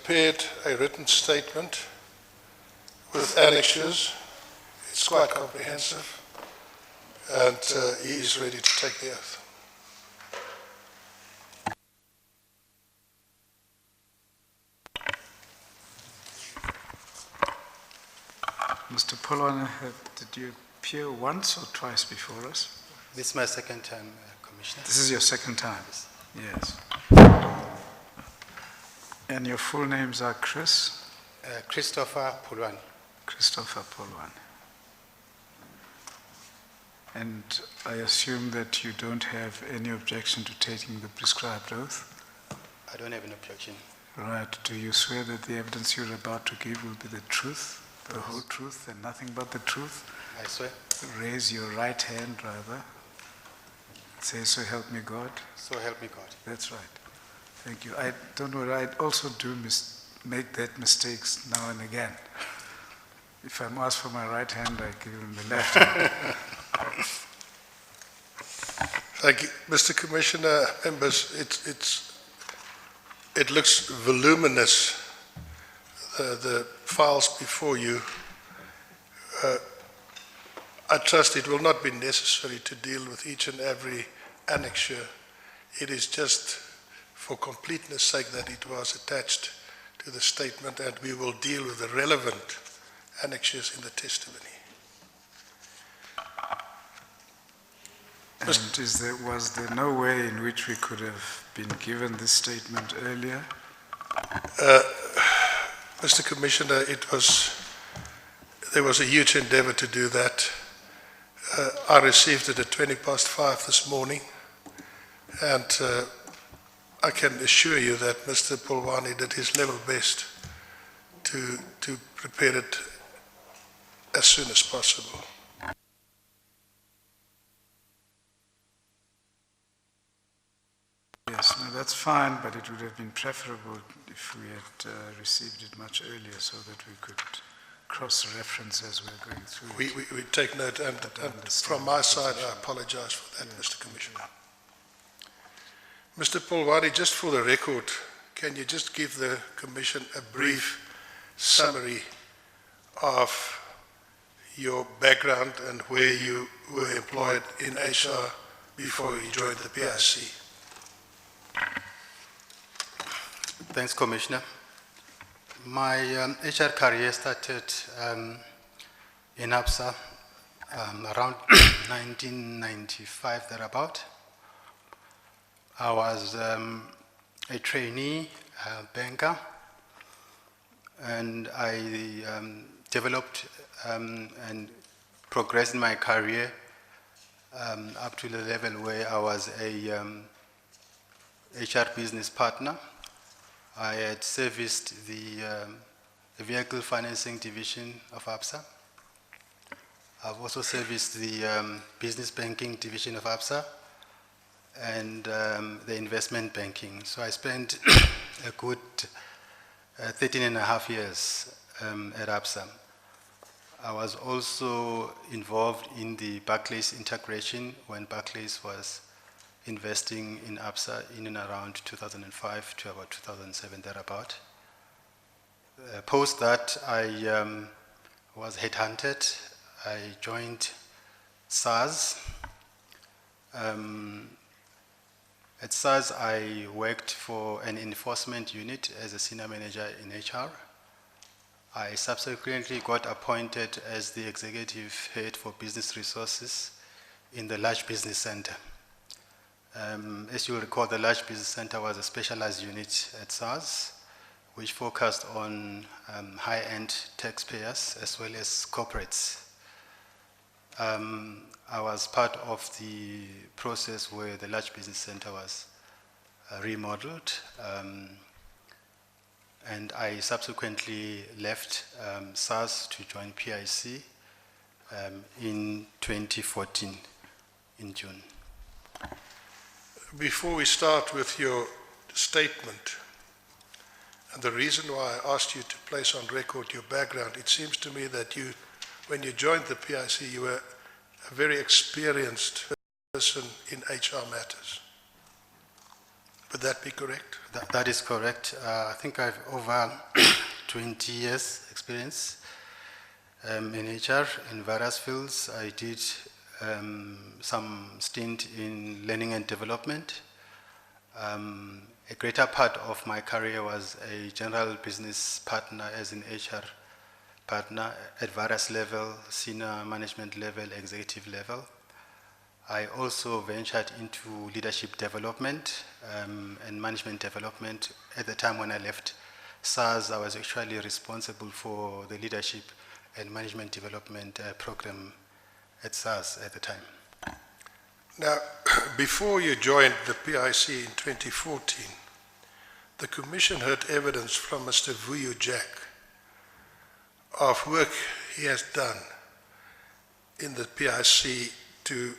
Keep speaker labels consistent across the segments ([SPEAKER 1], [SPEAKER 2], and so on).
[SPEAKER 1] prepared a written statement with annexures. It's quite comprehensive, and he is ready to take the oath.
[SPEAKER 2] Mr. Polwana, did you appear once or twice before us?
[SPEAKER 3] This is my second time, Commissioner.
[SPEAKER 2] This is your second time? Yes. And your full names are Chris?
[SPEAKER 3] Christopher Pulwan.
[SPEAKER 2] Christopher Polwana. And I assume that you don't have any objection to taking the prescribed oath?
[SPEAKER 3] I don't have an objection.
[SPEAKER 2] Right. Do you swear that the evidence you're about to give will be the truth, the whole truth, and nothing but the truth?
[SPEAKER 3] I swear.
[SPEAKER 2] Raise your right hand, rather. Say, so help me God.
[SPEAKER 3] So help me God.
[SPEAKER 2] That's right. Thank you. I don't know, I also do make that mistakes now and again. If I'm asked for my right hand, I give him the left hand.
[SPEAKER 1] Thank you. Mr. Commissioner, members, it looks voluminous, the files before you. I trust it will not be necessary to deal with each and every annexure. It is just for completeness sake that it was attached to the statement, and we will deal with the relevant annexures in the testimony.
[SPEAKER 2] And was there no way in which we could have been given this statement earlier?
[SPEAKER 1] Mr. Commissioner, there was a huge endeavor to do that. I received it at 5:20 this morning, and I can assure you that Mr. Polwani did his level best to prepare it as soon as possible.
[SPEAKER 2] Yes, no, that's fine, but it would have been preferable if we had received it much earlier so that we could cross-reference as we're going through it.
[SPEAKER 1] We take note, and from my side, I apologize for that, Mr. Commissioner. Mr. Polwani, just for the record, can you just give the Commission a brief summary of your background and where you were employed in HR before you joined the PIC?
[SPEAKER 3] Thanks, Commissioner. My HR career started in ABSA around 1995, thereabout. I was a trainee banker, and I developed and progressed in my career up to the level where I was a HR business partner. I had serviced the vehicle financing division of ABSA. I've also serviced the business banking division of ABSA and the investment banking. So I spent a good 13 and a half years at ABSA. I was also involved in the Barclays integration when Barclays was investing in ABSA in and around 2005 to about 2007, thereabout. Post that, I was headhunted. I joined SARS. At SARS, I worked for an enforcement unit as a senior manager in HR. I subsequently got appointed as the executive head for business resources in the Large Business Center. As you will recall, the Large Business Center was a specialized unit at SARS, which focused on high-end taxpayers as well as corporates. I was part of the process where the Large Business Center was remodeled, and I subsequently left SARS to join PIC in 2014, in June.
[SPEAKER 1] Before we start with your statement, and the reason why I asked you to place on record your background, it seems to me that when you joined the PIC, you were a very experienced person in HR matters. Would that be correct?
[SPEAKER 3] That is correct. I think I've over 20 years experience in HR in various fields. I did some stint in learning and development. A greater part of my career was a general business partner as an HR partner at various levels, senior management level, executive level. I also ventured into leadership development and management development. At the time when I left SARS, I was actually responsible for the leadership and management development program at SARS at the time.
[SPEAKER 1] Now, before you joined the PIC in 2014, the Commission heard evidence from Mr. Vuyo Jack of work he has done in the PIC to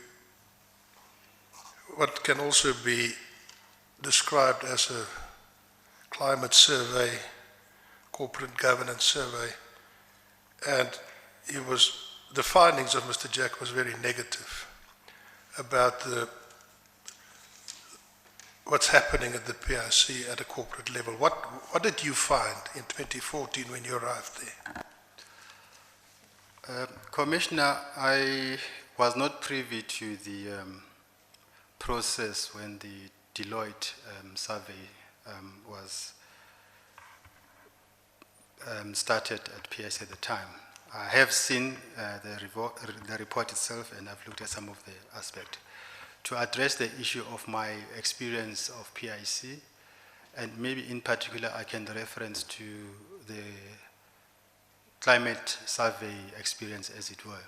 [SPEAKER 1] what can also be described as a climate survey, corporate governance survey, and the findings of Mr. Jack was very negative about what's happening at the PIC at a corporate level. What did you find in 2014 when you arrived there?
[SPEAKER 3] Commissioner, I was not privy to the process when the Deloitte survey was started at PIC at the time. I have seen the report itself, and I've looked at some of the aspects. To address the issue of my experience of PIC, and maybe in particular I can reference to the climate survey experience, as it were.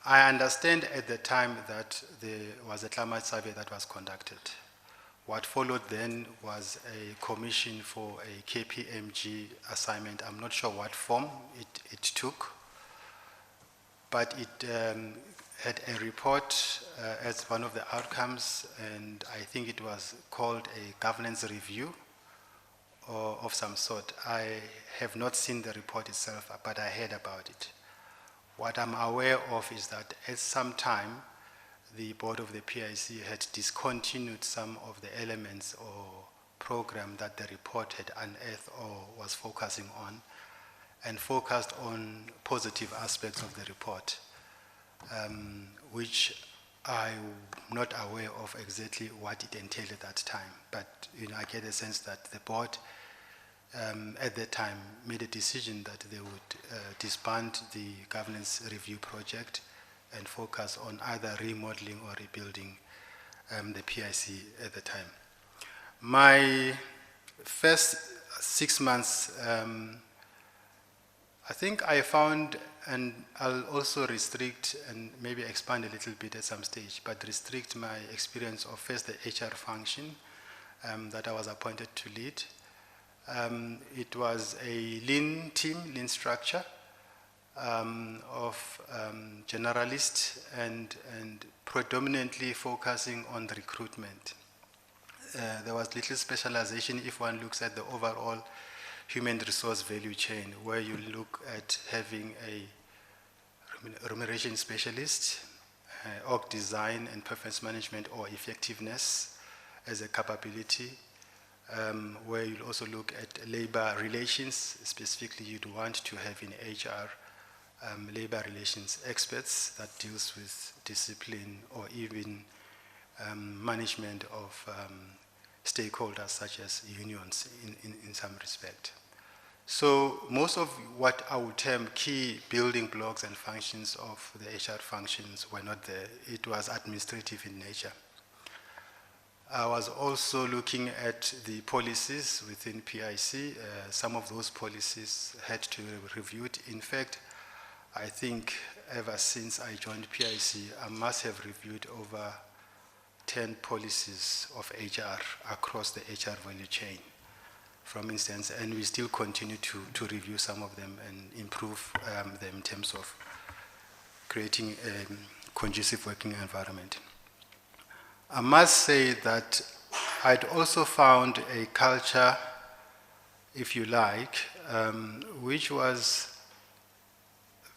[SPEAKER 3] I understand at the time that there was a climate survey that was conducted. What followed then was a commission for a KPMG assignment. I'm not sure what form it took, but it had a report as one of the outcomes, and I think it was called a governance review or of some sort. I have not seen the report itself, but I heard about it. What I'm aware of is that at some time, the board of the PIC had discontinued some of the elements or program that the report had unearthed or was focusing on, and focused on positive aspects of the report, which I'm not aware of exactly what it entailed at that time. But I get a sense that the board at that time made a decision that they would disband the governance review project and focus on either remodeling or rebuilding the PIC at the time. My first 6 months, I think I found, and I'll also restrict and maybe expand a little bit at some stage, but restrict my experience of first the HR function that I was appointed to lead. It was a lean team, lean structure of generalists and predominantly focusing on the recruitment. There was little specialization if one looks at the overall human resource value chain, where you look at having a remuneration specialist, org design and performance management or effectiveness as a capability, where you'll also look at labor relations. Specifically, you'd want to have in HR labor relations experts that deals with discipline or even management of stakeholders such as unions in some respect. So most of what I would term key building blocks and functions of the HR functions were not there. It was administrative in nature. I was also looking at the policies within PIC. Some of those policies had to be reviewed. In fact, I think ever since I joined PIC, I must have reviewed over 10 policies of HR across the HR value chain, for instance, and we still continue to review some of them and improve them in terms of creating a conducive working environment. I must say that I'd also found a culture, if you like, which was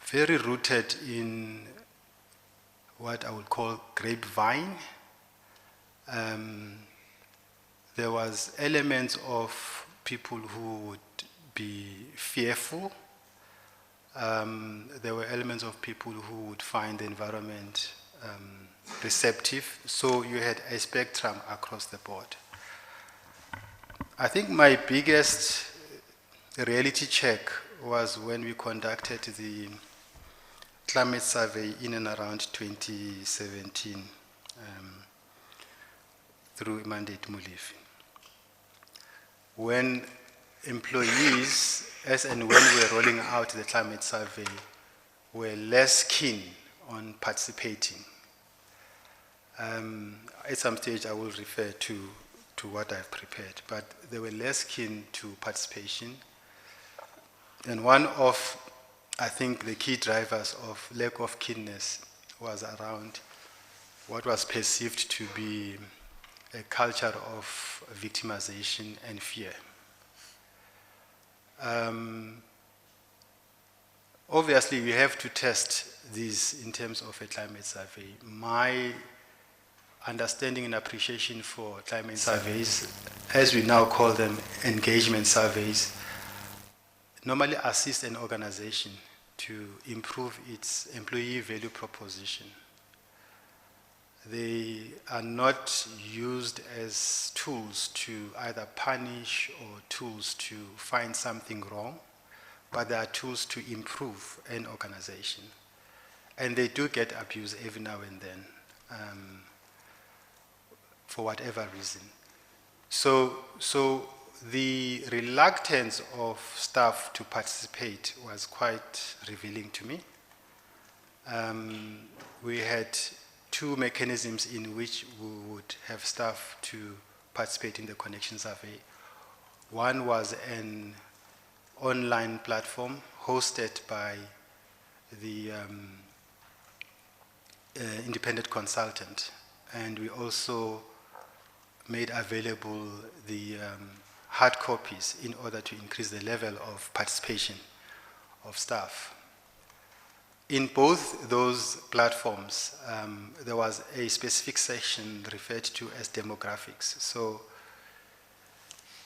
[SPEAKER 3] very rooted in what I would call grapevine, there was elements of people who would be fearful. There were elements of people who would find the environment receptive. So you had a spectrum across the board. I think my biggest reality check was when we conducted the climate survey in and around 2017 through Mandate Mulifi. When employees, as and when we were rolling out the climate survey, were less keen on participating. At some stage I will refer to what I've prepared, but they were less keen to participation. And one of, I think, the key drivers of lack of keenness was around what was perceived to be a culture of victimization and fear. Obviously, we have to test these in terms of a climate survey. My understanding and appreciation for climate surveys, as we now call them engagement surveys, normally assist an organization to improve its employee value proposition. They are not used as tools to either punish or tools to find something wrong, but they are tools to improve an organization. And they do get abused every now and then, for whatever reason. So the reluctance of staff to participate was quite revealing to me. We had two mechanisms in which we would have staff to participate in the connection survey. One was an online platform hosted by the independent consultant, and we also made available the hard copies in order to increase the level of participation of staff. In both those platforms, there was a specific section referred to as demographics. So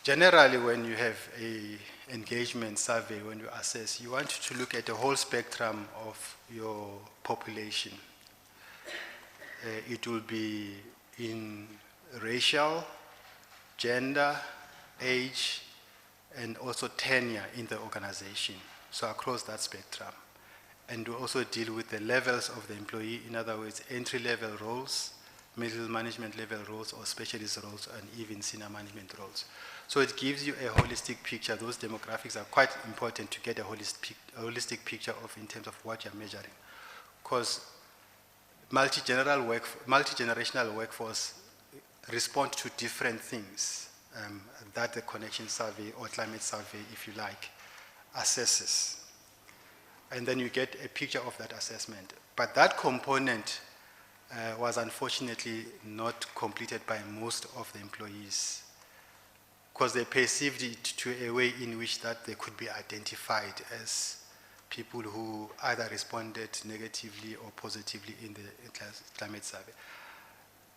[SPEAKER 3] generally when you have an engagement survey, when you assess, you want to look at the whole spectrum of your population. It will be in racial, gender, age, and also tenure in the organization. So across that spectrum. And we also deal with the levels of the employee, in other words, entry-level roles, middle management level roles, or specialist roles, and even senior management roles. So it gives you a holistic picture. Those demographics are quite important to get a holistic picture of in terms of what you're measuring. Because multi-generational workforce respond to different things that the connection survey or climate survey, if you like, assesses. And then you get a picture of that assessment. But that component was unfortunately not completed by most of the employees because they perceived it to a way in which that they could be identified as people who either responded negatively or positively in the climate survey.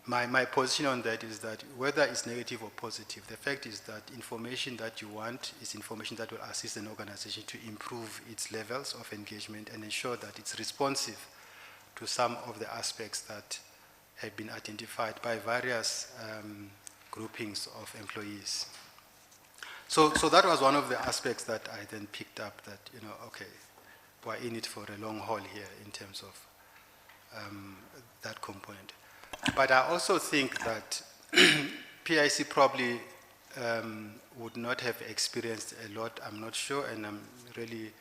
[SPEAKER 3] My position on that is that whether it's negative or positive, the fact is that information that you want is information that will assist an organization to improve its levels of engagement and ensure that it's responsive to some of the aspects that have been identified by various groupings of employees. So that was one of the aspects that I then picked up that, okay, we're in it for a long haul here in terms of that component. But I also think that PIC probably would not have experienced a lot, I'm not sure, and I'm really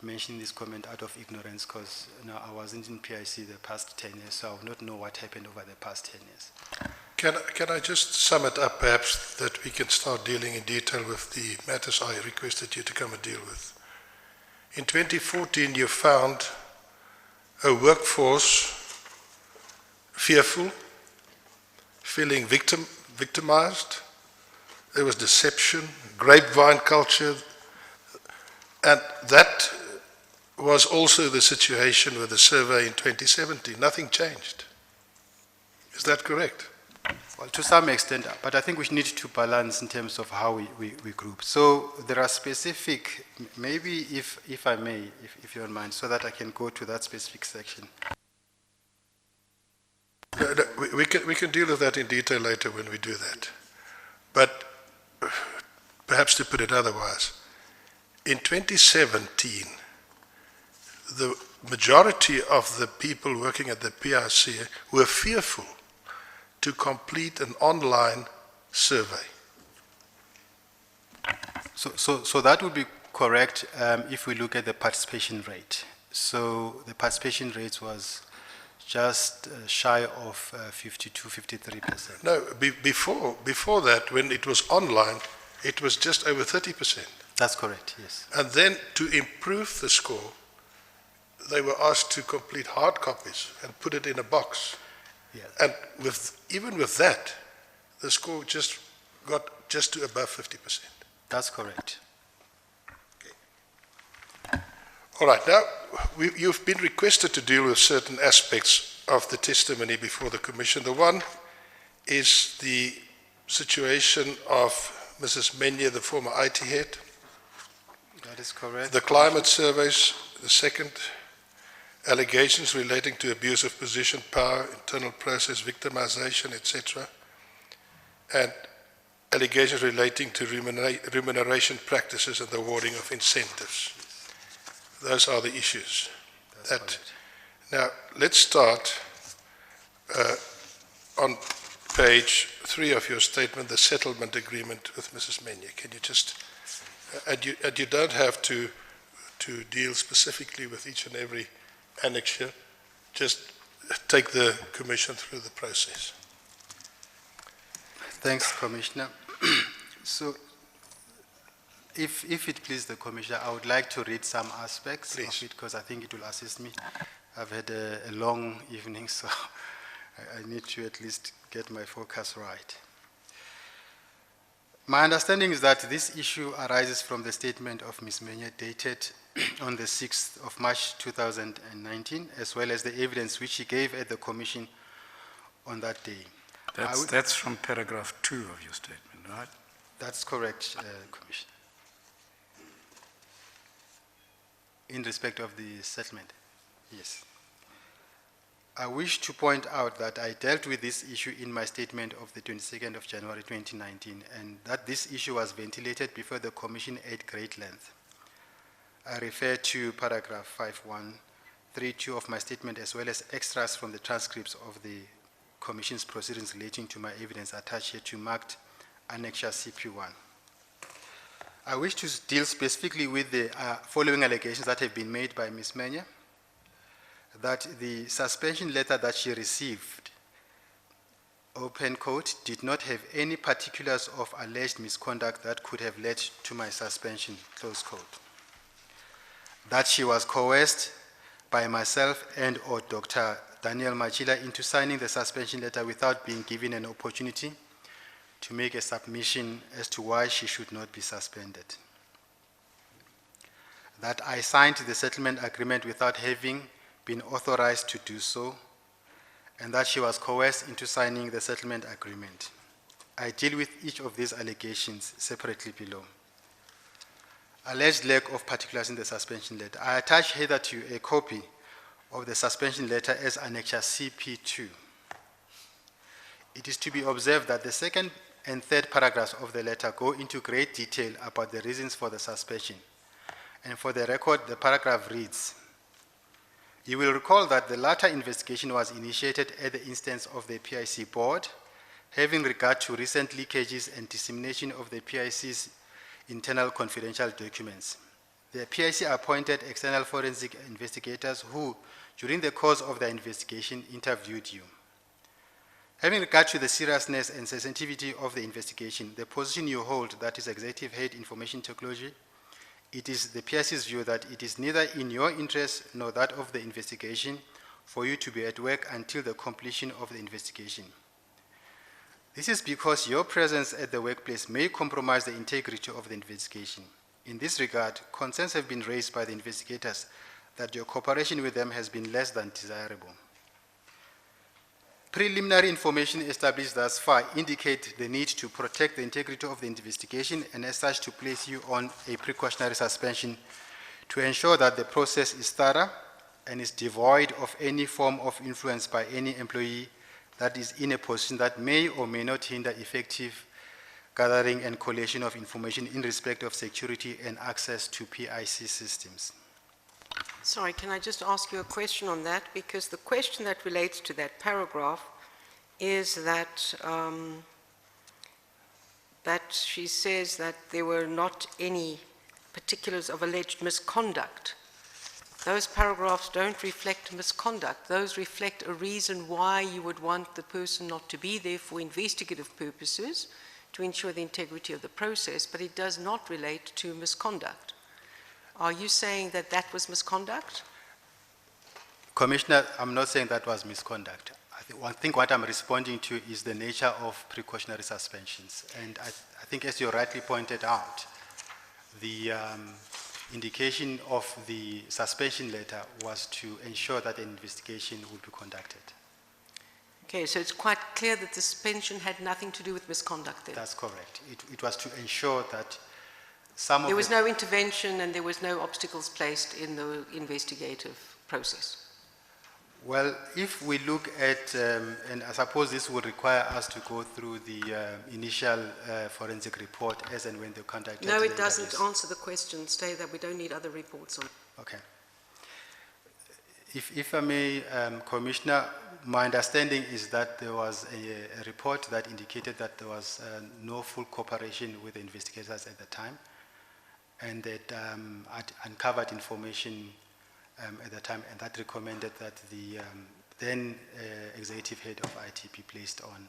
[SPEAKER 3] mentioning this comment out of ignorance because I wasn't in PIC the past 10 years, so I would not know what happened over the past 10 years.
[SPEAKER 1] Can I just sum it up perhaps that we can start dealing in detail with the matters I requested you to come and deal with? In 2014 you found a workforce fearful, feeling victimized. There was deception, grapevine culture, and that was also the situation with the survey in 2017. Nothing changed. Is that correct?
[SPEAKER 3] Well, to some extent, but I think we need to balance in terms of how we group. So there are specific, maybe if I may, if you don't mind, so that I can go to that specific section.
[SPEAKER 1] No, we can deal with that in detail later when we do that. But perhaps to put it otherwise, in 2017, the majority of the people working at the PIC were fearful to complete an online survey.
[SPEAKER 3] So that would be correct if we look at the participation rate. So the participation rate was just shy of 52, 53%.
[SPEAKER 1] No, before that, when it was online, it was just over 30%.
[SPEAKER 3] That's correct, yes.
[SPEAKER 1] And then to improve the score, they were asked to complete hard copies and put it in a box.
[SPEAKER 3] Yeah.
[SPEAKER 1] And even with that, the score just got just to above 50%.
[SPEAKER 3] That's correct.
[SPEAKER 1] All right, now you've been requested to deal with certain aspects of the testimony before the Commission. The one is the situation of Mrs. Menye, the former IT head.
[SPEAKER 3] That is correct.
[SPEAKER 1] The climate surveys, the second, allegations relating to abuse of position, power, internal process, victimization, etc., and allegations relating to remuneration practices and the awarding of incentives. Those are the issues. Now, let's start on page 3 of your statement, the settlement agreement with Mrs. Menye. Can you just, and you don't have to deal specifically with each and every annexure, just take the Commission through the process.
[SPEAKER 3] Thanks, Commissioner. So, if it pleases the Commissioner, I would like to read some aspects
[SPEAKER 1] Please.
[SPEAKER 3] of it because I think it will assist me. I've had a long evening, so I need to at least get my focus right. My understanding is that this issue arises from the statement of Ms. Menye dated on the 6th of March 2019, as well as the evidence which she gave at the Commission on that day.
[SPEAKER 2] That's from paragraph 2 of your statement, right?
[SPEAKER 3] That's correct, Commissioner. In respect of the settlement, yes. I wish to point out that I dealt with this issue in my statement of the 22nd of January 2019, and that this issue was ventilated before the Commission at great length. I refer to paragraph 5132 of my statement, as well as extras from the transcripts of the Commission's proceedings relating to my evidence attached here to marked Annexure CP1. I wish to deal specifically with the following allegations that have been made by Ms. Menye: that the suspension letter that she received, open quote, did not have any particulars of alleged misconduct that could have led to my suspension, close quote. That she was coerced by myself and or Dr. Daniel Machila into signing the suspension letter without being given an opportunity to make a submission as to why she should not be suspended. That I signed the settlement agreement without having been authorized to do so, and that she was coerced into signing the settlement agreement. I deal with each of these allegations separately below. Alleged lack of particulars in the suspension letter. I attach hitherto a copy of the suspension letter as Annexure CP2. It is to be observed that the second and third paragraphs of the letter go into great detail about the reasons for the suspension. And for the record, the paragraph reads, you will recall that the latter investigation was initiated at the instance of the PIC board, having regard to recent leakages and dissemination of the PIC's internal confidential documents. The PIC appointed external forensic investigators who, during the course of their investigation, interviewed you. Having regard to the seriousness and sensitivity of the investigation, the position you hold, that is Executive Head Information Technology, it is the PIC's view that it is neither in your interest nor that of the investigation for you to be at work until the completion of the investigation. This is because your presence at the workplace may compromise the integrity of the investigation. In this regard, concerns have been raised by the investigators that your cooperation with them has been less than desirable. Preliminary information established thus far indicate the need to protect the integrity of the investigation and as such to place you on a precautionary suspension to ensure that the process is thorough and is devoid of any form of influence by any employee that is in a position that may or may not hinder effective gathering and collation of information in respect of security and access to PIC systems.
[SPEAKER 4] Sorry, can I just ask you a question on that? Because the question that relates to that paragraph is that, that she says that there were not any particulars of alleged misconduct. Those paragraphs don't reflect misconduct. Those reflect a reason why you would want the person not to be there for investigative purposes to ensure the integrity of the process, but it does not relate to misconduct. Are you saying that that was misconduct?
[SPEAKER 3] Commissioner, I'm not saying that was misconduct. I think what I'm responding to is the nature of precautionary suspensions. And I think as you rightly pointed out, the indication of the suspension letter was to ensure that an investigation would be conducted.
[SPEAKER 4] Okay, so it's quite clear that the suspension had nothing to do with misconduct then?
[SPEAKER 3] That's correct. It was to ensure that some of
[SPEAKER 4] There was no intervention and there was no obstacles placed in the investigative process?
[SPEAKER 3] Well, if we look at, and I suppose this would require us to go through the initial forensic report as and when they conducted
[SPEAKER 4] No,
[SPEAKER 3] the
[SPEAKER 4] it doesn't
[SPEAKER 3] interviews.
[SPEAKER 4] answer the question. Stay that we don't need other reports on.
[SPEAKER 3] Okay. If I may, Commissioner, my understanding is that there was a report that indicated that there was no full cooperation with the investigators at the time, and that had uncovered information at the time, and that recommended that the then executive head of IT be placed on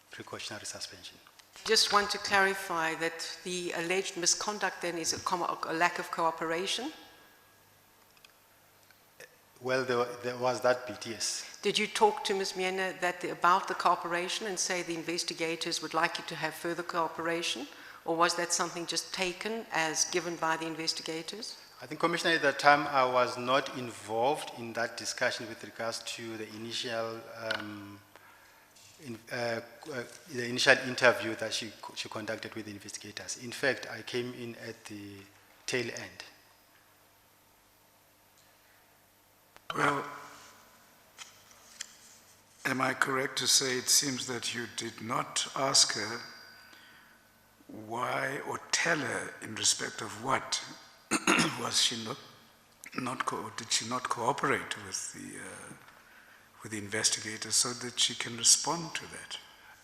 [SPEAKER 3] precautionary suspension.
[SPEAKER 4] Just want to clarify that the alleged misconduct then is a lack of cooperation?
[SPEAKER 3] Well, there was that bit, yes.
[SPEAKER 4] Did you talk to Ms. Miena about the cooperation and say the investigators would like you to have further cooperation? Or was that something just taken as given by the investigators?
[SPEAKER 3] I think, Commissioner, at that time I was not involved in that discussion with regards to the initial interview that she conducted with the investigators. In fact, I came in at the tail end.
[SPEAKER 2] Well, am I correct to say it seems that you did not ask her why or tell her in respect of what was she did she not cooperate with the investigators so that she can respond to that?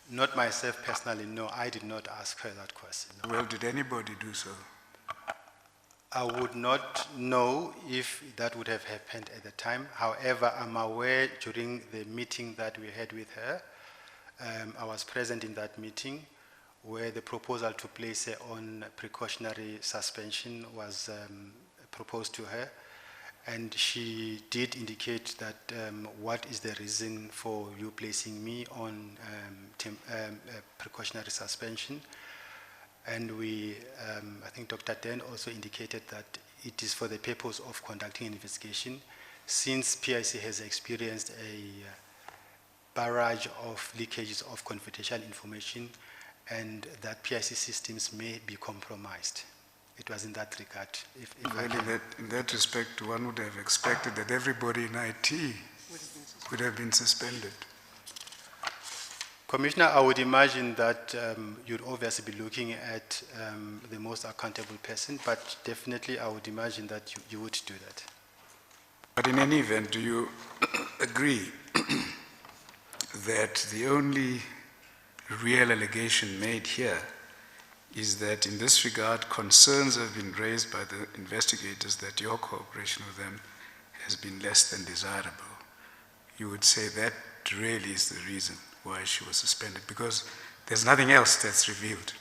[SPEAKER 3] Not myself personally, no, I did not ask her that question. No.
[SPEAKER 2] Well, did anybody do so?
[SPEAKER 3] I would not know if that would have happened at the time. However, I'm aware during the meeting that we had with her, I was present in that meeting where the proposal to place her on precautionary suspension was proposed to her. And she did indicate that what is the reason for you placing me on precautionary suspension. And we, I think Dr. Den also indicated that it is for the purpose of conducting an investigation, since PIC has experienced a barrage of leakages of confidential information and that PIC systems may be compromised. It was in that regard.
[SPEAKER 2] Well, in that respect, one would have expected that everybody in IT would have been suspended.
[SPEAKER 3] Commissioner, I would imagine that you'd obviously be looking at the most accountable person, but definitely I would imagine that you would do that.
[SPEAKER 2] But in any event, do you agree that the only real allegation made here is that in this regard, concerns have been raised by the investigators that your cooperation with them has been less than desirable? You would say that really is the reason why she was suspended, because there's nothing else that's revealed.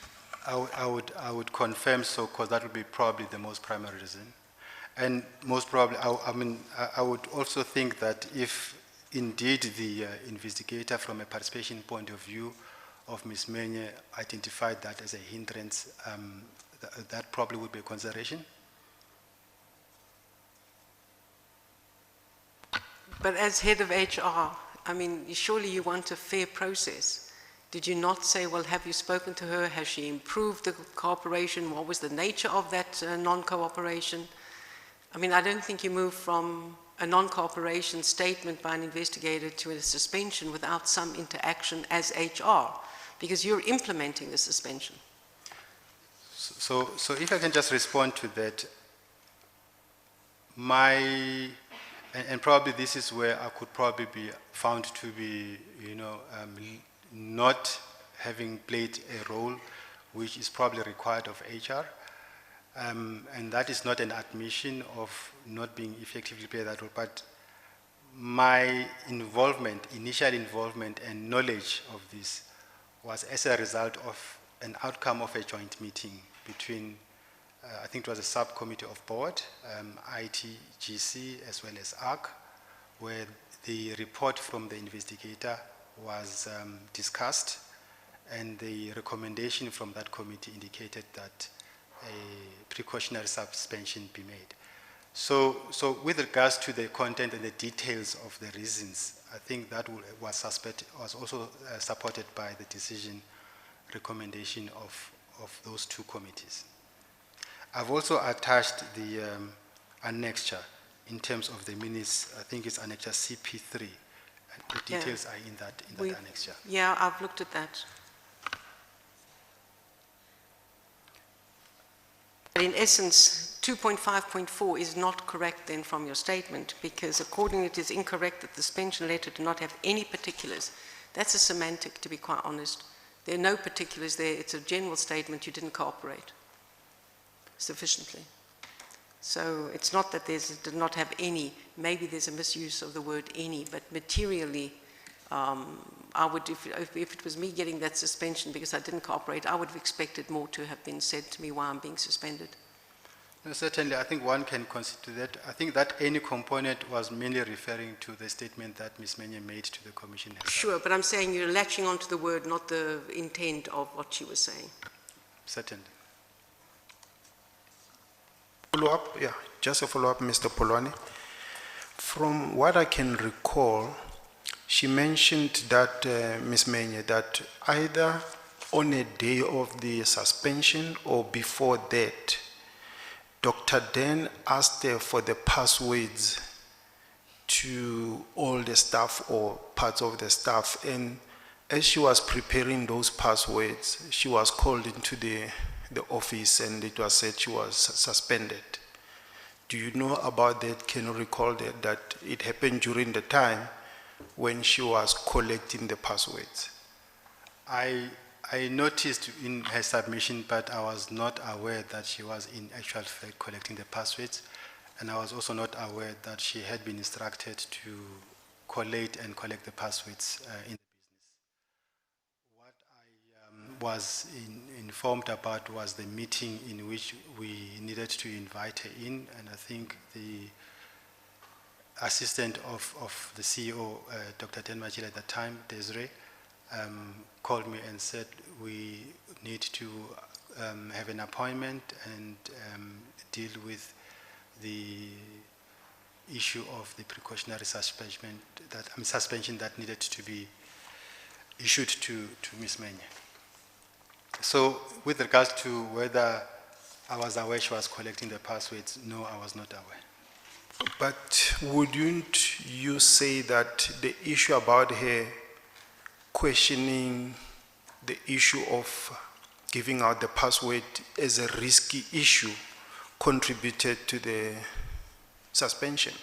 [SPEAKER 3] I would confirm so, because that would be probably the most primary reason. And most probably, I would also think that if indeed the investigator from a participation point of view of Ms. Menye identified that as a hindrance, that probably would be a consideration.
[SPEAKER 4] But as head of HR, I mean, surely you want a fair process. Did you not say, well, have you spoken to her? Has she improved the cooperation? What was the nature of that non-cooperation? I mean, I don't think you move from a non-cooperation statement by an investigator to a suspension without some interaction as HR, because you're implementing the suspension.
[SPEAKER 3] So if I can just respond to that, and probably this is where I could probably be found to be, not having played a role which is probably required of HR. And that is not an admission of not being effectively played that role, but my initial involvement and knowledge of this was as a result of an outcome of a joint meeting between, I think it was a subcommittee of board, ITGC as well as ARC, where the report from the investigator was discussed, and the recommendation from that committee indicated that a precautionary suspension be made. So with regards to the content and the details of the reasons, I think that was also supported by the decision recommendation of those two committees. I've also attached the annexure in terms of the minutes. I think it's annexure CP3. The details are in that annexure.
[SPEAKER 4] Yeah, I've looked at that. But in essence, 2.5.4 is not correct then from your statement, because accordingly it is incorrect that the suspension letter did not have any particulars. That's a semantic, to be quite honest. There are no particulars there. It's a general statement. You didn't cooperate sufficiently. So it's not that did not have any. Maybe there's a misuse of the word any, but materially, I would, if it was me getting that suspension because I didn't cooperate, I would have expected more to have been said to me why I'm being suspended.
[SPEAKER 3] No, certainly, I think one can consider that. I think that any component was mainly referring to the statement that Ms. Menye made to the Commission herself.
[SPEAKER 4] Sure, but I'm saying you're latching onto the word, not the intent of what she was saying.
[SPEAKER 3] Certainly.
[SPEAKER 5] Follow-up, yeah, just a follow-up, Mr. Polwani. From what I can recall, she mentioned that, Ms. Menye, that either on a day of the suspension or before that, Dr. Dan asked her for the passwords to all the staff or parts of the staff, and as she was preparing those passwords, she was called into the office and it was said she was suspended. Do you know about that? Can you recall that it happened during the time when she was collecting the passwords?
[SPEAKER 3] I noticed in her submission, but I was not aware that she was in actual fact collecting the passwords, and I was also not aware that she had been instructed to collate and collect the passwords in the business. What I was informed about was the meeting in which we needed to invite her in, and I think the assistant of the CEO, Dr. Dan Machila at the time, Desiree, called me and said we need to have an appointment and deal with the issue of the precautionary suspension that needed to be issued to Ms. Menye. So with regards to whether I was aware she was collecting the passwords, no, I was not aware.
[SPEAKER 5] But wouldn't you say that the issue about her questioning the issue of giving out the password as a risky issue contributed to the suspension?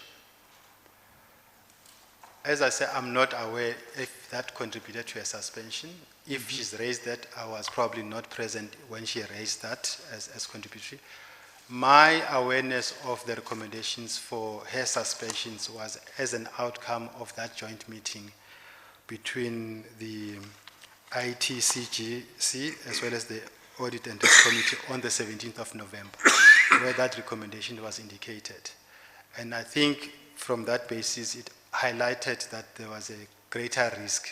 [SPEAKER 3] As I said, I'm not aware if that contributed to a suspension. If she's raised that, I was probably not present when she raised that as contributory. My awareness of the recommendations for her suspensions was as an outcome of that joint meeting between the ITCGC as well as the Audit and Risk Committee on the 17th of November, where that recommendation was indicated. And I think from that basis, it highlighted that there was a greater risk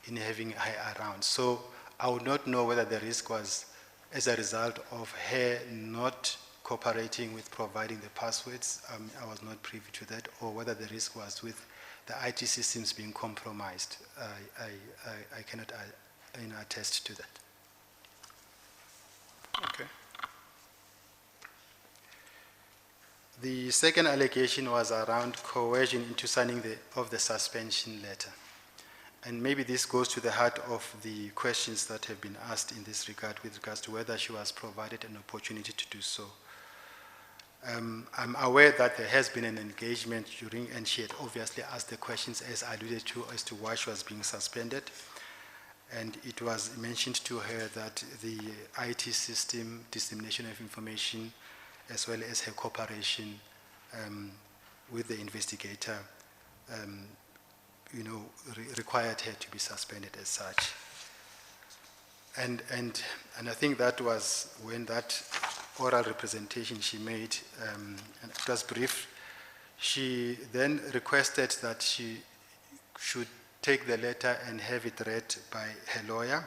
[SPEAKER 3] in having her around. So I would not know whether the risk was as a result of her not cooperating with providing the passwords. I was not privy to that, or whether the risk was with the IT systems being compromised. I cannot attest to that.
[SPEAKER 5] Okay.
[SPEAKER 3] The second allegation was around coercion into signing of the suspension letter. And maybe this goes to the heart of the questions that have been asked in this regard with regards to whether she was provided an opportunity to do so. I'm aware that there has been an engagement during, and she had obviously asked the questions as alluded to as to why she was being suspended. And it was mentioned to her that the IT system dissemination of information as well as her cooperation with the investigator required her to be suspended as such. And I think that was when that oral representation she made, and it was brief, she then requested that she should take the letter and have it read by her lawyer.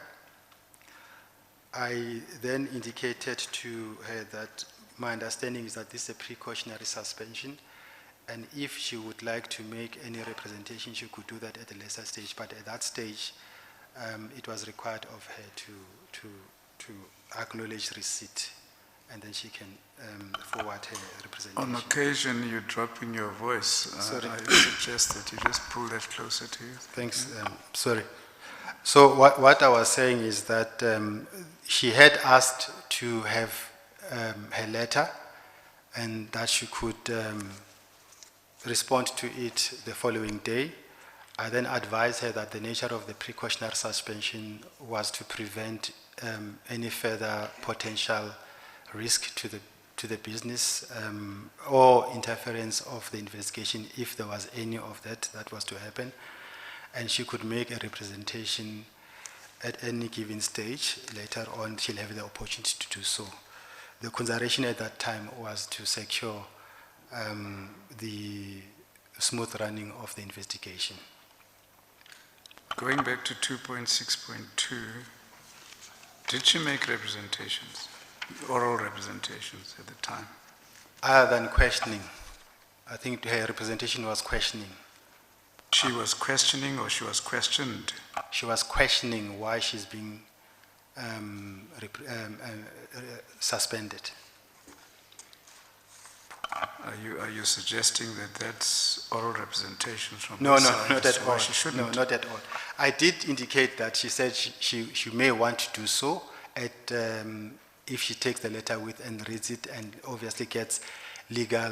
[SPEAKER 3] I then indicated to her that my understanding is that this is a precautionary suspension, and if she would like to make any representation, she could do that at a lesser stage. But at that stage, it was required of her to acknowledge receipt, and then she can forward her representation.
[SPEAKER 2] On occasion, you're dropping your voice.
[SPEAKER 3] Sorry.
[SPEAKER 2] I suggest that you just pull that closer to you.
[SPEAKER 3] Thanks. Sorry. So what I was saying is that she had asked to have her letter, and that she could respond to it the following day. I then advised her that the nature of the precautionary suspension was to prevent any further potential risk to the business or interference of the investigation if there was any of that was to happen. And she could make a representation at any given stage. Later on, she'll have the opportunity to do so. The consideration at that time was to secure the smooth running of the investigation.
[SPEAKER 2] Going back to 2.6.2, did she make representations, oral representations at the time?
[SPEAKER 3] Other than questioning, I think her representation was questioning.
[SPEAKER 2] She was questioning or she was questioned?
[SPEAKER 3] She was questioning why she's being suspended.
[SPEAKER 2] Are you suggesting that that's oral representations from
[SPEAKER 3] No,
[SPEAKER 2] her
[SPEAKER 3] no,
[SPEAKER 2] side
[SPEAKER 3] not
[SPEAKER 2] as
[SPEAKER 3] at
[SPEAKER 2] to why
[SPEAKER 3] all.
[SPEAKER 2] she shouldn't?
[SPEAKER 3] No, not at all. I did indicate that she said she may want to do so if she takes the letter with and reads it and obviously gets legal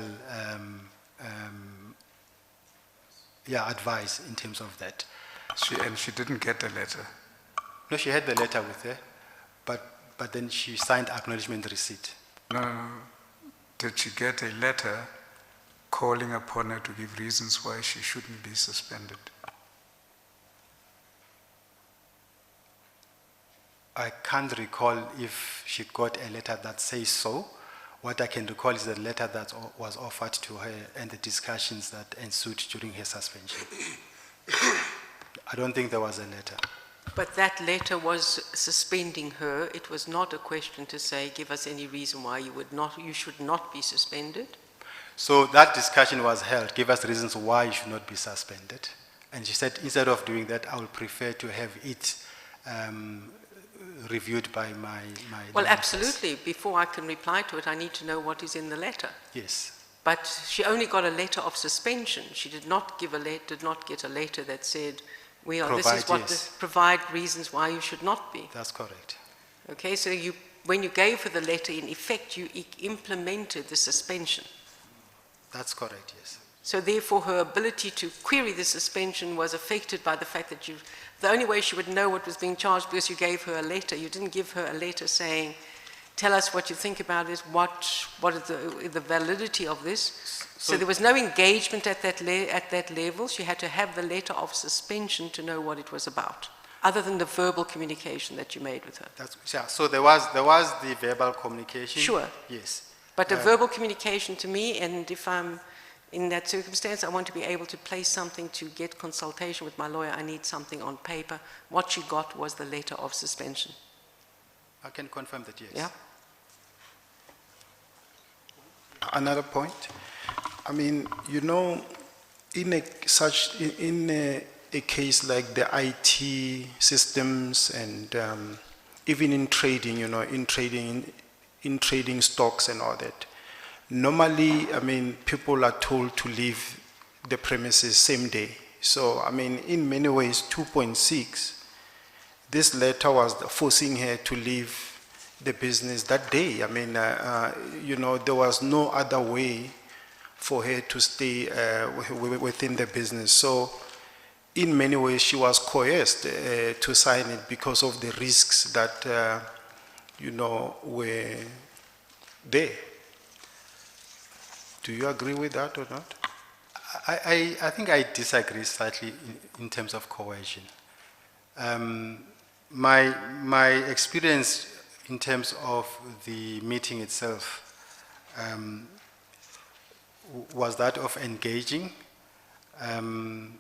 [SPEAKER 3] advice in terms of that.
[SPEAKER 2] And she didn't get the letter?
[SPEAKER 3] No, she had the letter with her, but then she signed acknowledgement receipt.
[SPEAKER 2] No. Did she get a letter calling upon her to give reasons why she shouldn't be suspended?
[SPEAKER 3] I can't recall if she got a letter that says so. What I can recall is the letter that was offered to her and the discussions that ensued during her suspension. I don't think there was a letter.
[SPEAKER 4] But that letter was suspending her. It was not a question to say, give us any reason why you should not be suspended.
[SPEAKER 3] So that discussion was held, give us reasons why you should not be suspended. And she said, instead of doing that, I would prefer to have it reviewed by my
[SPEAKER 4] Well,
[SPEAKER 3] lawyers.
[SPEAKER 4] absolutely. Before I can reply to it, I need to know what is in the letter.
[SPEAKER 3] Yes.
[SPEAKER 4] But she only got a letter of suspension. She did not get a letter that said, provide reasons why you should not be.
[SPEAKER 3] That's correct.
[SPEAKER 4] Okay, so when you gave her the letter, in effect, you implemented the suspension.
[SPEAKER 3] That's correct, yes.
[SPEAKER 4] So therefore, her ability to query the suspension was affected by the fact that the only way she would know what was being charged because you gave her a letter. You didn't give her a letter saying, tell us what you think about this, what is the validity of this. So there was no engagement at that level. She had to have the letter of suspension to know what it was about, other than the verbal communication that you made with her.
[SPEAKER 3] So there was the verbal communication.
[SPEAKER 4] Sure.
[SPEAKER 3] Yes.
[SPEAKER 4] But the verbal communication to me, and if I'm in that circumstance, I want to be able to place something to get consultation with my lawyer. I need something on paper. What she got was the letter of suspension.
[SPEAKER 3] I can confirm that, yes.
[SPEAKER 4] Yeah.
[SPEAKER 5] Another point. I mean, in a case like the IT systems and even in trading, you know, in trading stocks and all that, normally, I mean, people are told to leave the premises same day. So, I mean, in many ways, 2.6, this letter was forcing her to leave the business that day. I mean, you know, there was no other way for her to stay within the business. So, in many ways, she was coerced to sign it because of the risks that, you know, were there. Do you agree with that or not?
[SPEAKER 3] I think I disagree slightly in terms of coercion. My experience in terms of the meeting itself was that of engaging, and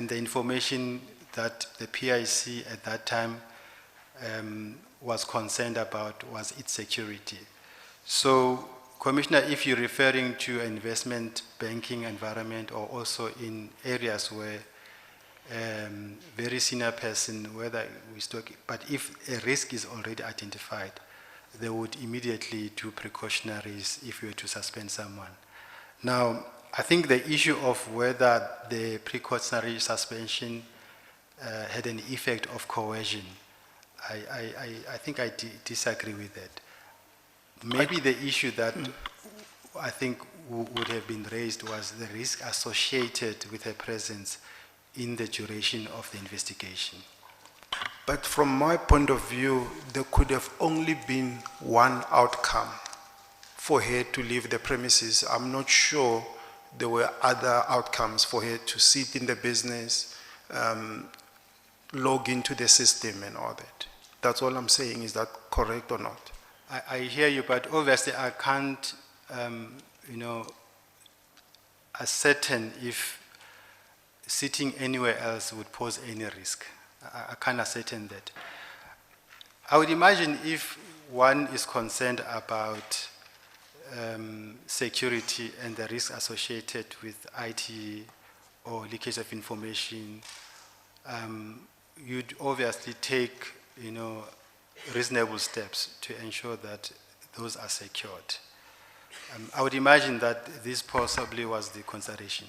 [SPEAKER 3] the information that the PIC at that time was concerned about was its security. So, Commissioner, if you're referring to investment banking environment or also in areas where very senior person, whether we stock, but if a risk is already identified, they would immediately do precautionaries if you were to suspend someone. Now, I think the issue of whether the precautionary suspension had an effect of coercion, I think I disagree with that. Maybe the issue that I think would have been raised was the risk associated with her presence in the duration of the investigation.
[SPEAKER 5] But from my point of view, there could have only been one outcome for her to leave the premises. I'm not sure there were other outcomes for her to sit in the business, log into the system and all that. That's all I'm saying. Is that correct or not?
[SPEAKER 3] I hear you, but obviously I can't, you know, ascertain if sitting anywhere else would pose any risk. I can't ascertain that. I would imagine if one is concerned about security and the risk associated with IT or leakage of information, you'd obviously take, you know, reasonable steps to ensure that those are secured. I would imagine that this possibly was the consideration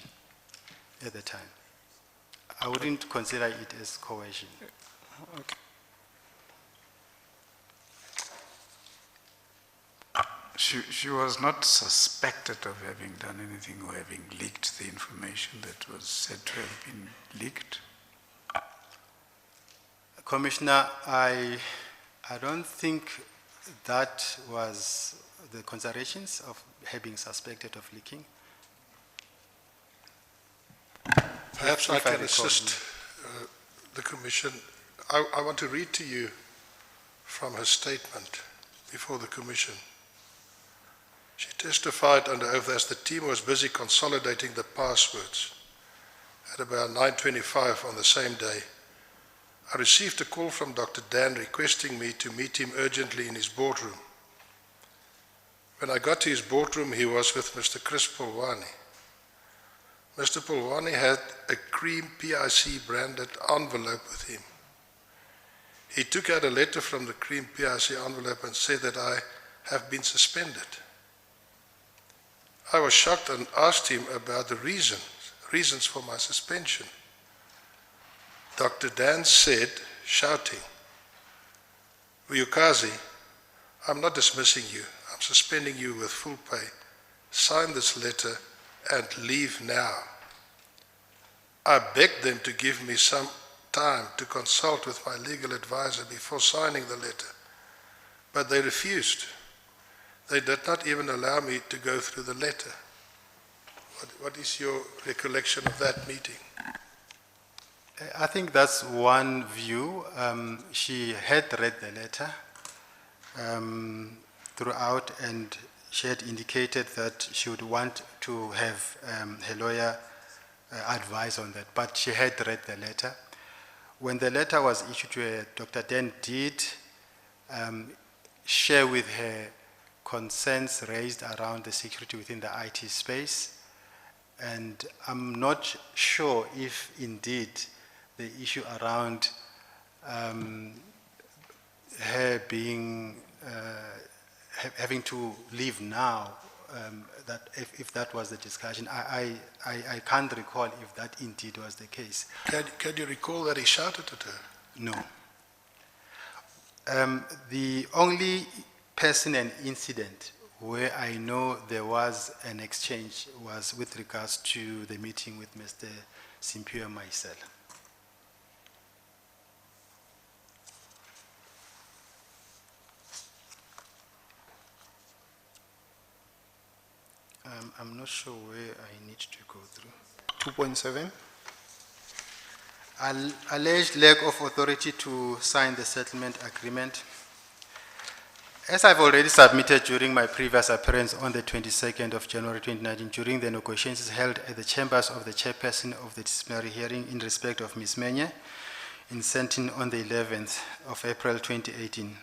[SPEAKER 3] at the time. I wouldn't consider it as coercion.
[SPEAKER 5] Okay.
[SPEAKER 2] She was not suspected of having done anything or having leaked the information that was said to have been leaked.
[SPEAKER 3] Commissioner, I don't think that was the considerations of her being suspected of leaking.
[SPEAKER 1] Perhaps I
[SPEAKER 3] If I
[SPEAKER 1] can
[SPEAKER 3] recall.
[SPEAKER 1] assist the Commission. I want to read to you from her statement before the Commission. She testified under oath as the team was busy consolidating the passwords. At about 9:25 on the same day, I received a call from Dr. Dan requesting me to meet him urgently in his boardroom. When I got to his boardroom, he was with Mr. Chris Polwani. Mr. Polwani had a cream PIC branded envelope with him. He took out a letter from the cream PIC envelope and said that I have been suspended. I was shocked and asked him about the reasons for my suspension. Dr. Dan said, shouting, "Uyukazi, I'm not dismissing you. I'm suspending you with full pay. Sign this letter and leave now." I begged them to give me some time to consult with my legal advisor before signing the letter, but they refused. They did not even allow me to go through the letter. What is your recollection of that meeting?
[SPEAKER 3] I think that's one view. She had read the letter throughout, and she had indicated that she would want to have her lawyer advise on that, but she had read the letter. When the letter was issued to her, Dr. Den did share with her concerns raised around the security within the IT space, And I'm not sure if indeed the issue around her being, having to leave now, that if that was the discussion, I can't recall if that indeed was the case.
[SPEAKER 1] Can you recall that he shouted at her?
[SPEAKER 3] No. The only person and incident where I know there was an exchange was with regards to the meeting with Mr. Simpio and myself. I'm not sure where I need to go through.
[SPEAKER 5] 2.7.
[SPEAKER 3] Alleged lack of authority to sign the settlement agreement. As I've already submitted during my previous appearance on the 22nd of January 2019, during the negotiations held at the chambers of the chairperson of the disciplinary hearing in respect of Ms. Menye, in sentencing on the 11th of April 2018,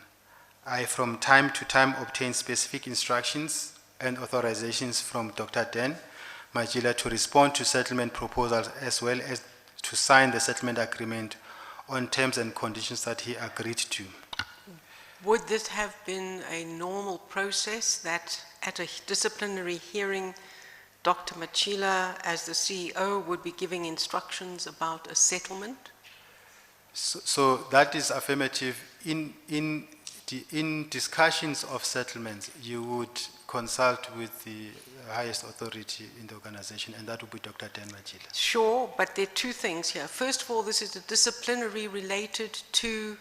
[SPEAKER 3] I from time to time obtained specific instructions and authorizations from Dr. Dan Majila to respond to settlement proposals as well as to sign the settlement agreement on terms and conditions that he agreed to.
[SPEAKER 4] Would this have been a normal process that at a disciplinary hearing, Dr. Machila, as the CEO, would be giving instructions about a settlement?
[SPEAKER 3] So that is affirmative. In discussions of settlements, you would consult with the highest authority in the organization, and that would be Dr. Dan Majila.
[SPEAKER 4] Sure, but there are two things here. First of all, this is a disciplinary related to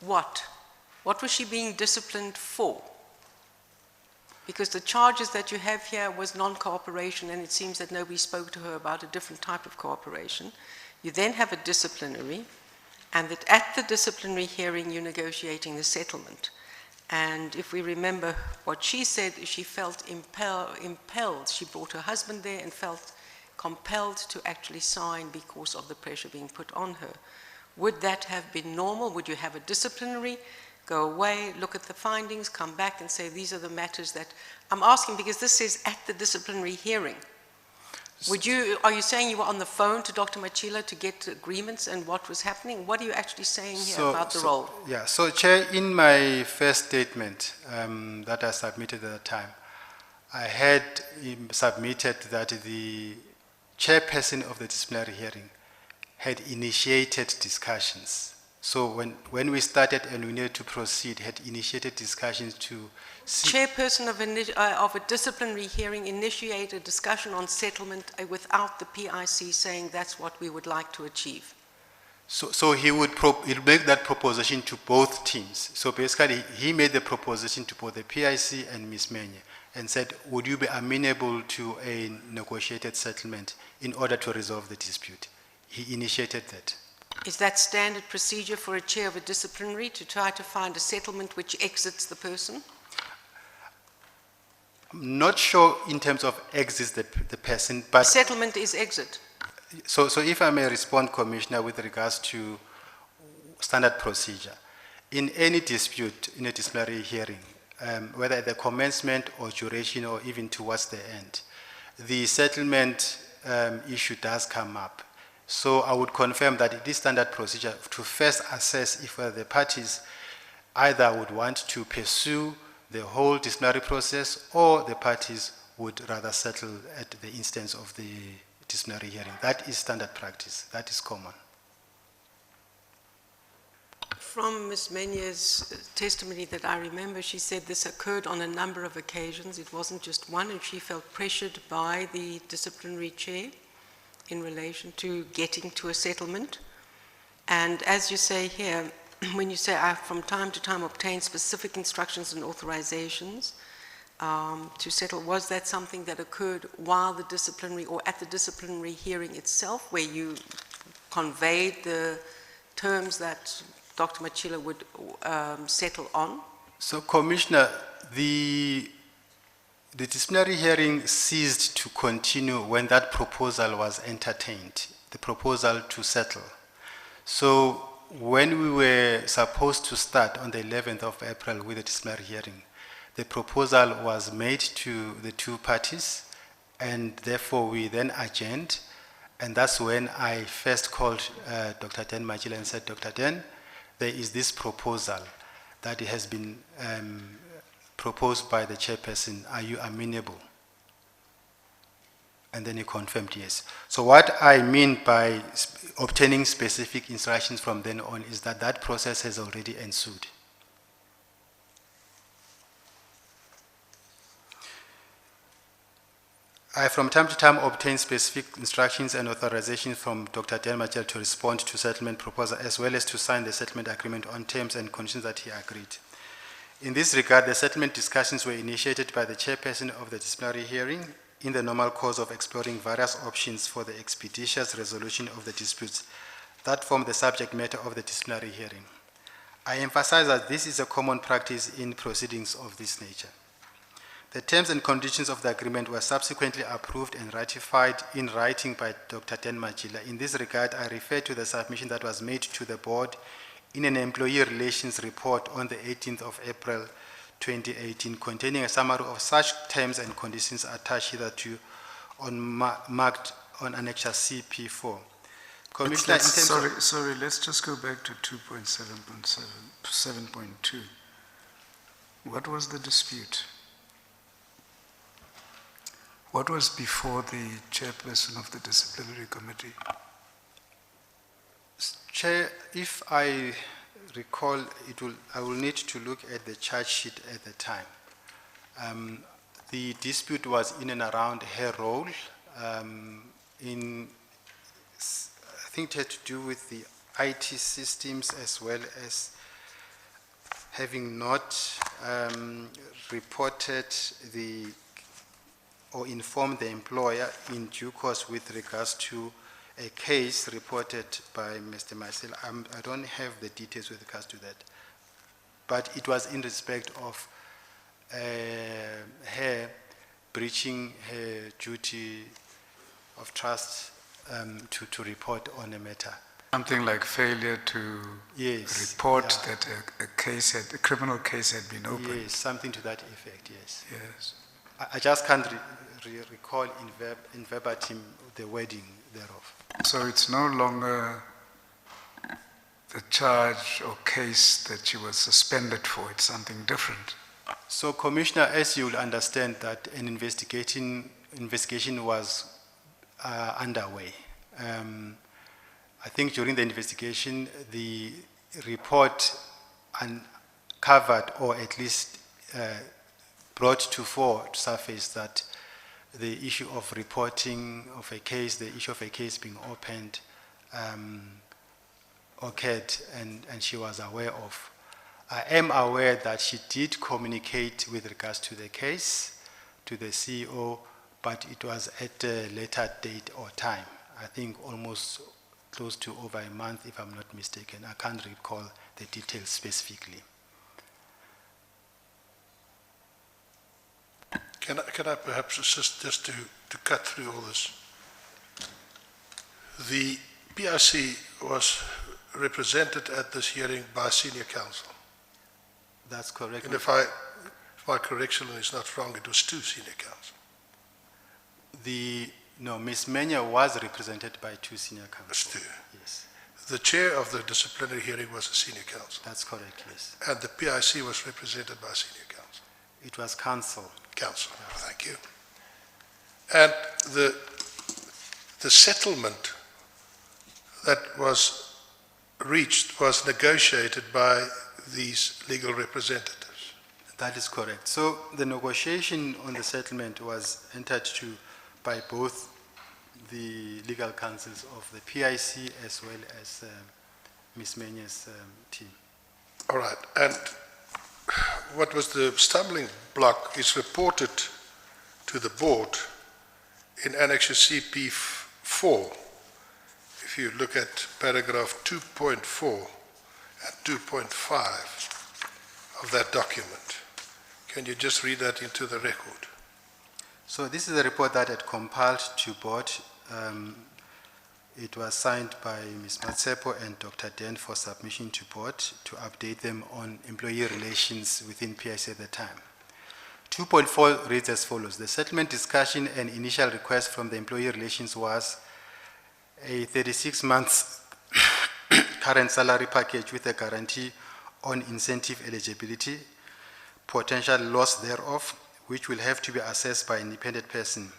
[SPEAKER 4] what? What was she being disciplined for? Because the charges that you have here was non-cooperation, and it seems that nobody spoke to her about a different type of cooperation. You then have a disciplinary, and that at the disciplinary hearing, you're negotiating the settlement. And if we remember what she said, she felt impelled. She brought her husband there and felt compelled to actually sign because of the pressure being put on her. Would that have been normal? Would you have a disciplinary, go away, look at the findings, come back and say, these are the matters that I'm asking, because this says at the disciplinary hearing. Are you saying you were on the phone to Dr. Machila to get agreements and what was happening? What are you actually saying here about the role?
[SPEAKER 3] Yeah, so Chair, in my first statement that I submitted at the time, I had submitted that the chairperson of the disciplinary hearing had initiated discussions. So when we started and we needed to proceed, had initiated discussions to see.
[SPEAKER 4] Chairperson of a disciplinary hearing initiate a discussion on settlement without the PIC saying that's what we would like to achieve.
[SPEAKER 3] So he would he'll make that proposition to both teams. So basically, he made the proposition to both the PIC and Ms. Menye and said, would you be amenable to a negotiated settlement in order to resolve the dispute? He initiated that.
[SPEAKER 4] Is that standard procedure for a chair of a disciplinary to try to find a settlement which exits the person?
[SPEAKER 3] I'm not sure in terms of exits the person, but
[SPEAKER 4] Settlement is exit.
[SPEAKER 3] so if I may respond, Commissioner, with regards to standard procedure, in any dispute in a disciplinary hearing, whether at the commencement or duration or even towards the end, the settlement issue does come up. So I would confirm that it is standard procedure to first assess if the parties either would want to pursue the whole disciplinary process or the parties would rather settle at the instance of the disciplinary hearing. That is standard practice. That is common.
[SPEAKER 4] From Ms. Menye's testimony that I remember, she said this occurred on a number of occasions. It wasn't just one, and she felt pressured by the disciplinary chair in relation to getting to a settlement. And as you say here, when you say I from time to time obtain specific instructions and authorizations to settle, was that something that occurred while the disciplinary or at the disciplinary hearing itself, where you conveyed the terms that Dr. Machila would settle on?
[SPEAKER 3] So, Commissioner, the disciplinary hearing ceased to continue when that proposal was entertained, the proposal to settle. So when we were supposed to start on the 11th of April with the disciplinary hearing, the proposal was made to the two parties and therefore we then adjourned, and that's when I first called Dr. Den Majila and said, Dr. Den, there is this proposal that has been proposed by the chairperson. Are you amenable? And then he confirmed yes. So what I mean by obtaining specific instructions from then on is that that process has already ensued. I from time to time obtain specific instructions and authorizations from Dr. Dan Machel to respond to settlement proposal as well as to sign the settlement agreement on terms and conditions that he agreed. In this regard, the settlement discussions were initiated by the chairperson of the disciplinary hearing in the normal course of exploring various options for the expeditious resolution of the disputes that form the subject matter of the disciplinary hearing. I emphasize that this is a common practice in proceedings of this nature. The terms and conditions of the agreement were subsequently approved and ratified in writing by Dr. Den Majila. In this regard, I refer to the submission that was made to the board in an employee relations report on the 18th of April 2018, containing a summary of such terms and conditions attached hitherto marked on Annexure CP4. Commissioner,
[SPEAKER 2] Sorry, let's just go back to 2.7.2. What was the dispute? What was before the chairperson of the disciplinary committee?
[SPEAKER 3] Chair, if I recall, I will need to look at the charge sheet at the time. The dispute was in and around her role. I think it had to do with the IT systems as well as having not reported or informed the employer in due course with regards to a case reported by Mr. Marcel. I don't have the details with regards to that, but it was in respect of her breaching her duty of trust to report on a matter.
[SPEAKER 2] Something like failure to report that a criminal case had been opened.
[SPEAKER 3] Yes, something to that effect, yes.
[SPEAKER 2] Yes.
[SPEAKER 3] I just can't recall in verbatim the wording thereof.
[SPEAKER 2] So it's no longer the charge or case that she was suspended for, it's something different.
[SPEAKER 3] So, Commissioner, as you will understand that an investigation was underway. I think during the investigation, the report uncovered or at least brought to surface that the issue of reporting of a case, the issue of a case being opened, occurred and she was aware of. I am aware that she did communicate with regards to the case to the CEO, but it was at a later date or time. I think almost close to over a month, if I'm not mistaken. I can't recall the details specifically.
[SPEAKER 1] Can I perhaps assist just to cut through all this? The PIC was represented at this hearing by senior counsel.
[SPEAKER 3] That's correct.
[SPEAKER 1] And if my correction is not wrong, it was 2 senior counsel.
[SPEAKER 3] No, Ms. Menya was represented by 2 senior counsel.
[SPEAKER 1] That's 2.
[SPEAKER 3] Yes.
[SPEAKER 1] The chair of the disciplinary hearing was a senior counsel.
[SPEAKER 3] That's correct, yes.
[SPEAKER 1] And the PIC was represented by senior counsel.
[SPEAKER 3] It was counsel.
[SPEAKER 1] Counsel, thank you. And the settlement that was reached was negotiated by these legal representatives.
[SPEAKER 3] That is correct. So the negotiation on the settlement was entered to by both the legal counsels of the PIC as well as Ms. Menya's team.
[SPEAKER 1] All right, and what was the stumbling block is reported to the board in Annexure CP4. If you look at paragraph 2.4 and 2.5 of that document, can you just read that into the record?
[SPEAKER 3] So this is a report that had compiled to board. It was signed by Ms. Matsepo and Dr. Den for submission to board to update them on employee relations within PIC at the time. 2.4 reads as follows. The settlement discussion and initial request from the employee relations was a 36 months current salary package with a guarantee on incentive eligibility, potential loss thereof, which will have to be assessed by an independent person.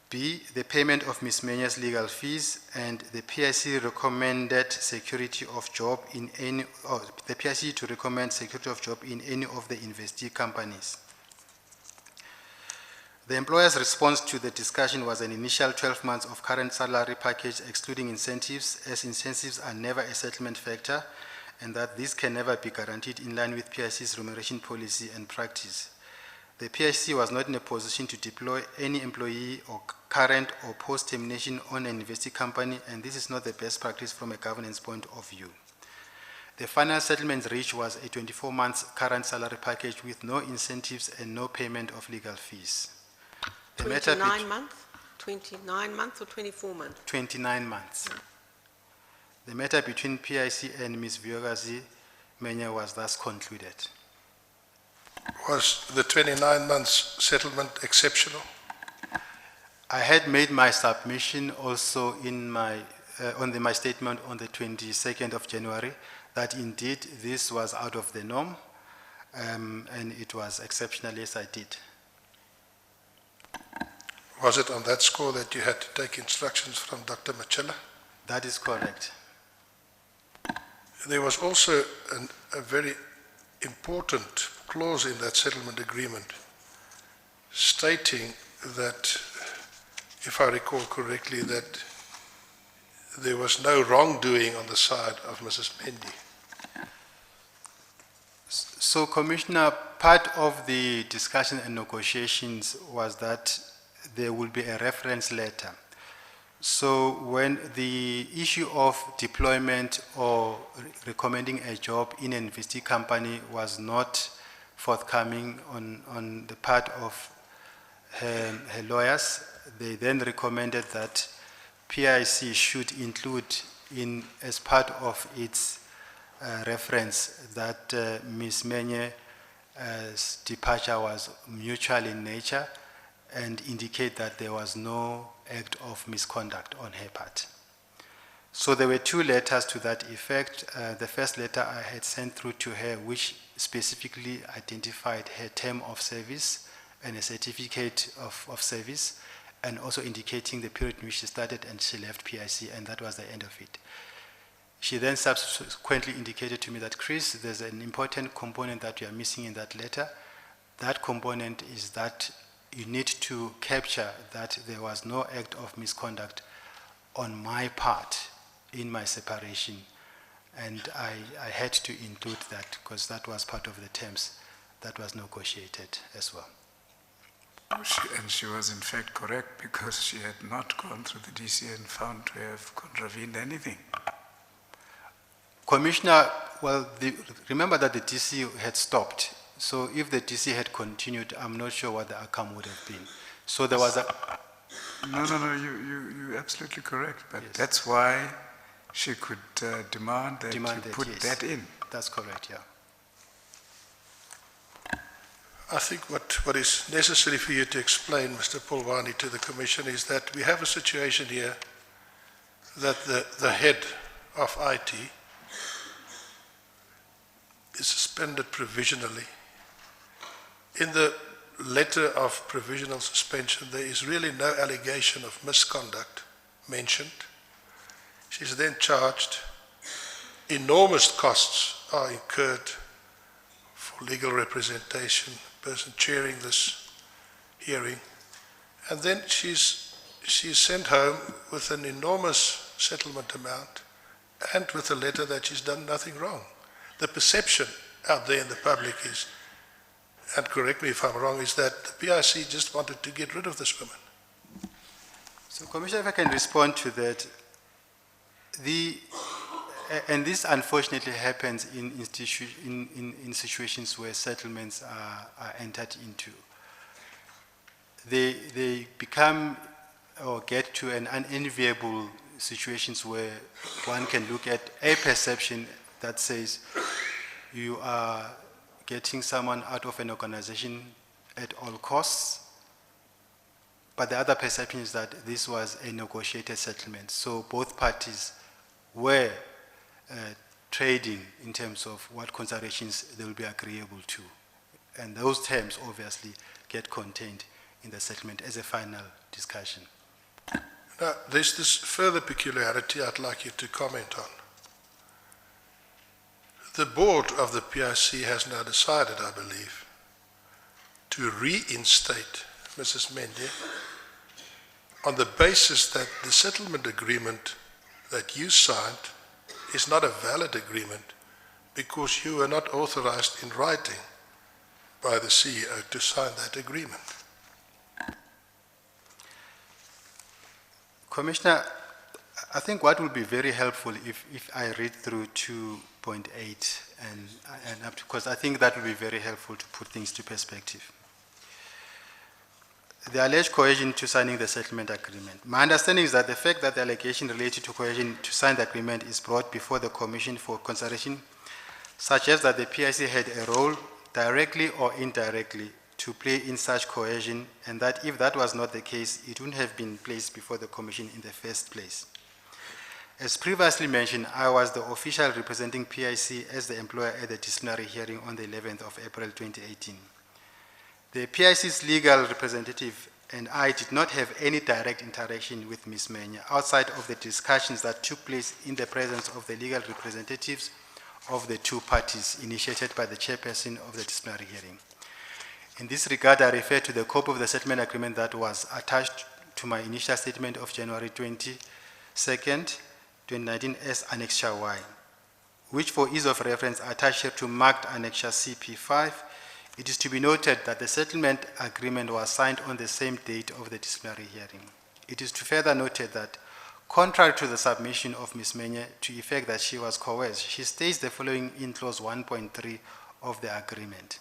[SPEAKER 3] B, the payment of Ms. Menya's legal fees, and the PIC recommended security of job in any, or the PIC to recommend security of job in any of the investee companies. The employer's response to the discussion was an initial 12 months of current salary package excluding incentives, as incentives are never a settlement factor, and that this can never be guaranteed in line with PIC's remuneration policy and practice. The PIC was not in a position to deploy any employee or current or post-termination on an investee company, and this is not the best practice from a governance point of view. The final settlement reached was a 24 months current salary package with no incentives and no payment of legal fees. The matter
[SPEAKER 4] 29 months? 29 months or 24 months?
[SPEAKER 3] 29 months. The matter between PIC and Ms. Vyogazi Menya was thus concluded.
[SPEAKER 1] Was the 29 months settlement exceptional?
[SPEAKER 3] I had made my submission also in my, my statement on the 22nd of January that indeed this was out of the norm and it was exceptional, yes I did.
[SPEAKER 1] Was it on that score that you had to take instructions from Dr. Machela?
[SPEAKER 3] That is correct.
[SPEAKER 1] There was also a very important clause in that settlement agreement stating that, if I recall correctly, that there was no wrongdoing on the side of Mrs. Mendy.
[SPEAKER 3] So, Commissioner, part of the discussion and negotiations was that there will be a reference letter. So when the issue of deployment or recommending a job in an investee company was not forthcoming on the part of her lawyers, they then recommended that PIC should include in as part of its reference that Ms. Menye's departure was mutual in nature and indicate that there was no act of misconduct on her part. So there were two letters to that effect. The first letter I had sent through to her, which specifically identified her term of service and a certificate of service, and also indicating the period in which she started and she left PIC, and that was the end of it. She then subsequently indicated to me that, Chris, there's an important component that you are missing in that letter. That component is that you need to capture that there was no act of misconduct on my part in my separation. And I had to include that because that was part of the terms that was negotiated as well.
[SPEAKER 2] And she was in fact correct because she had not gone through the DC and found to have contravened anything.
[SPEAKER 3] Commissioner, well, remember that the DC had stopped. So if the DC had continued, I'm not sure what the outcome would have been. So there was a...
[SPEAKER 2] No, you're absolutely correct. But
[SPEAKER 3] Yes.
[SPEAKER 2] that's why she could demand that you put
[SPEAKER 3] yes.
[SPEAKER 2] that in.
[SPEAKER 3] That's correct, yeah.
[SPEAKER 1] I think what is necessary for you to explain, Mr. Pulwani, to the Commission is that we have a situation here that the head of IT is suspended provisionally. In the letter of provisional suspension, there is really no allegation of misconduct mentioned. She's then charged. Enormous costs are incurred for legal representation, person chairing this hearing. And then she's sent home with an enormous settlement amount and with a letter that she's done nothing wrong. The perception out there in the public is, and correct me if I'm wrong, is that the PIC just wanted to get rid of this woman.
[SPEAKER 3] So, Commissioner, if I can respond to that, and this unfortunately happens in situations where settlements are entered into. They become or get to an unenviable situations where one can look at a perception that says you are getting someone out of an organization at all costs. But the other perception is that this was a negotiated settlement. So both parties were trading in terms of what considerations they will be agreeable to. And those terms obviously get contained in the settlement as a final discussion.
[SPEAKER 1] Now, there's this further peculiarity I'd like you to comment on. The board of the PIC has now decided, I believe, to reinstate Mrs. Mende on the basis that the settlement agreement that you signed is not a valid agreement because you were not authorized in writing by the CEO to sign that agreement.
[SPEAKER 3] Commissioner, I think what would be very helpful if I read through 2.8 and up to, because I think that would be very helpful to put things to perspective. The alleged coercion to signing the settlement agreement. My understanding is that the fact that the allegation related to coercion to sign the agreement is brought before the Commission for consideration suggests that the PIC had a role, directly or indirectly, to play in such coercion, and that if that was not the case, it wouldn't have been placed before the Commission in the first place. As previously mentioned, I was the official representing PIC as the employer at the disciplinary hearing on the 11th of April 2018. The PIC's legal representative and I did not have any direct interaction with Ms. Menya outside of the discussions that took place in the presence of the legal representatives of the two parties initiated by the chairperson of the disciplinary hearing. In this regard, I refer to the copy of the settlement agreement that was attached to my initial statement of January 22nd, 2019 as Annexure Y, which for ease of reference attached here to marked Annexure CP5. It is to be noted that the settlement agreement was signed on the same date of the disciplinary hearing. It is to further noted that, contrary to the submission of Ms. Menya to effect that she was coerced, she states the following in clause 1.3 of the agreement.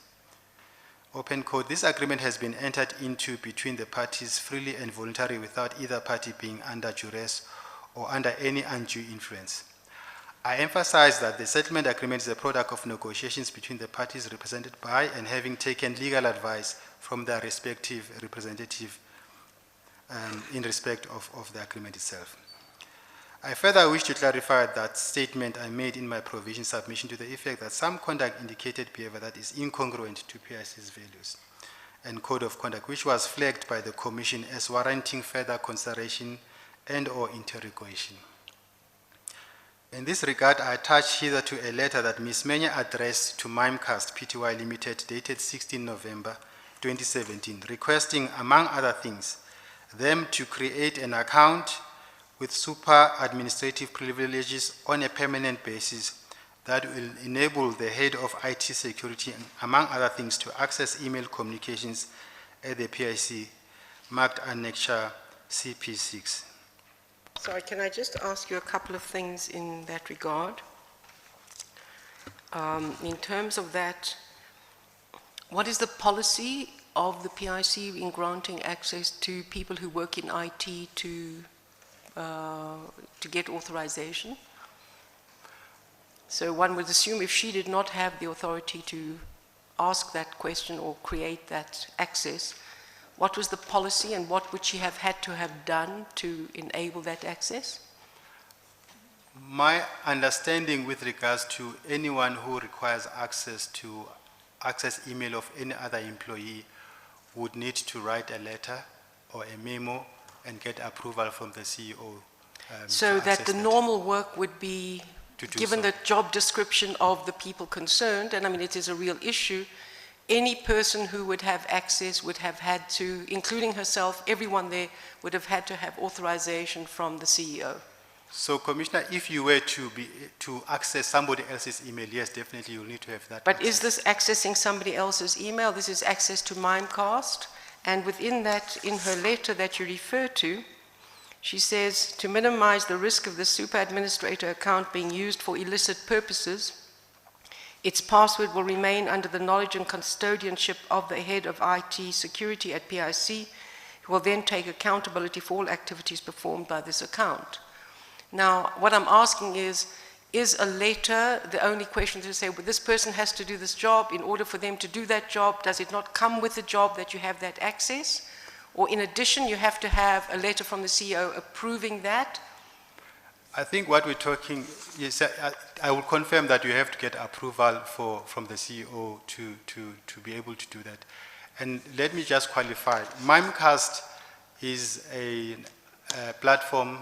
[SPEAKER 3] Open quote, this agreement has been entered into between the parties freely and voluntarily without either party being under duress or under any undue influence. I emphasize that the settlement agreement is a product of negotiations between the parties represented by and having taken legal advice from their respective representative in respect of the agreement itself. I further wish to clarify that statement I made in my provision submission to the effect that some conduct indicated behavior that is incongruent to PIC's values and code of conduct, which was flagged by the Commission as warranting further consideration and or interrogation. In this regard, I attach hitherto a letter that Ms. Menya addressed to Mimecast Pty Limited dated 16 November 2017, requesting, among other things, them to create an account with super administrative privileges on a permanent basis that will enable the head of IT security, among other things, to access email communications at the PIC, marked Annexure CP6.
[SPEAKER 4] Sorry, can I just ask you a couple of things in that regard? In terms of that, what is the policy of the PIC in granting access to people who work in IT to get authorization? So one would assume if she did not have the authority to ask that question or create that access, what was the policy and what would she have had to have done to enable that access?
[SPEAKER 3] My understanding with regards to anyone who requires access email of any other employee would need to write a letter or a memo and get approval from the CEO.
[SPEAKER 4] So that the normal work would be, given
[SPEAKER 3] so.
[SPEAKER 4] the job description of the people concerned, and I mean it is a real issue, any person who would have access would have had to, including herself, everyone there would have had to have authorization from the CEO.
[SPEAKER 3] So, Commissioner, if you were to access somebody else's email, yes, definitely you'll need to have that.
[SPEAKER 4] But
[SPEAKER 3] access.
[SPEAKER 4] is this accessing somebody else's email? This is access to Mimecast, and within that, in her letter that you refer to, she says, to minimize the risk of the super administrator account being used for illicit purposes, its password will remain under the knowledge and custodianship of the head of IT security at PIC, who will then take accountability for all activities performed by this account. Now, what I'm asking is, is a letter the only question to say, well, this person has to do this job. In order for them to do that job, does it not come with the job that you have that access? Or in addition, you have to have a letter from the CEO approving that?
[SPEAKER 3] I think what we're talking, yes, I will confirm that you have to get approval from the CEO to be able to do that. And let me just qualify. Mimecast is a platform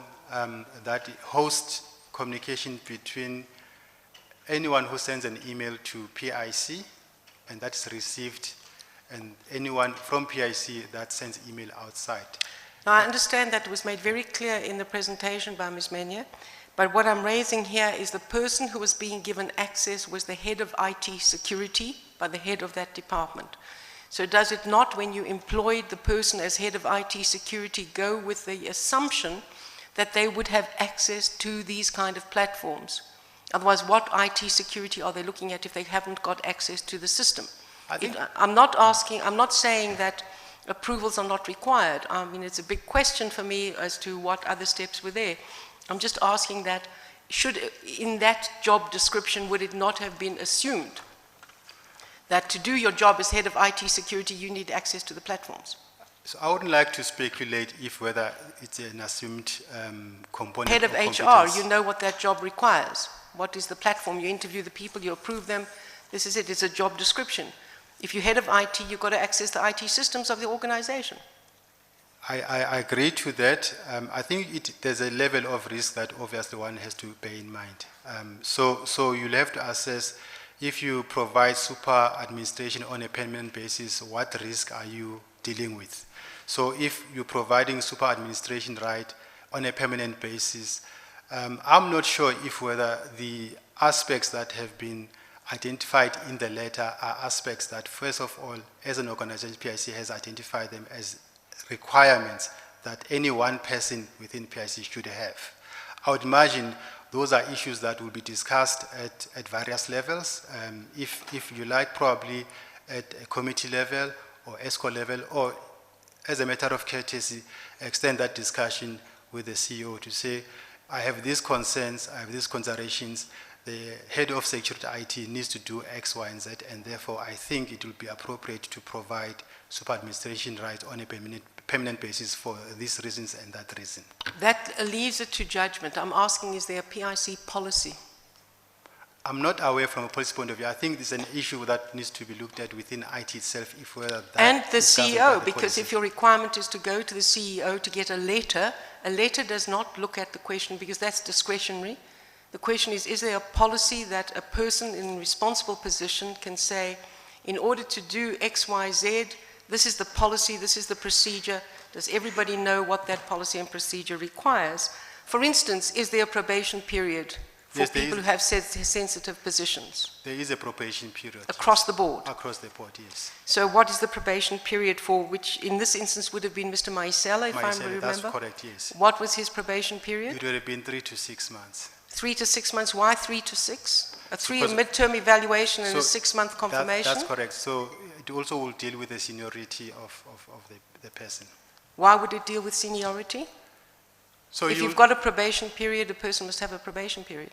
[SPEAKER 3] that hosts communication between anyone who sends an email to PIC, and that's received, and anyone from PIC that sends email outside.
[SPEAKER 4] Now, I understand that was made very clear in the presentation by Ms. Menye, but what I'm raising here is the person who was being given access was the head of IT security by the head of that department. So does it not, when you employed the person as head of IT security, go with the assumption that they would have access to these kind of platforms? Otherwise, what IT security are they looking at if they haven't got access to the system? I'm not saying that approvals are not required. I mean, it's a big question for me as to what other steps were there. I'm just asking that, in that job description, would it not have been assumed that to do your job as head of IT security, you need access to the platforms?
[SPEAKER 3] So I wouldn't like to speculate if whether it's an assumed component.
[SPEAKER 4] Head of HR, you know what that job requires. What is the platform? You interview the people, you approve them. This is it, it's a job description. If you're head of IT, you've got to access the IT systems of the organization.
[SPEAKER 3] I agree to that. I think there's a level of risk that obviously one has to bear in mind. So you'll have to assess, if you provide super administration on a permanent basis, what risk are you dealing with? So if you're providing super administration right on a permanent basis, I'm not sure if whether the aspects that have been identified in the letter are aspects that, first of all, as an organization, PIC has identified them as requirements that any one person within PIC should have. I would imagine those are issues that will be discussed at various levels. If you like, probably at a committee level or ESCO level, or as a matter of courtesy, extend that discussion with the CEO to say, I have these concerns, I have these considerations, the head of security IT needs to do X, Y, and Z, and therefore I think it will be appropriate to provide super administration rights on a permanent basis for these reasons and that reason.
[SPEAKER 4] That leaves it to judgment. I'm asking, is there a PIC policy?
[SPEAKER 3] I'm not aware from a policy point of view. I think it's an issue that needs to be looked at within IT itself, if whether that
[SPEAKER 4] and the
[SPEAKER 3] is governed by
[SPEAKER 4] CEO,
[SPEAKER 3] the
[SPEAKER 4] because
[SPEAKER 3] policy.
[SPEAKER 4] if your requirement is to go to the CEO to get a letter does not look at the question, because that's discretionary. The question is there a policy that a person in a responsible position can say, in order to do X, Y, Z, this is the policy, this is the procedure. Does everybody know what that policy and procedure requires? For instance, is there a probation period for
[SPEAKER 3] Yes, there
[SPEAKER 4] people
[SPEAKER 3] is.
[SPEAKER 4] who have sensitive positions?
[SPEAKER 3] There is a probation period.
[SPEAKER 4] Across the board?
[SPEAKER 3] Across the board, yes.
[SPEAKER 4] So what is the probation period for, which in this instance would have been Mr. Maisela, if I remember?
[SPEAKER 3] That's correct, yes.
[SPEAKER 4] What was his probation period?
[SPEAKER 3] It would have been 3 to 6 months.
[SPEAKER 4] 3 to 6 months. Why 3 to 6? A 3
[SPEAKER 3] Because-
[SPEAKER 4] midterm evaluation and a
[SPEAKER 3] So
[SPEAKER 4] 6-month confirmation?
[SPEAKER 3] That's correct. So it also will deal with the seniority of the person.
[SPEAKER 4] Why would it deal with seniority?
[SPEAKER 3] So
[SPEAKER 4] If you've got a probation period, the person must have a probation period.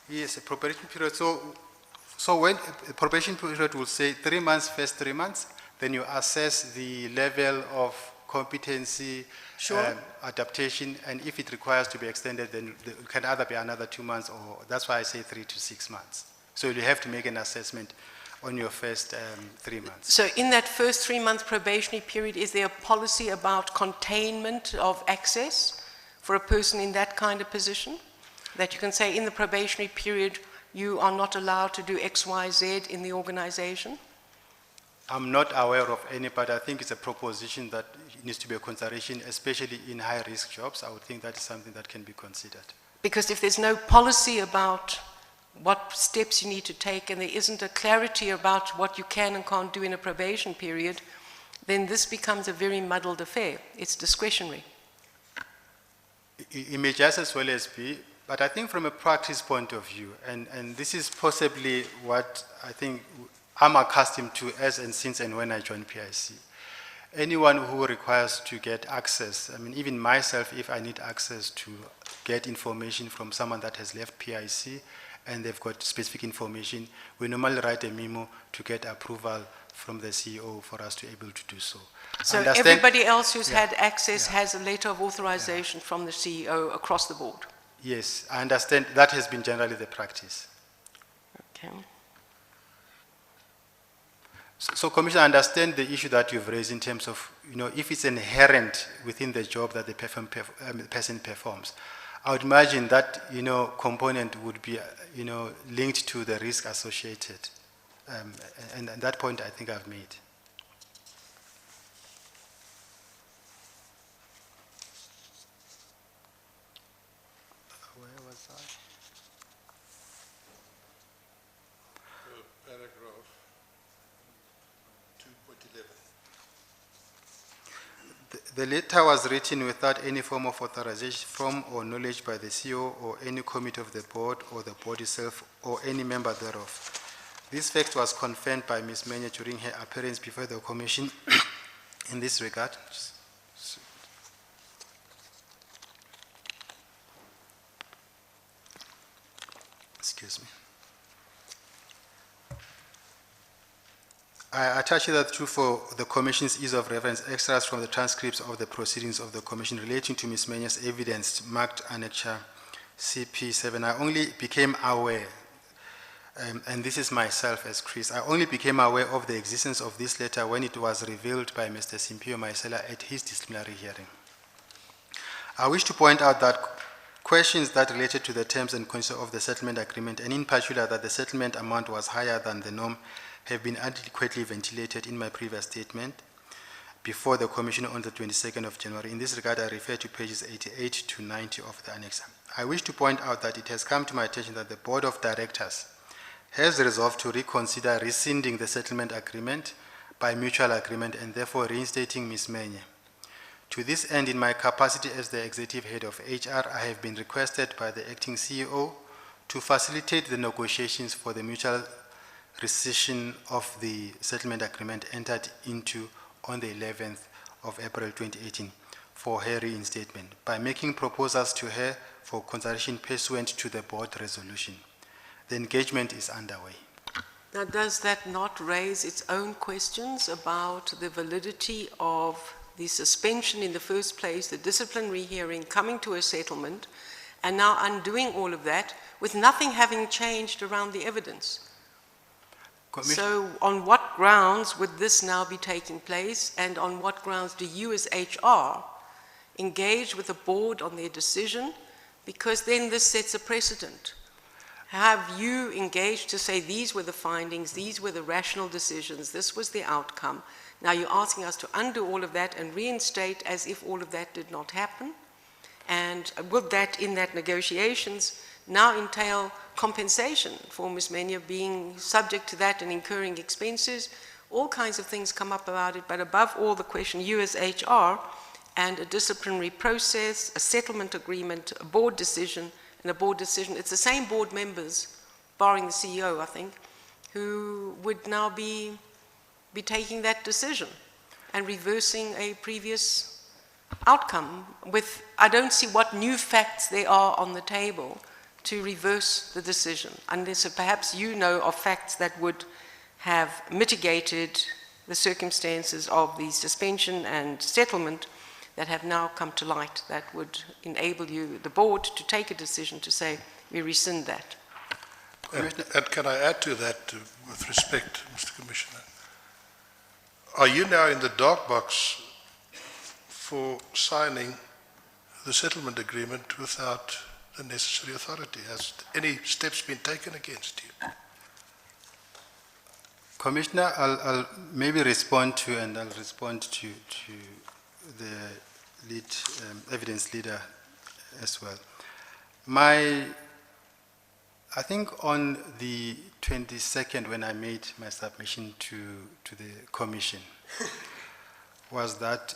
[SPEAKER 3] Yes, a probation period. So when a probation period will say 3 months, first 3 months, then you assess the level of competency,
[SPEAKER 4] Sure.
[SPEAKER 3] adaptation, and if it requires to be extended, then it can either be another 2 months, or that's why I say 3 to 6 months. So you have to make an assessment on your first 3 months.
[SPEAKER 4] So in that first 3-month probationary period, is there a policy about containment of access for a person in that kind of position? That you can say in the probationary period, you are not allowed to do X, Y, Z in the organization?
[SPEAKER 3] I'm not aware of any, but I think it's a proposition that needs to be a consideration, especially in high-risk jobs. I would think that is something that can be considered.
[SPEAKER 4] Because if there's no policy about what steps you need to take, and there isn't a clarity about what you can and can't do in a probation period, then this becomes a very muddled affair. It's discretionary.
[SPEAKER 3] It may just as well as be, but I think from a practice point of view, and this is possibly what I think I'm accustomed to as and since and when I joined PIC. anyone who requires to get access, I mean, even myself, if I need access to get information from someone that has left PIC and they've got specific information, we normally write a memo to get approval from the CEO for us to be able to do so.
[SPEAKER 4] So
[SPEAKER 3] Understand-
[SPEAKER 4] everybody else who's
[SPEAKER 3] Yeah.
[SPEAKER 4] had access
[SPEAKER 3] Yeah.
[SPEAKER 4] has a letter of authorization from the CEO across the board?
[SPEAKER 3] Yes, I understand that has been generally the practice.
[SPEAKER 4] Okay.
[SPEAKER 3] So Commissioner, I understand the issue that you've raised in terms of, if it's inherent within the job that the person performs. I would imagine that, component would be, linked to the risk associated. And that point I think I've made. Where was I?
[SPEAKER 1] Paragraph 2.11.
[SPEAKER 3] The letter was written without any form of authorization from or knowledge by the CEO or any committee of the board or the board itself or any member thereof. This fact was confirmed by Ms. Menye during her appearance before the commission in this regard. Excuse me. I attach that too for the Commission's ease of reference, extras from the transcripts of the proceedings of the Commission relating to Ms. Menye's evidence marked Annexure CP7. I only became aware, and this is myself as Chris, I only became aware of the existence of this letter when it was revealed by Mr. Simpio Maisela at his disciplinary hearing. I wish to point out that questions that related to the terms and conditions of the settlement agreement, and in particular that the settlement amount was higher than the norm, have been adequately ventilated in my previous statement before the Commission on the 22nd of January. In this regard, I refer to pages 88 to 90 of the annexure. I wish to point out that it has come to my attention that the Board of Directors has resolved to reconsider rescinding the settlement agreement by mutual agreement and therefore reinstating Ms. Menye. To this end, in my capacity as the Executive Head of HR, I have been requested by the Acting CEO to facilitate the negotiations for the mutual rescission of the settlement agreement entered into on the 11th of April 2018 for her reinstatement by making proposals to her for consideration pursuant to the board resolution. The engagement is underway.
[SPEAKER 4] Now, does that not raise its own questions about the validity of the suspension in the first place, the disciplinary hearing, coming to a settlement, and now undoing all of that with nothing having changed around the evidence? So on what grounds would this now be taking place, and on what grounds do you as HR engage with the board on their decision? Because then this sets a precedent. Have you engaged to say these were the findings, these were the rational decisions, this was the outcome? Now you're asking us to undo all of that and reinstate as if all of that did not happen? And would that, in that negotiations, now entail compensation for Ms. Menye being subject to that and incurring expenses? All kinds of things come up about it, but above all the question, you as HR, and a disciplinary process, a settlement agreement, a board decision, and a board decision. It's the same board members, barring the CEO, I think, who would now be taking that decision and reversing a previous outcome with, I don't see what new facts there are on the table to reverse the decision, unless perhaps you know of facts that would have mitigated the circumstances of the suspension and settlement that have now come to light that would enable you, the board, to take a decision to say, we rescind that.
[SPEAKER 1] And can I add to that with respect, Mr. Commissioner? Are you now in the dark box for signing the settlement agreement without the necessary authority? Has any steps been taken against you?
[SPEAKER 3] Commissioner, I'll maybe respond to, and I'll respond to the lead, evidence leader as well. I think on the 22nd, when I made my submission to the commission, was that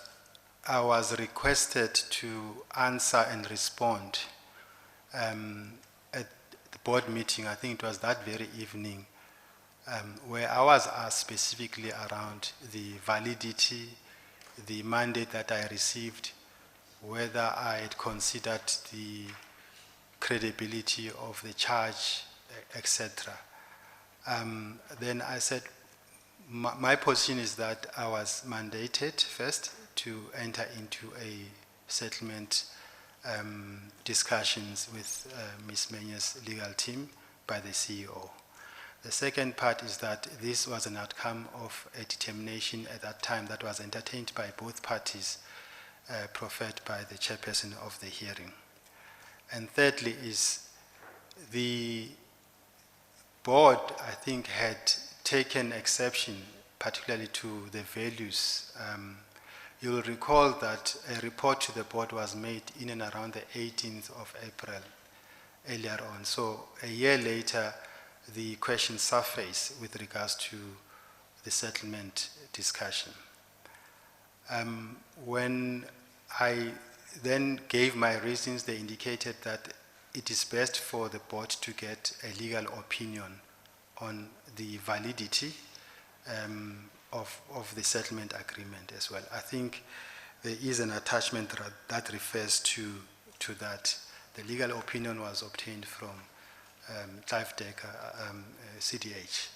[SPEAKER 3] I was requested to answer and respond at the board meeting. I think it was that very evening, where I was asked specifically around the validity the mandate that I received, whether I had considered the credibility of the charge, etc. Then I said, my position is that I was mandated first to enter into a settlement discussions with Ms. Menye's legal team by the CEO. The second part is that this was an outcome of a determination at that time that was entertained by both parties, proffered by the chairperson of the hearing. And thirdly is the board, I think, had taken exception, particularly to the values. You will recall that a report to the board was made in and around the 18th of April earlier on. So a year later, the question surfaced with regards to the settlement discussion. When I then gave my reasons, they indicated that it is best for the board to get a legal opinion on the validity of the settlement agreement as well. I think there is an attachment that refers to that. The legal opinion was obtained from Clive Decker, CDH,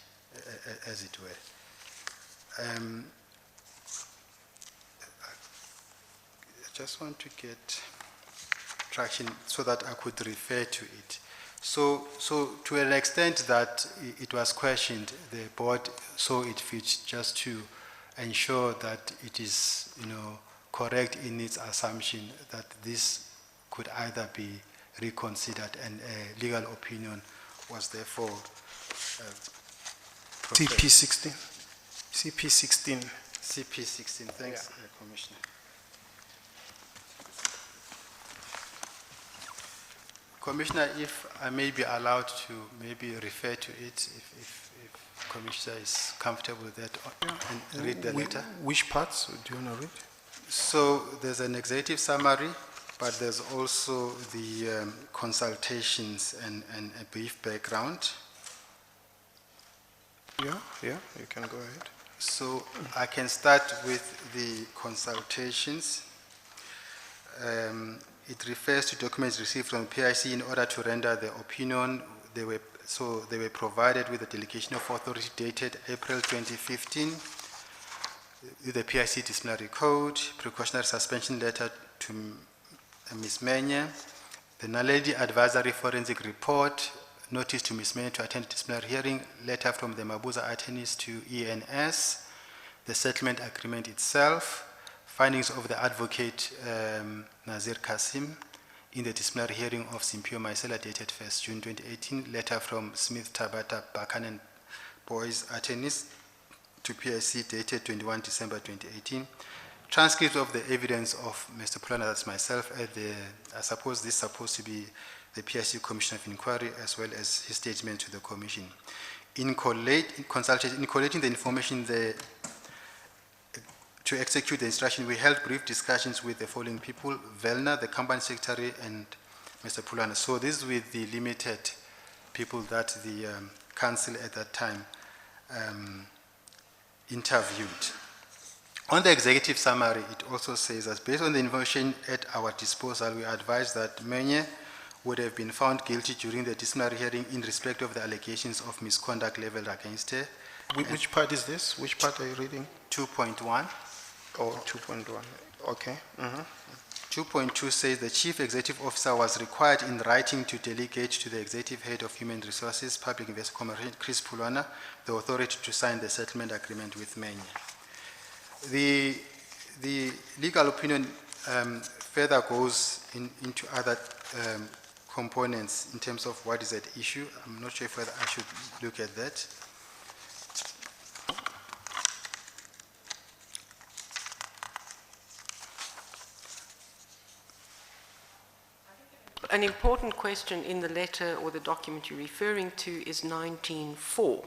[SPEAKER 3] as it were. I just want to get traction so that I could refer to it. So to an extent that it was questioned, the board saw it fit just to ensure that it is, correct in its assumption that this could either be reconsidered, and a legal opinion was therefore
[SPEAKER 5] CP16. CP16.
[SPEAKER 3] CP16. Thanks, Commissioner. Commissioner, if I may be allowed to maybe refer to it, if Commissioner is comfortable with that, and read the letter.
[SPEAKER 5] Which parts do you want to read?
[SPEAKER 3] So there's an executive summary, but there's also the consultations and a brief background.
[SPEAKER 5] Yeah, you can go ahead.
[SPEAKER 3] So I can start with the consultations. It refers to documents received from PIC in order to render the opinion. They were provided with a delegation of authority dated April 2015, with the PIC disciplinary code, precautionary suspension letter to Ms. Menye, the Naledi advisory forensic report, notice to Ms. Menye to attend disciplinary hearing, letter from the Mabuza attorneys to ENS, the settlement agreement itself, findings of the advocate Nazir Kasim in the disciplinary hearing of Simpio Maisela dated 1st June 2018, letter from Smith Tabata Bakan and Boys attorneys to PIC dated 21 December 2018, transcript of the evidence of Mr. Pulana, that's myself, I suppose this is supposed to be the PIC Commission of Inquiry, as well as his statement to the Commission. In collating the information to execute the instruction, we held brief discussions with the following people: Velna, the company secretary, and Mr. Pulana. So this is with the limited people that the council at that time interviewed. On the executive summary, it also says that based on the information at our disposal, we advise that Menye would have been found guilty during the disciplinary hearing in respect of the allegations of misconduct leveled against her.
[SPEAKER 5] Which part is this? Which part are you reading?
[SPEAKER 3] 2.1.
[SPEAKER 5] Oh, 2.1. Okay.
[SPEAKER 3] 2.2 says the chief executive officer was required in writing to delegate to the executive head of human resources, public investment commission, Chris Pulana, the authority to sign the settlement agreement with Menye. The legal opinion further goes into other components in terms of what is at issue. I'm not sure whether I should look at that.
[SPEAKER 4] An important question in the letter or the document you're referring to is 19.4.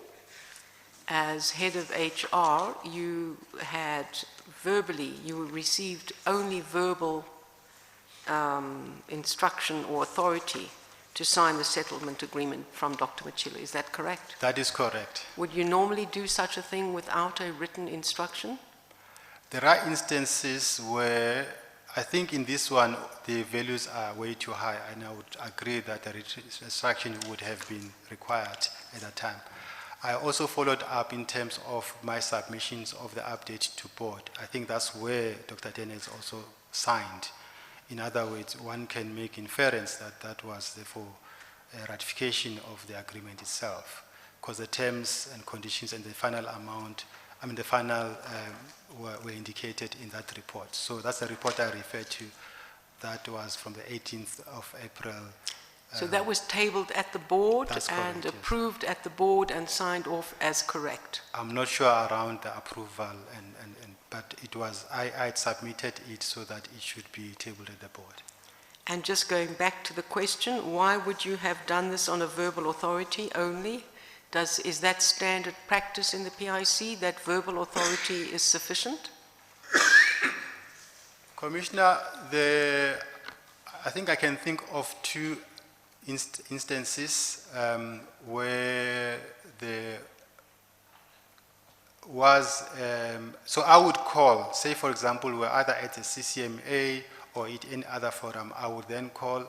[SPEAKER 4] As head of HR, you received only verbal instruction or authority to sign the settlement agreement from Dr. Machila. Is that correct?
[SPEAKER 3] That is correct.
[SPEAKER 4] Would you normally do such a thing without a written instruction?
[SPEAKER 3] There are instances where I think in this one, the values are way too high, and I would agree that the restriction would have been required at that time. I also followed up in terms of my submissions of the update to board. I think that's where Dr. Dennis also signed. In other words, one can make inference that that was therefore a ratification of the agreement itself, because the terms and conditions and the final amount, the final were indicated in that report. So that's the report I referred to. That was from the 18th of April.
[SPEAKER 4] So that was tabled at the board
[SPEAKER 3] That's
[SPEAKER 4] and
[SPEAKER 3] correct, yes.
[SPEAKER 4] approved at the board and signed off as correct.
[SPEAKER 3] I'm not sure around the approval, but it was, I had submitted it so that it should be tabled at the board.
[SPEAKER 4] And just going back to the question, why would you have done this on a verbal authority only? Is that standard practice in the PIC, that verbal authority is sufficient?
[SPEAKER 3] Commissioner, I think I can think of two instances where there was, so I would call, say for example, we're either at the CCMA or at any other forum, I would then call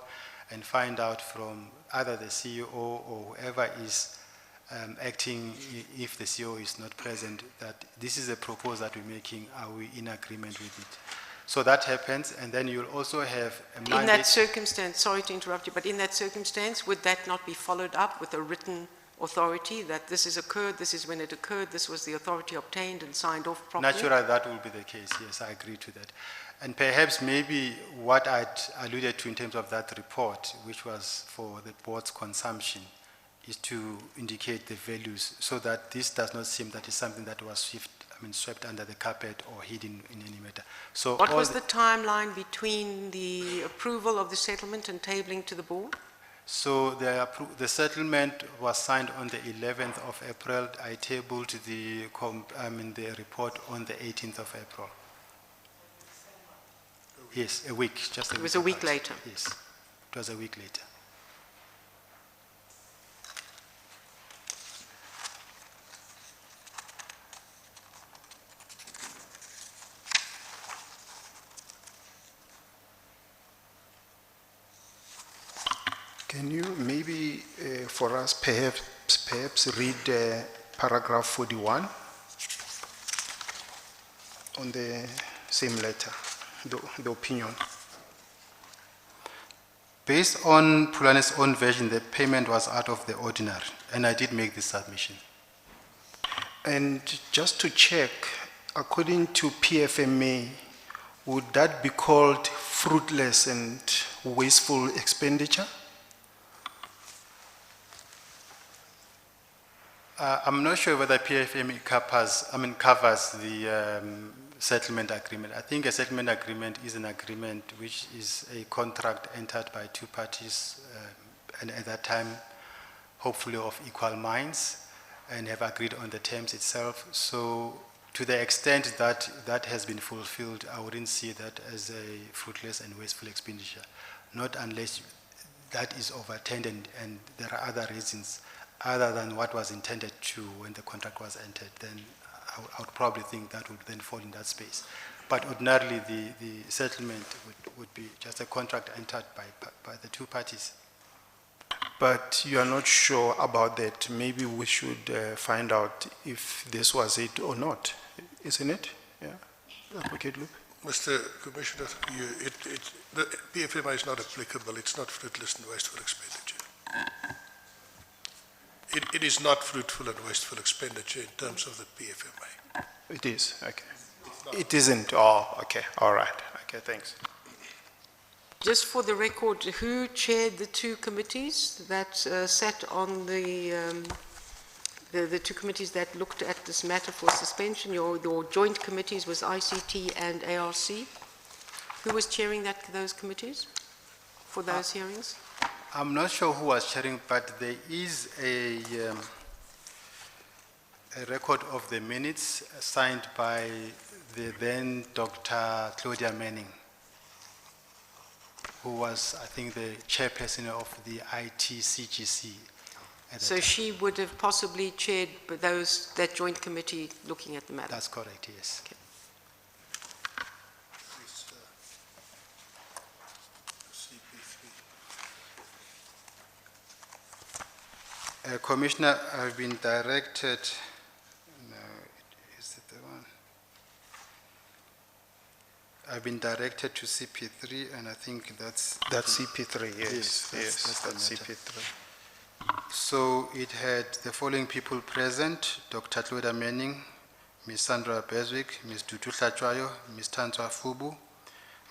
[SPEAKER 3] and find out from either the CEO or whoever is acting, if the CEO is not present, that this is a proposal that we're making, are we in agreement with it? So that happens, and then you'll also have a mandate.
[SPEAKER 4] In that circumstance, sorry to interrupt you, but in that circumstance, would that not be followed up with a written authority that this has occurred, this is when it occurred, this was the authority obtained and signed off properly?
[SPEAKER 3] Naturally, that will be the case, yes, I agree to that. And perhaps maybe what I'd alluded to in terms of that report, which was for the board's consumption, is to indicate the values so that this does not seem that it's something that was swept under the carpet or hidden in any matter. So
[SPEAKER 4] What was the timeline between the approval of the settlement and tabling to the board?
[SPEAKER 3] So the settlement was signed on the 11th of April. I tabled the report on the 18th of April. Yes, a week, just a week.
[SPEAKER 4] It was a week
[SPEAKER 3] apart.
[SPEAKER 4] later.
[SPEAKER 3] Yes, it was a week later.
[SPEAKER 5] Can you maybe, for us, perhaps read paragraph 41 on the same letter, the opinion?
[SPEAKER 3] Based on Pulane's own version, the payment was out of the ordinary, and I did make this submission.
[SPEAKER 5] And just to check, according to PFMA, would that be called fruitless and wasteful expenditure?
[SPEAKER 3] I'm not sure whether PFMA covers the settlement agreement. I think a settlement agreement is an agreement which is a contract entered by two parties, and at that time, hopefully of equal minds, and have agreed on the terms itself. So to the extent that that has been fulfilled, I wouldn't see that as a fruitless and wasteful expenditure, not unless that is overturned and there are other reasons other than what was intended to when the contract was entered. Then I would probably think that would then fall in that space. But ordinarily, the settlement would be just a contract entered by the two parties.
[SPEAKER 5] But you are not sure about that. Maybe we should find out if this was it or not, isn't it? Yeah. Advocate Luke.
[SPEAKER 1] Mr. Commissioner, the PFMA is not applicable. It's not fruitless and wasteful expenditure. It is not fruitful and wasteful expenditure in terms of the PFMA.
[SPEAKER 5] It is, okay. It isn't, oh, okay, all right. Okay, thanks.
[SPEAKER 4] Just for the record, who chaired the two committees that sat on the two committees that looked at this matter for suspension? Your joint committees was ICT and ARC. Who was chairing those committees for those hearings?
[SPEAKER 3] I'm not sure who was chairing, but there is a record of the minutes signed by the then Dr. Claudia Manning, who was, I think, the chairperson of the ITCGC.
[SPEAKER 4] So she would have possibly chaired that joint committee looking at the matter?
[SPEAKER 3] That's correct, yes.
[SPEAKER 4] Okay.
[SPEAKER 3] Commissioner, I've been directed, no, is it the one? I've been directed to CP3, and I think that's...
[SPEAKER 5] That's CP3, yes,
[SPEAKER 3] Yes,
[SPEAKER 5] yes,
[SPEAKER 3] that's the
[SPEAKER 5] that's
[SPEAKER 3] matter.
[SPEAKER 5] CP3.
[SPEAKER 3] So it had the following people present: Dr. Tloda Manning, Ms. Sandra Beswick, Ms. Dutu Hlachwayo, Ms. Tanzwa Fubu,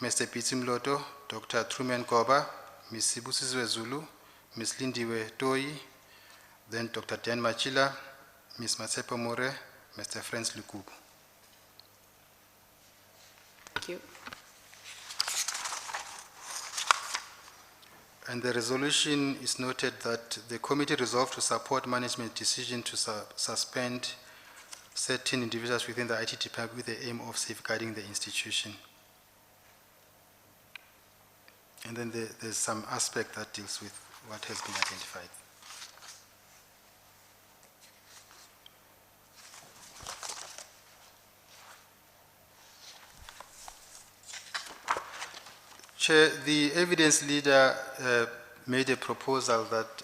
[SPEAKER 3] Mr. Pitsi Mloto, Dr. Truman Koba, Ms. Sibusizwe Zulu, Ms. Lindiwe Toi, then Dr. Dan Machila, Ms. Matsepo More, Mr. Franz Lukubu.
[SPEAKER 4] Thank you.
[SPEAKER 3] And the resolution is noted that the committee resolved to support management's decision to suspend certain individuals within the IT department with the aim of safeguarding the institution. And then there's some aspect that deals with what has been identified. Chair, the evidence leader made a proposal that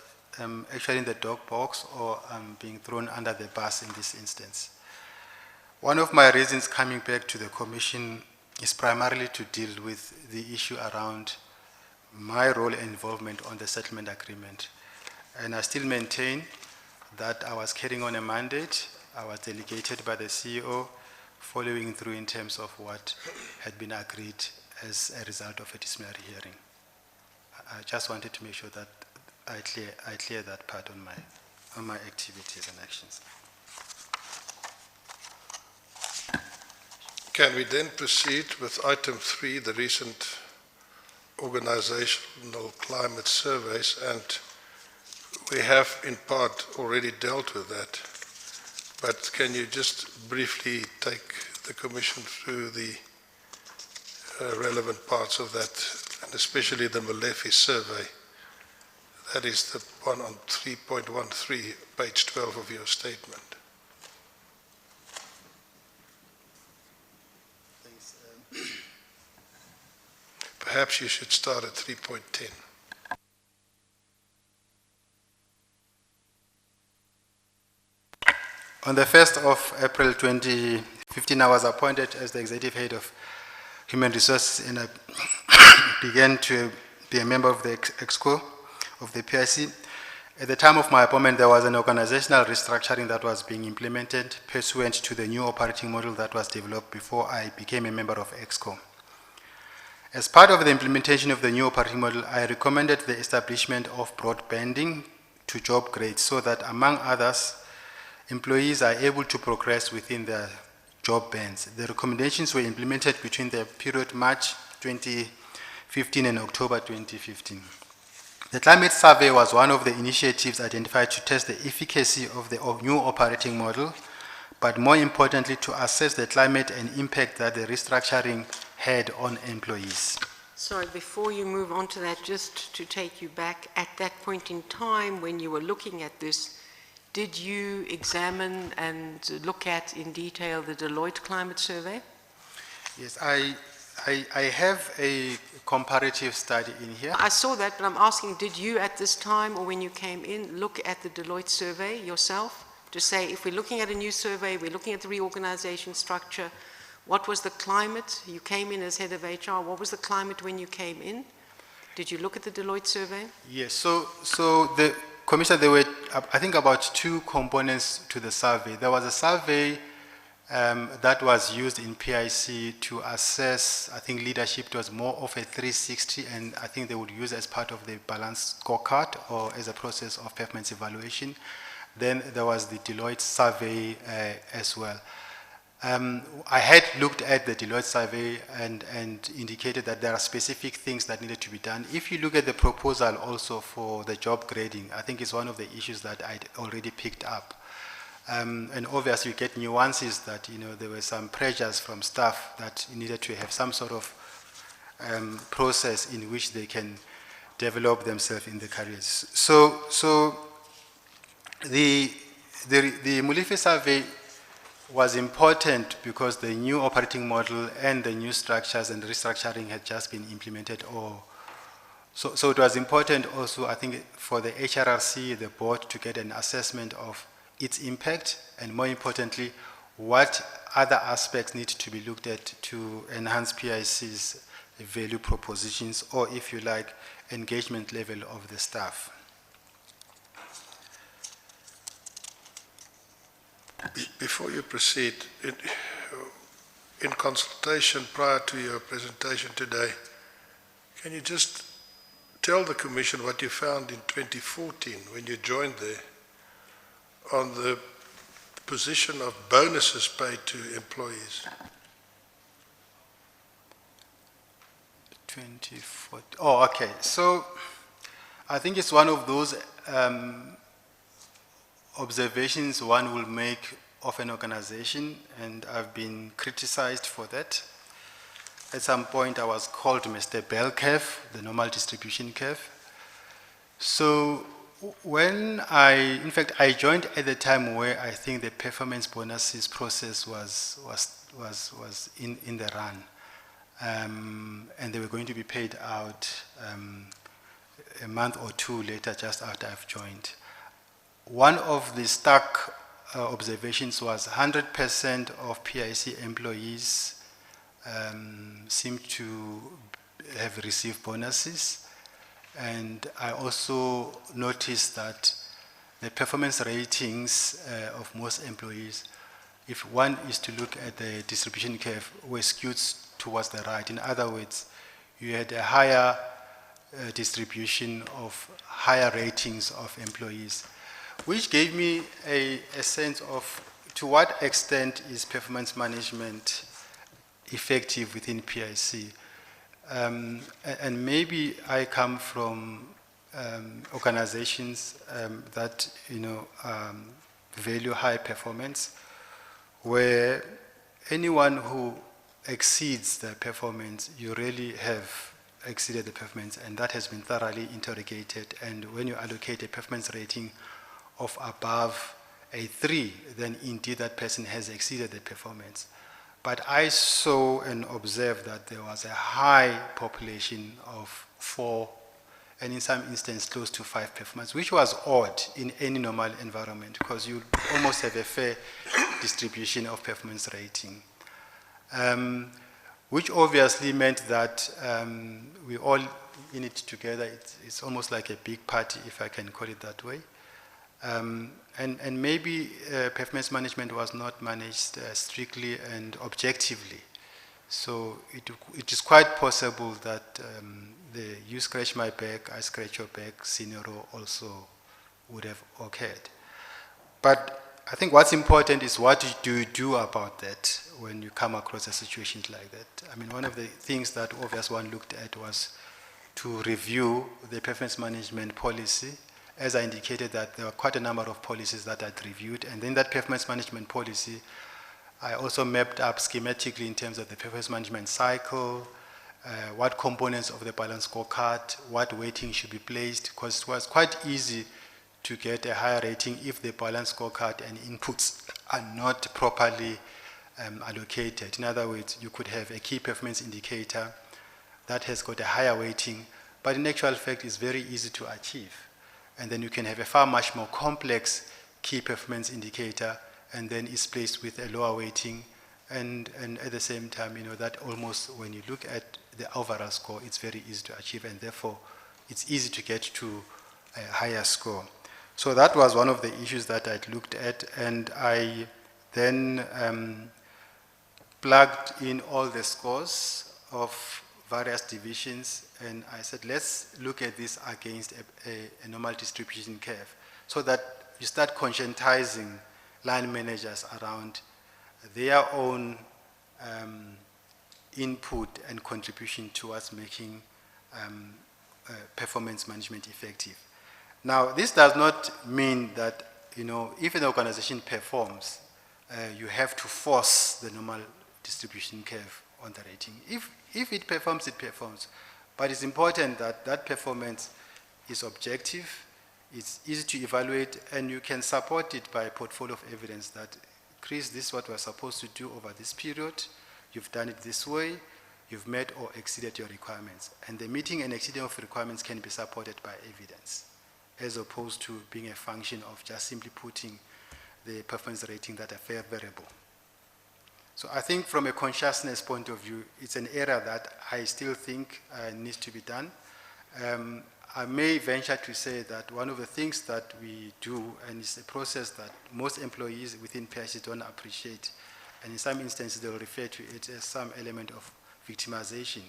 [SPEAKER 3] actually in the dog box or being thrown under the bus in this instance. One of my reasons coming back to the commission is primarily to deal with the issue around my role and involvement on the settlement agreement. And I still maintain that I was carrying on a mandate. I was delegated by the CEO, following through in terms of what had been agreed as a result of a disciplinary hearing. I just wanted to make sure that I clear that part on my activities and actions.
[SPEAKER 1] Can we then proceed with item 3, the recent organizational climate surveys? And we have in part already dealt with that. But can you just briefly take the Commission through the relevant parts of that, and especially the Malefi survey? That is the one on 3.13, page 12 of your statement. Perhaps you should start at 3.10.
[SPEAKER 3] On the 1st of April 2015, I was appointed as the Executive Head of Human Resources, and I began to be a member of the EXCO of the PIC. At the time of my appointment, there was an organizational restructuring that was being implemented pursuant to the new operating model that was developed before I became a member of EXCO. As part of the implementation of the new operating model, I recommended the establishment of broad banding to job grades so that, among others, employees are able to progress within their job bands. The recommendations were implemented between the period March 2015 and October 2015. The climate survey was one of the initiatives identified to test the efficacy of the new operating model, but more importantly, to assess the climate and impact that the restructuring had on employees.
[SPEAKER 4] Sorry, before you move on to that, just to take you back, at that point in time when you were looking at this, did you examine and look at in detail the Deloitte climate survey?
[SPEAKER 3] Yes, I have a comparative study in here.
[SPEAKER 4] I saw that, but I'm asking, did you at this time or when you came in look at the Deloitte survey yourself to say, if we're looking at a new survey, we're looking at the reorganization structure, what was the climate? You came in as head of HR. What was the climate when you came in? Did you look at the Deloitte survey?
[SPEAKER 3] Yes, so the Commissioner, there were, I think, about 2 components to the survey. There was a survey that was used in PIC to assess, I think, leadership. It was more of a 360, and I think they would use as part of the balanced scorecard or as a process of performance evaluation. Then there was the Deloitte survey as well. I had looked at the Deloitte survey and indicated that there are specific things that needed to be done. If you look at the proposal also for the job grading, I think it's one of the issues that I'd already picked up. And obviously you get nuances that, there were some pressures from staff that needed to have some sort of process in which they can develop themselves in the careers. So the Malefi survey was important because the new operating model and the new structures and restructuring had just been implemented or So it was important also, I think, for the HRRC, the board, to get an assessment of its impact, and more importantly, what other aspects need to be looked at to enhance PIC's value propositions, or if you like, engagement level of the staff.
[SPEAKER 1] Before you proceed, in consultation prior to your presentation today, can you just tell the Commission what you found in 2014 when you joined there on the position of bonuses paid to employees?
[SPEAKER 3] 2014. Oh, okay. So I think it's one of those observations one will make of an organization, and I've been criticized for that. At some point, I was called Mr. Bell Curve, the normal distribution curve. So when in fact, I joined at the time where I think the performance bonuses process was in the run. And they were going to be paid out a month or two later, just after I've joined. One of the stark observations was 100% of PIC employees seem to have received bonuses. And I also noticed that the performance ratings of most employees, if one is to look at the distribution curve, were skewed towards the right. In other words, you had a higher distribution of higher ratings of employees, which gave me a sense of to what extent is performance management effective within PIC. And maybe I come from organizations that value high performance, where anyone who exceeds the performance, you really have exceeded the performance, and that has been thoroughly interrogated. And when you allocate a performance rating of above a 3, then indeed that person has exceeded the performance. But I saw and observed that there was a high population of 4, and in some instances close to 5 performance, which was odd in any normal environment, because you almost have a fair distribution of performance rating. Which obviously meant that we all in it together. It's almost like a big party, if I can call it that way. And maybe performance management was not managed strictly and objectively. So it is quite possible that the you scratch my back, I scratch your back scenario also would have occurred. But I think what's important is what do you do about that when you come across a situation like that. I mean, one of the things that obviously one looked at was to review the performance management policy. As I indicated, that there were quite a number of policies that I'd reviewed, and then that performance management policy, I also mapped up schematically in terms of the performance management cycle, what components of the balance scorecard, what weighting should be placed, because it was quite easy to get a higher rating if the balance scorecard and inputs are not properly allocated. In other words, you could have a key performance indicator that has got a higher weighting, but in actual fact it's very easy to achieve. And then you can have a far much more complex key performance indicator, and then it's placed with a lower weighting, and at the same time, that almost, when you look at the overall score, it's very easy to achieve, and therefore it's easy to get to a higher score. So that was one of the issues that I'd looked at, and I then plugged in all the scores of various divisions, and I said, let's look at this against a normal distribution curve, so that you start conscientizing line managers around their own input and contribution towards making performance management effective. Now, this does not mean that, if an organization performs, you have to force the normal distribution curve on the rating. If it performs, it performs. But it's important that that performance is objective, it's easy to evaluate, and you can support it by a portfolio of evidence that, Chris, this is what we're supposed to do over this period. You've done it this way. you've met or exceeded your requirements. And the meeting and exceeding of requirements can be supported by evidence, as opposed to being a function of just simply putting the performance rating that are favorable. So I think from a consciousness point of view, it's an area that I still think needs to be done. I may venture to say that one of the things that we do, and it's a process that most employees within PIC don't appreciate, and in some instances they'll refer to it as some element of victimization.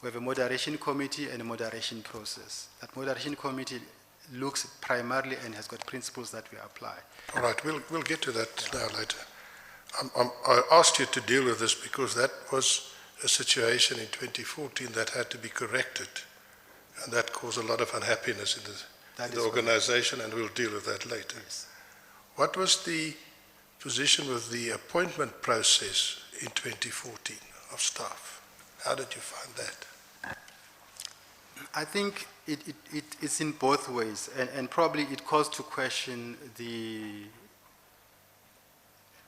[SPEAKER 3] We have a moderation committee and a moderation process. That moderation committee looks primarily and has got principles that we apply.
[SPEAKER 1] All right, we'll get to that now later. I asked you to deal with this because that was a situation in 2014 that had to be corrected, and that caused a lot of unhappiness in the organization, and we'll deal with that later.
[SPEAKER 3] Yes.
[SPEAKER 1] What was the position with the appointment process in 2014 of staff? How did you find that?
[SPEAKER 3] I think it's in both ways, and probably it calls to question the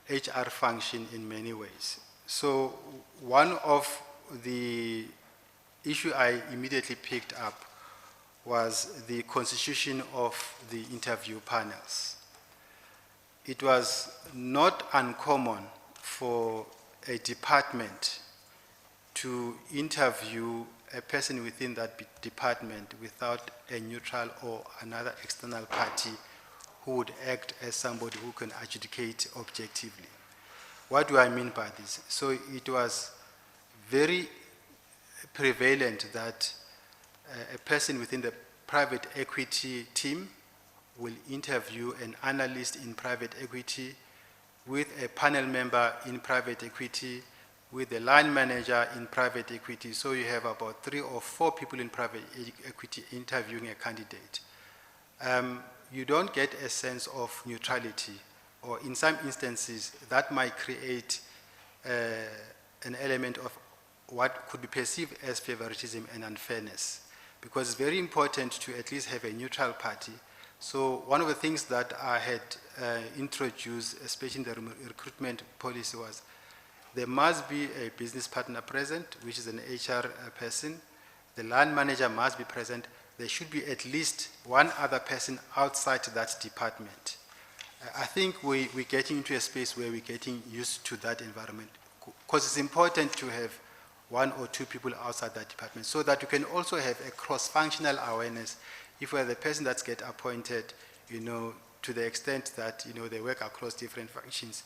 [SPEAKER 3] HR function in many ways. So one of the issue I immediately picked up was the constitution of the interview panels. It was not uncommon for a department to interview a person within that department without a neutral or another external party who would act as somebody who can adjudicate objectively. What do I mean by this? So it was very prevalent that a person within the private equity team will interview an analyst in private equity with a panel member in private equity, with the line manager in private equity. So you have about 3 or 4 people in private equity interviewing a candidate. You don't get a sense of neutrality, or in some instances that might create an element of what could be perceived as favoritism and unfairness, because it's very important to at least have a neutral party. So one of the things that I had introduced, especially in the recruitment policy, was there must be a business partner present, which is an HR person. The line manager must be present. There should be at least one other person outside that department. I think we're getting into a space where we're getting used to that environment, because it's important to have 1 or 2 people outside that department, so that you can also have a cross-functional awareness if we're the person that's get appointed, to the extent that, they work across different functions,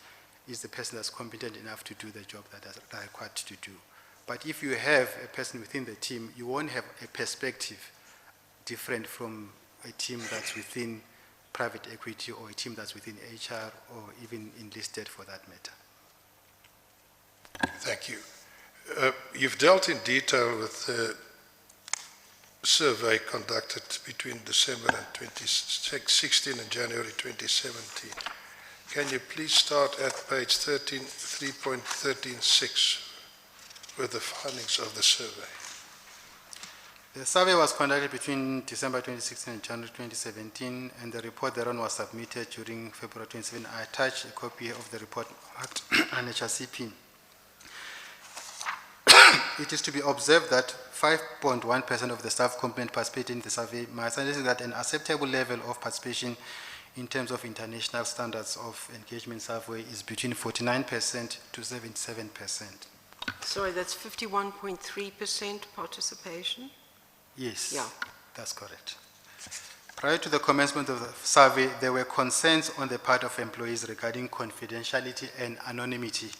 [SPEAKER 3] is the person that's competent enough to do the job that they're required to do. But if you have a person within the team, you won't have a perspective different from a team that's within private equity or a team that's within HR or even enlisted for that matter.
[SPEAKER 1] Thank you. You've dealt in detail with the survey conducted between December 2016 and January 2017. Can you please start at page 3.136 with the findings of the survey?
[SPEAKER 3] The survey was conducted between December 2016 and January 2017, and the report thereon was submitted during February 2017. I attached a copy of the report at an HRCP. It is to be observed that 5.1% of the staff complained participated in the survey. My understanding is that an acceptable level of participation in terms of international standards of engagement survey is between 49% to 77%.
[SPEAKER 4] Sorry, that's 51.3% participation?
[SPEAKER 3] Yes,
[SPEAKER 4] Yeah.
[SPEAKER 3] that's correct. Prior to the commencement of the survey, there were concerns on the part of employees regarding confidentiality and anonymity.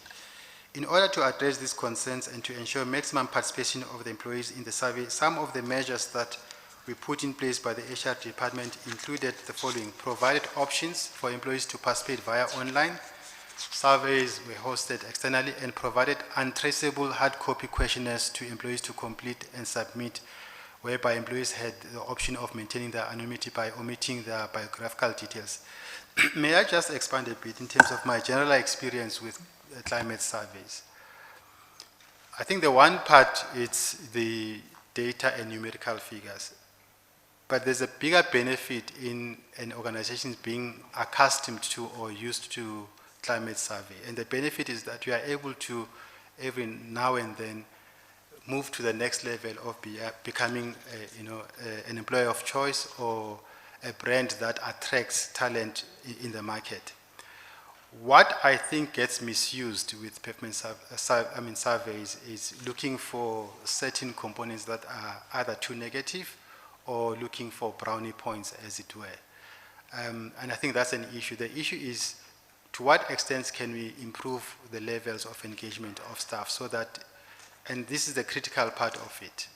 [SPEAKER 3] In order to address these concerns and to ensure maximum participation of the employees in the survey, some of the measures that we put in place by the HR department included the following: provided options for employees to participate via online. Surveys were hosted externally and provided untraceable hard copy questionnaires to employees to complete and submit, whereby employees had the option of maintaining their anonymity by omitting their biographical details. May I just expand a bit in terms of my general experience with climate surveys? I think the one part is the data and numerical figures, but there's a bigger benefit in an organization being accustomed to or used to climate survey. And the benefit is that you are able to, every now and then, move to the next level of becoming, an employer of choice or a brand that attracts talent in the market. What I think gets misused with pavement surveys is looking for certain components that are either too negative or looking for brownie points, as it were. And I think that's an issue. The issue is, to what extent can we improve the levels of engagement of staff so that, and this is the critical part of it,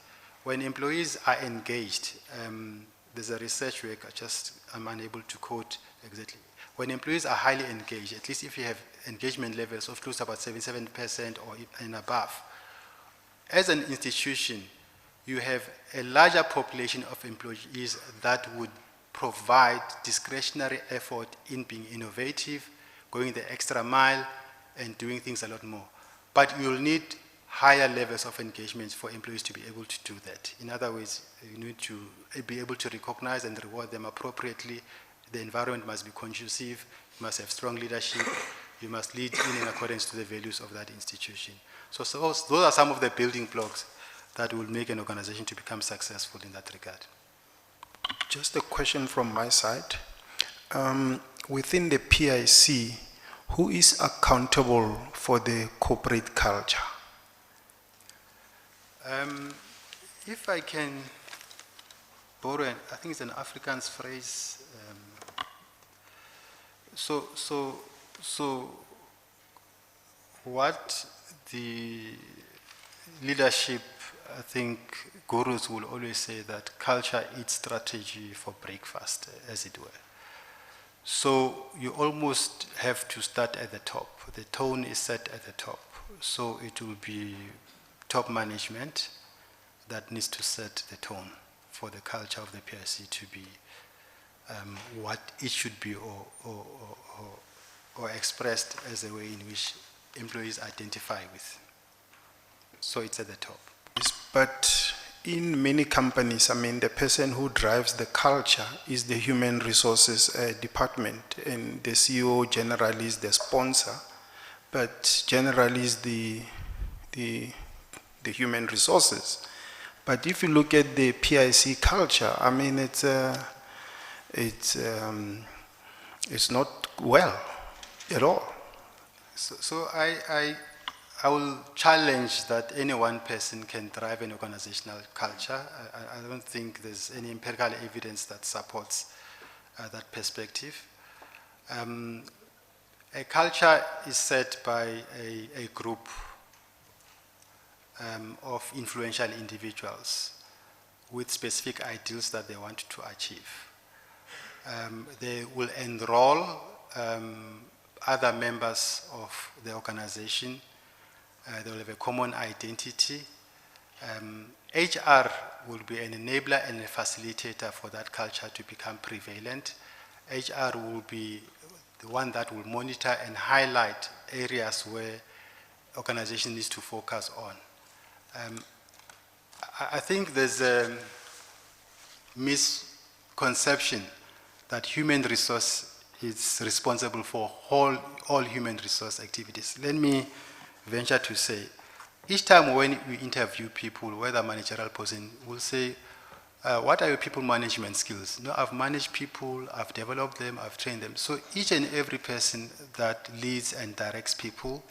[SPEAKER 3] when employees are engaged, there's a research work, I'm unable to quote exactly. When employees are highly engaged, at least if you have engagement levels of close to about 77% or and above, as an institution, you have a larger population of employees that would provide discretionary effort in being innovative, going the extra mile, and doing things a lot more. But you'll need higher levels of engagement for employees to be able to do that. In other words, you need to be able to recognize and reward them appropriately. The environment must be conducive, you must have strong leadership, you must lead in accordance to the values of that institution. So those are some of the building blocks that will make an organization to become successful in that regard.
[SPEAKER 5] Just a question from my side. Within the PIC, who is accountable for the corporate culture?
[SPEAKER 3] If I can borrow, I think it's an Afrikaans phrase. So what the leadership, I think gurus will always say that culture eats strategy for breakfast, as it were. So you almost have to start at the top. The tone is set at the top. So it will be top management that needs to set the tone for the culture of the PIC to be what it should be or expressed as a way in which employees identify with. So it's at the top.
[SPEAKER 5] Yes, but in many companies, the person who drives the culture is the human resources department, and the CEO generally is the sponsor, but generally is the human resources. But if you look at the PIC culture, it's not well at all.
[SPEAKER 3] So I will challenge that any one person can drive an organizational culture. I don't think there's any empirical evidence that supports that perspective. A culture is set by a group of influential individuals with specific ideals that they want to achieve. They will enroll other members of the organization. They will have a common identity. HR will be an enabler and a facilitator for that culture to become prevalent. HR will be the one that will monitor and highlight areas where organization needs to focus on. I think there's a misconception that human resource is responsible for all human resource activities. Let me venture to say, each time when we interview people, whether managerial person, we'll say, what are your people management skills? No, I've managed people, I've developed them, I've trained them. So each and every person that leads and directs people,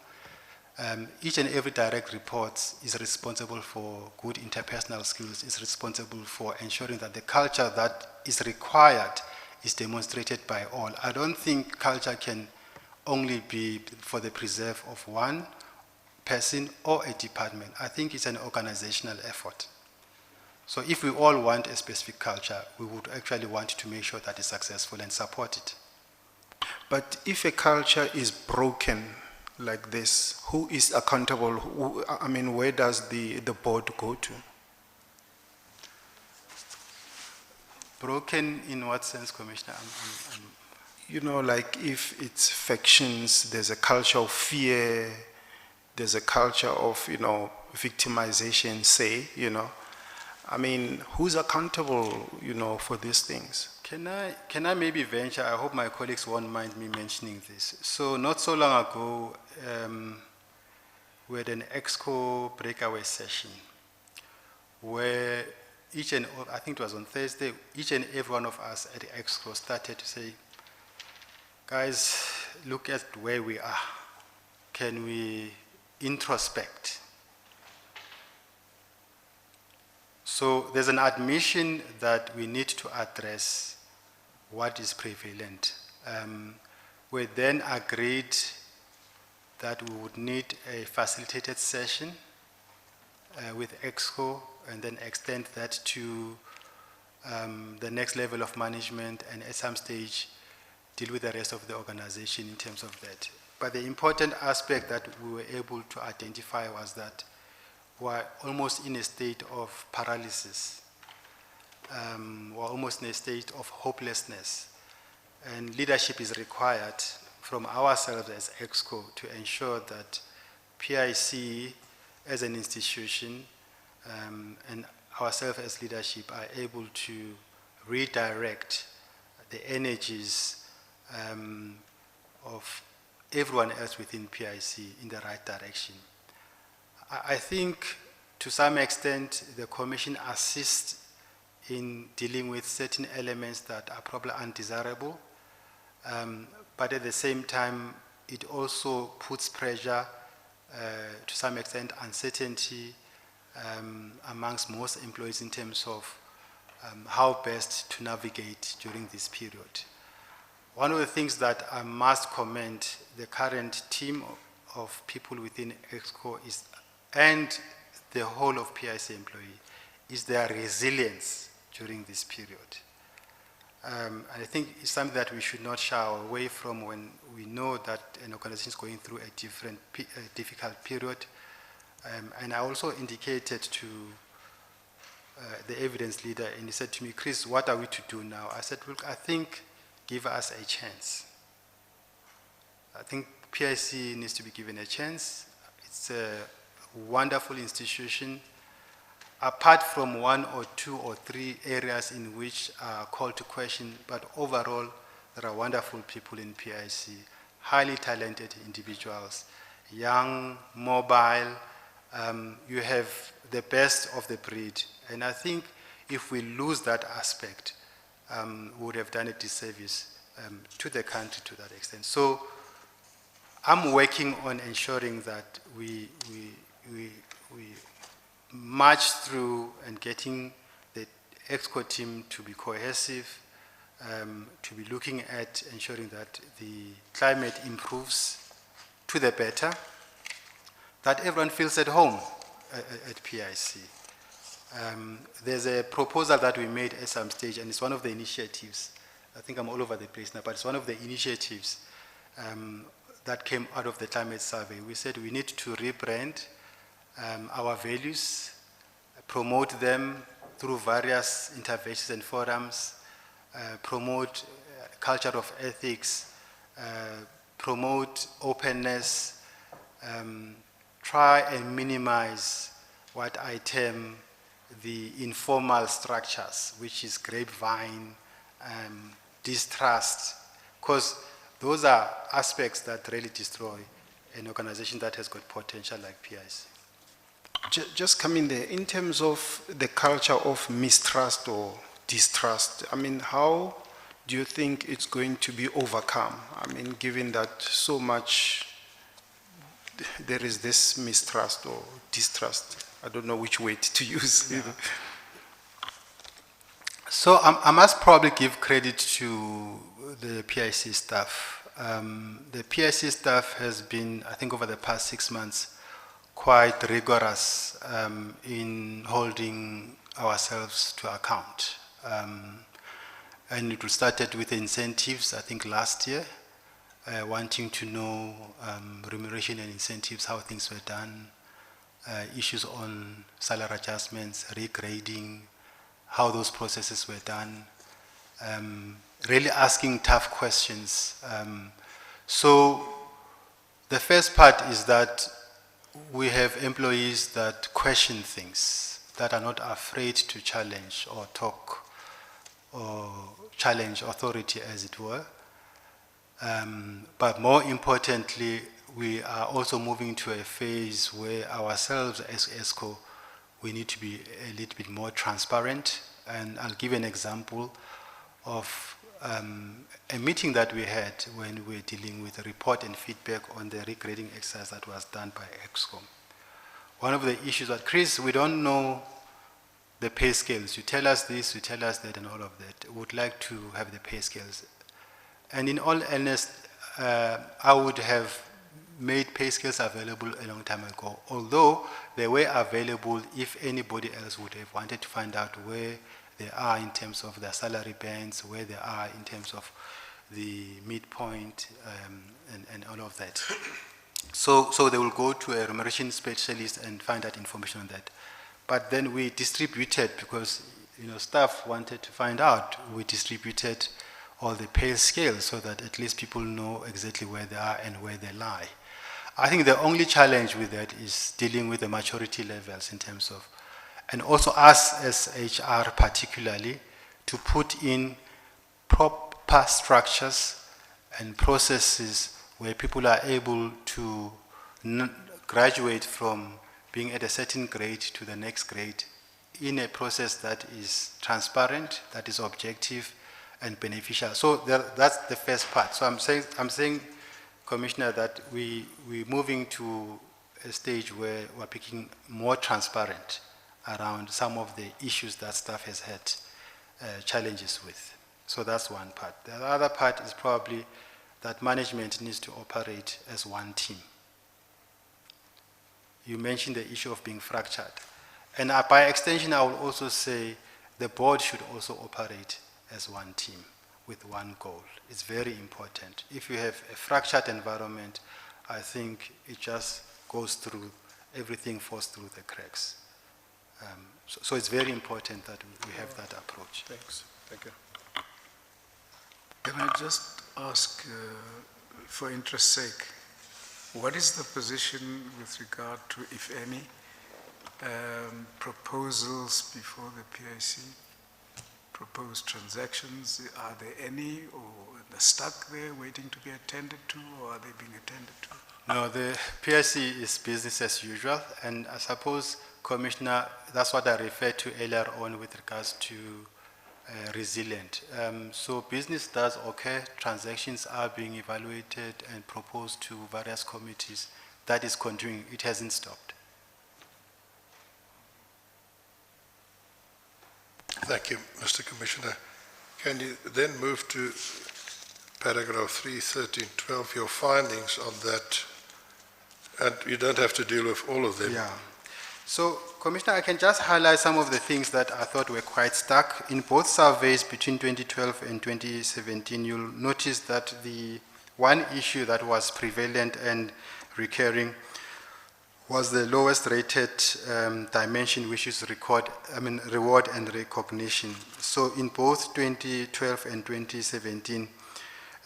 [SPEAKER 3] each and every direct report is responsible for good interpersonal skills, is responsible for ensuring that the culture that is required is demonstrated by all. I don't think culture can only be for the preserve of one person or a department. I think it's an organizational effort. So if we all want a specific culture, we would actually want to make sure that it's successful and support it.
[SPEAKER 5] But if a culture is broken like this, who is accountable? Where does the board go to?
[SPEAKER 3] Broken in what sense, Commissioner?
[SPEAKER 5] Like if it's factions, there's a culture of fear, there's a culture of, victimization, who's accountable, for these things?
[SPEAKER 3] Can I maybe venture, I hope my colleagues won't mind me mentioning this. So not so long ago, we had an EXCO breakaway session. where I think it was on Thursday, each and every one of us at the Exco started to say, guys, look at where we are. Can we introspect? So there's an admission that we need to address what is prevalent. We then agreed that we would need a facilitated session with Exco and then extend that to the next level of management, and at some stage deal with the rest of the organization in terms of that. But the important aspect that we were able to identify was that we're almost in a state of paralysis. We're almost in a state of hopelessness. And leadership is required from ourselves as Exco to ensure that PIC as an institution and ourselves as leadership are able to redirect the energies of everyone else within PIC in the right direction. I think to some extent the Commission assists in dealing with certain elements that are probably undesirable, but at the same time it also puts pressure, to some extent uncertainty amongst most employees in terms of how best to navigate during this period. One of the things that I must commend the current team of people within Exco is, and the whole of PIC employee, is their resilience during this period. I think it's something that we should not shy away from when we know that an organization is going through a difficult period. And I also indicated to the evidence leader, and he said to me, Chris, what are we to do now? I said, look, I think give us a chance. I think PIC needs to be given a chance. It's a wonderful institution. Apart from one or two or three areas in which are called to question, but overall, there are wonderful people in PIC, highly talented individuals, young, mobile. You have the best of the breed. And I think if we lose that aspect, we would have done a disservice to the country to that extent. So I'm working on ensuring that we march through and getting the Exco team to be cohesive, to be looking at ensuring that the climate improves to the better, that everyone feels at home at PIC. There's a proposal that we made at some stage, and it's one of the initiatives. I think I'm all over the place now, but it's one of the initiatives that came out of the climate survey. We said we need to rebrand our values, promote them through various interventions and forums, promote culture of ethics, promote openness, try and minimize what I term the informal structures, which is grapevine, distrust, because those are aspects that really destroy an organization that has got potential like PIC.
[SPEAKER 5] Just coming there, in terms of the culture of mistrust or distrust, I mean, how do you think it's going to be overcome? I mean, given that so much there is this mistrust or distrust, I don't know which word to use.
[SPEAKER 3] Yeah. So I must probably give credit to the PIC staff. The PIC staff has been, I think over the past 6 months, quite rigorous in holding ourselves to account. And it started with incentives, I think last year, wanting to know remuneration and incentives, how things were done, issues on salary adjustments, regrading, how those processes were done, really asking tough questions. So the first part is that we have employees that question things, that are not afraid to challenge or talk or challenge authority, as it were. But more importantly, we are also moving to a phase where ourselves as ESCO, we need to be a little bit more transparent. And I'll give an example of a meeting that we had when we were dealing with a report and feedback on the regrading exercise that was done by EXCOM. One of the issues that, Chris, we don't know the pay scales. You tell us this, you tell us that, and all of that. We would like to have the pay scales. And in all earnest, I would have made pay scales available a long time ago, although they were available if anybody else would have wanted to find out where they are in terms of their salary bands, where they are in terms of the midpoint, and all of that. So they will go to a remuneration specialist and find that information on that. But then we distributed, because staff wanted to find out, we distributed all the pay scales so that at least people know exactly where they are and where they lie. I think the only challenge with that is dealing with the maturity levels in terms of, and also us as HR particularly, to put in proper structures and processes where people are able to graduate from being at a certain grade to the next grade in a process that is transparent, that is objective and beneficial. So that's the first part. So I'm saying, Commissioner, that we're moving to a stage where we're becoming more transparent around some of the issues that staff has had challenges with. So that's one part. The other part is probably that management needs to operate as one team. You mentioned the issue of being fractured. And by extension, I will also say the board should also operate as one team with one goal. It's very important. If you have a fractured environment, I think it just goes through, everything falls through the cracks. So it's very important that we have that approach.
[SPEAKER 1] Thanks. Thank you.
[SPEAKER 2] Can I just ask, for interest's sake, what is the position with regard to, if any, proposals before the PIC? Proposed transactions, are there any, or they're stuck there waiting to be attended to, or are they being attended to?
[SPEAKER 3] No, the PIC is business as usual, and I suppose, Commissioner, that's what I referred to earlier on with regards to resilient. So business does occur, transactions are being evaluated and proposed to various committees. That is continuing, it hasn't stopped.
[SPEAKER 1] Thank you, Mr. Commissioner. Can you then move to paragraph 3, 13, 12, your findings on that? And you don't have to deal with all of them.
[SPEAKER 3] Yeah. So, Commissioner, I can just highlight some of the things that I thought were quite stuck. In both surveys between 2012 and 2017, you'll notice that the one issue that was prevalent and recurring was the lowest rated dimension, which is reward and recognition. So in both 2012 and 2017,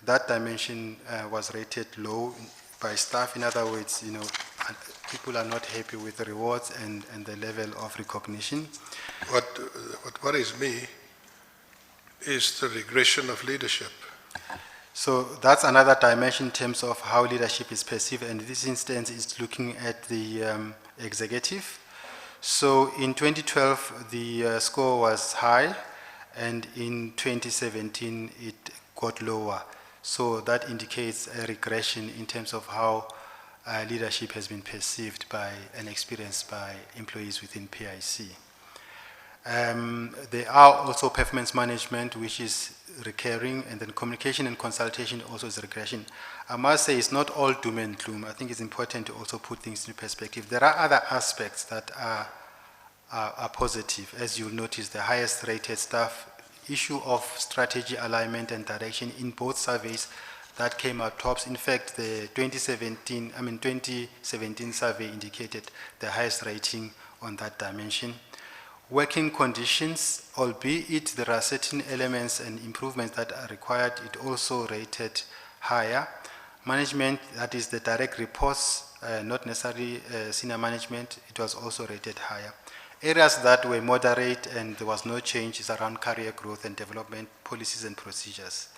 [SPEAKER 3] that dimension was rated low by staff. In other words, people are not happy with the rewards and the level of recognition.
[SPEAKER 1] What worries me is the regression of leadership.
[SPEAKER 3] So that's another dimension in terms of how leadership is perceived, and in this instance is looking at the executive. So in 2012, the score was high, and in 2017, it got lower. So that indicates a regression in terms of how leadership has been perceived by and experienced by employees within PIC. There are also performance management, which is recurring, and then communication and consultation also is regression. I must say it's not all doom and gloom. I think it's important to also put things into perspective. There are other aspects that are positive. As you'll notice, the highest rated staff, issue of strategy alignment and direction in both surveys, that came out tops. In fact, the 2017 survey indicated the highest rating on that dimension. Working conditions, albeit there are certain elements and improvements that are required, it also rated higher. Management, that is the direct reports, not necessarily senior management, it was also rated higher. Areas that were moderate and there was no change is around career growth and development, policies and procedures.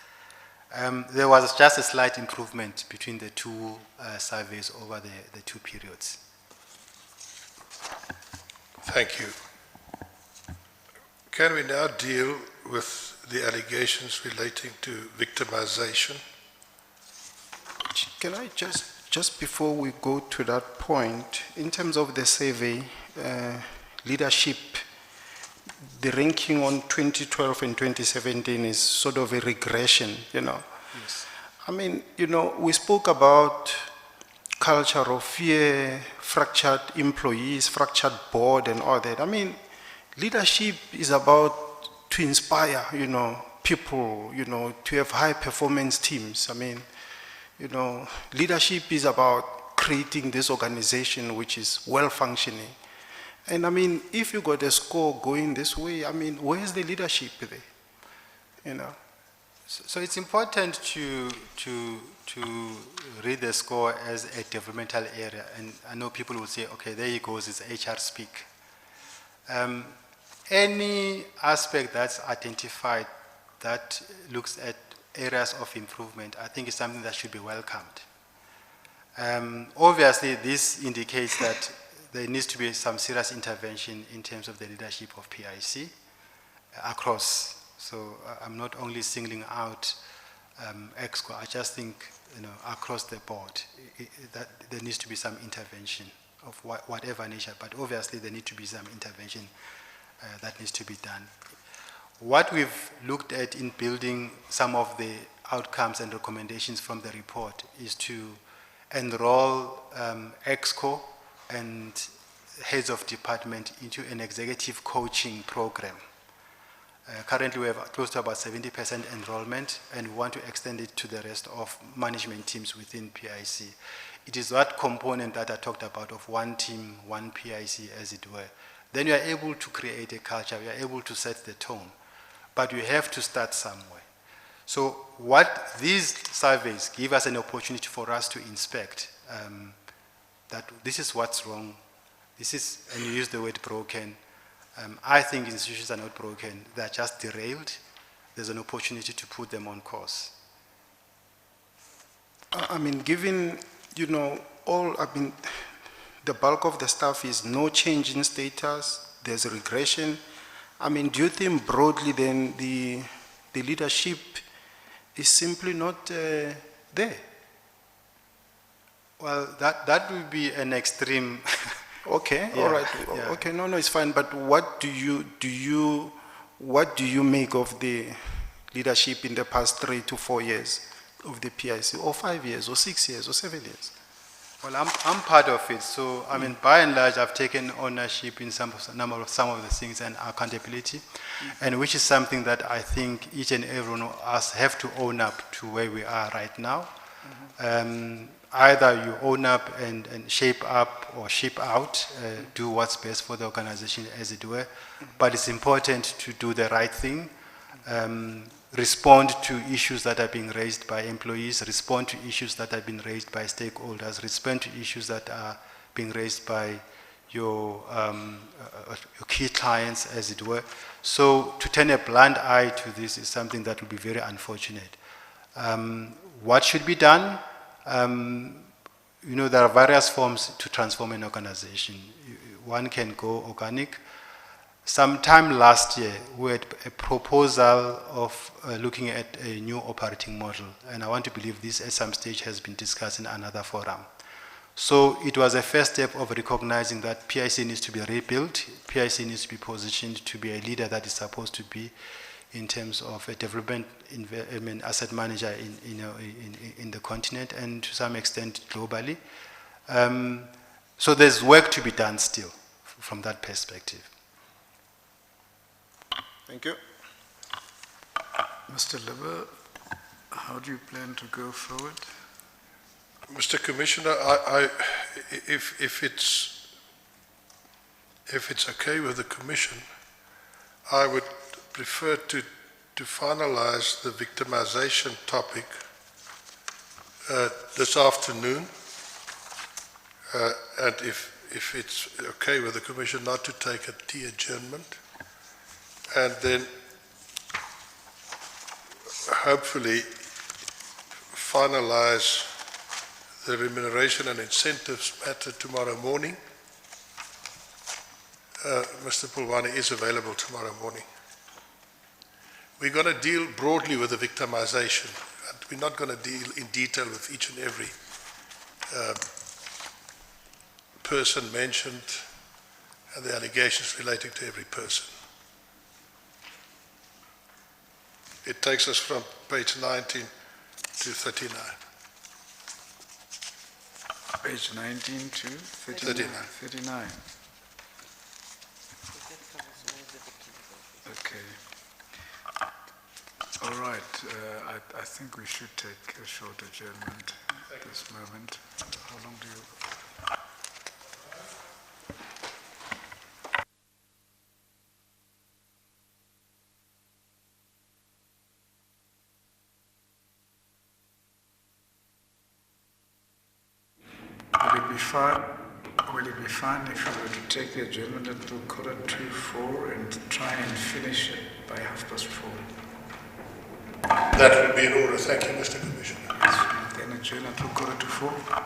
[SPEAKER 3] There was just a slight improvement between the two surveys over the two periods.
[SPEAKER 1] Thank you. Can we now deal with the allegations relating to victimization?
[SPEAKER 5] Can I just before we go to that point, in terms of the survey, leadership, the ranking on 2012 and 2017 is sort of a regression, you know.
[SPEAKER 2] Yes.
[SPEAKER 5] I mean, you know, we spoke about culture of fear, fractured employees, fractured board and all that. I mean, leadership is about to inspire, you know, people, you know, to have high performance teams. I mean, you know, leadership is about creating this organization which is well functioning. And I mean, if you got a score going this way, I mean, where's the leadership there? You know?
[SPEAKER 3] So it's important to read the score as a developmental area. And I know people will say, okay, there he goes, it's HR speak. Any aspect that's identified that looks at areas of improvement, I think is something that should be welcomed. Obviously, this indicates that there needs to be some serious intervention in terms of the leadership of PIC across. So I'm not only singling out EXCO, I just think, you know, across the board, that there needs to be some intervention of whatever nature, but obviously there needs to be some intervention that needs to be done. What we've looked at in building some of the outcomes and recommendations from the report is to enroll EXCO and heads of department into an executive coaching program. Currently we have close to about 70% enrollment, and we want to extend it to the rest of management teams within PIC. It is that component that I talked about of one team, one PIC as it were. Then you are able to create a culture, you are able to set the tone, but you have to start somewhere. So what these surveys give us an opportunity for us to inspect, that this is what's wrong, this is, and you use the word broken. I think institutions are not broken, they're just derailed. There's an opportunity to put them on course.
[SPEAKER 5] I mean, given, you know, the bulk of the staff is no change in status, there's a regression. I mean, do you think broadly then the leadership is simply not there?
[SPEAKER 3] Well, that would be an extreme.
[SPEAKER 5] Okay,
[SPEAKER 3] Yeah,
[SPEAKER 5] all right.
[SPEAKER 3] yeah.
[SPEAKER 5] Okay, no, it's fine. But what do you make of the leadership in the past 3 to 4 years of the PIC, or 5 years, or 6 years, or 7 years?
[SPEAKER 3] Well, I'm part of it. So, I mean, by and large, I've taken ownership in some of the things and accountability, and which is something that I think each and every one of us have to own up to where we are right now. Either you own up and shape up or shape out, do what's best for the organization as it were, but it's important to do the right thing, respond to issues that are being raised by employees, respond to issues that have been raised by stakeholders, respond to issues that are being raised by your key clients as it were. So to turn a blind eye to this is something that would be very unfortunate. What should be done? You know, there are various forms to transform an organization. One can go organic. Sometime last year, we had a proposal of looking at a new operating model, and I want to believe this at some stage has been discussed in another forum. So it was a first step of recognizing that PIC needs to be rebuilt, PIC needs to be positioned to be a leader that is supposed to be in terms of a development asset manager in the continent and to some extent globally. So there's work to be done still from that perspective.
[SPEAKER 5] Thank you.
[SPEAKER 2] Mr. Libber, how do you plan to go forward?
[SPEAKER 1] Mr. Commissioner, if it's okay with the Commission, I would prefer to finalize the victimization topic this afternoon, and if it's okay with the Commission, not to take a tea adjournment, and then hopefully finalize the remuneration and incentives matter tomorrow morning, Mr. Pulwani is available tomorrow morning. We're going to deal broadly with the victimization. And we're not going to deal in detail with each and every person mentioned and the allegations relating to every person. It takes us from page 19 to 39.
[SPEAKER 2] Page 19 to 39. 39. Okay. All right. I think we should take a short adjournment at this moment. How long do you... Will it be fine if we were to take the adjournment until 4:45 and try and finish it by 4:30?
[SPEAKER 1] That would be in order. Thank you, Mr. Commissioner.
[SPEAKER 2] Yes, then adjourn until 4:45.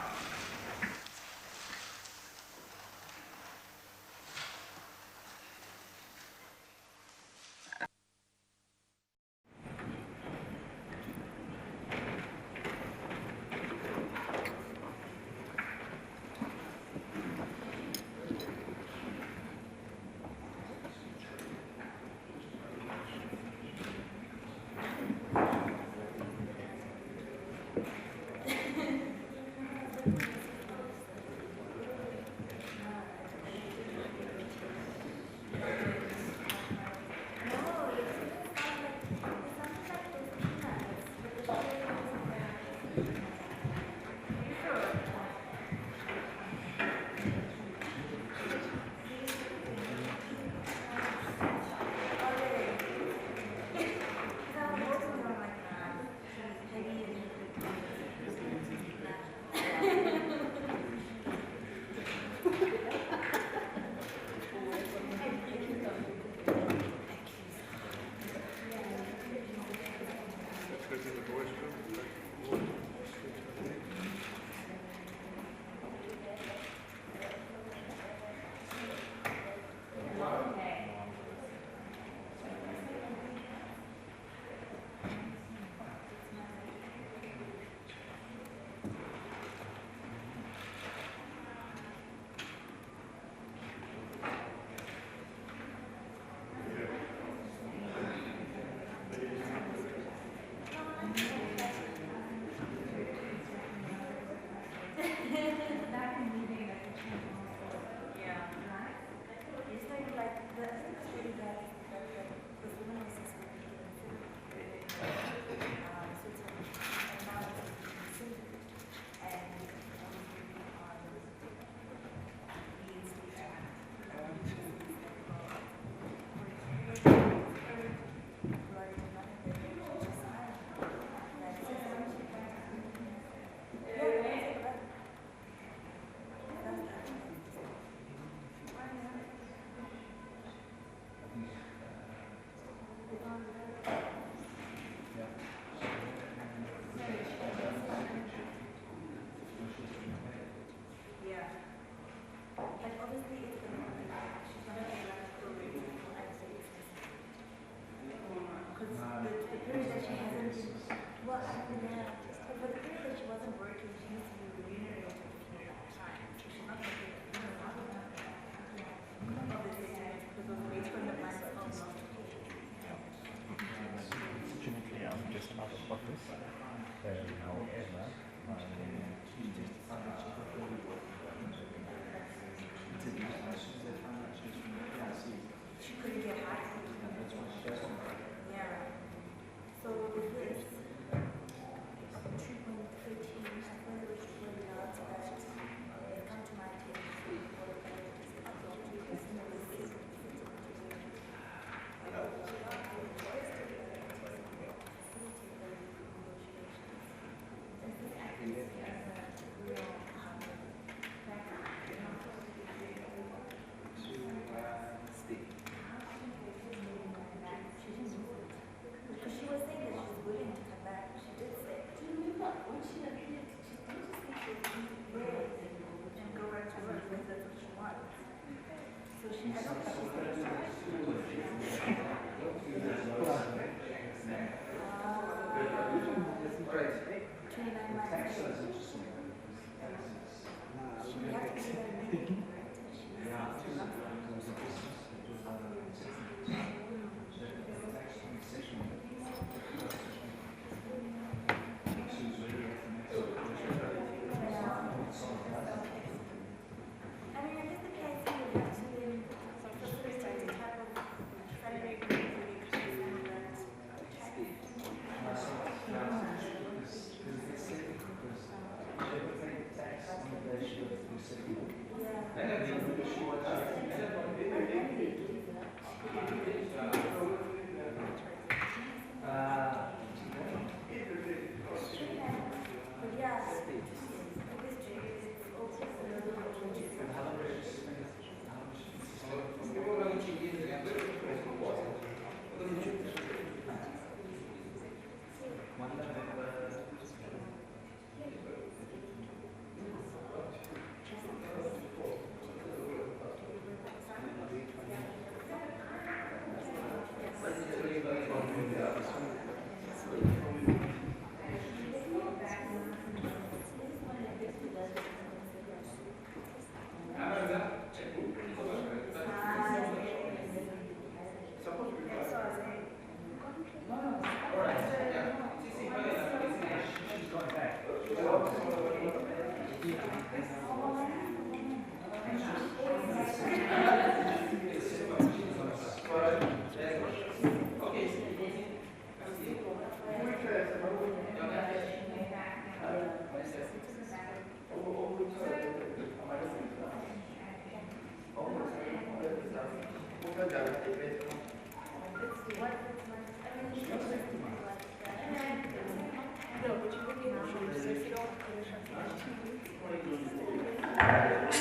[SPEAKER 6] Yes.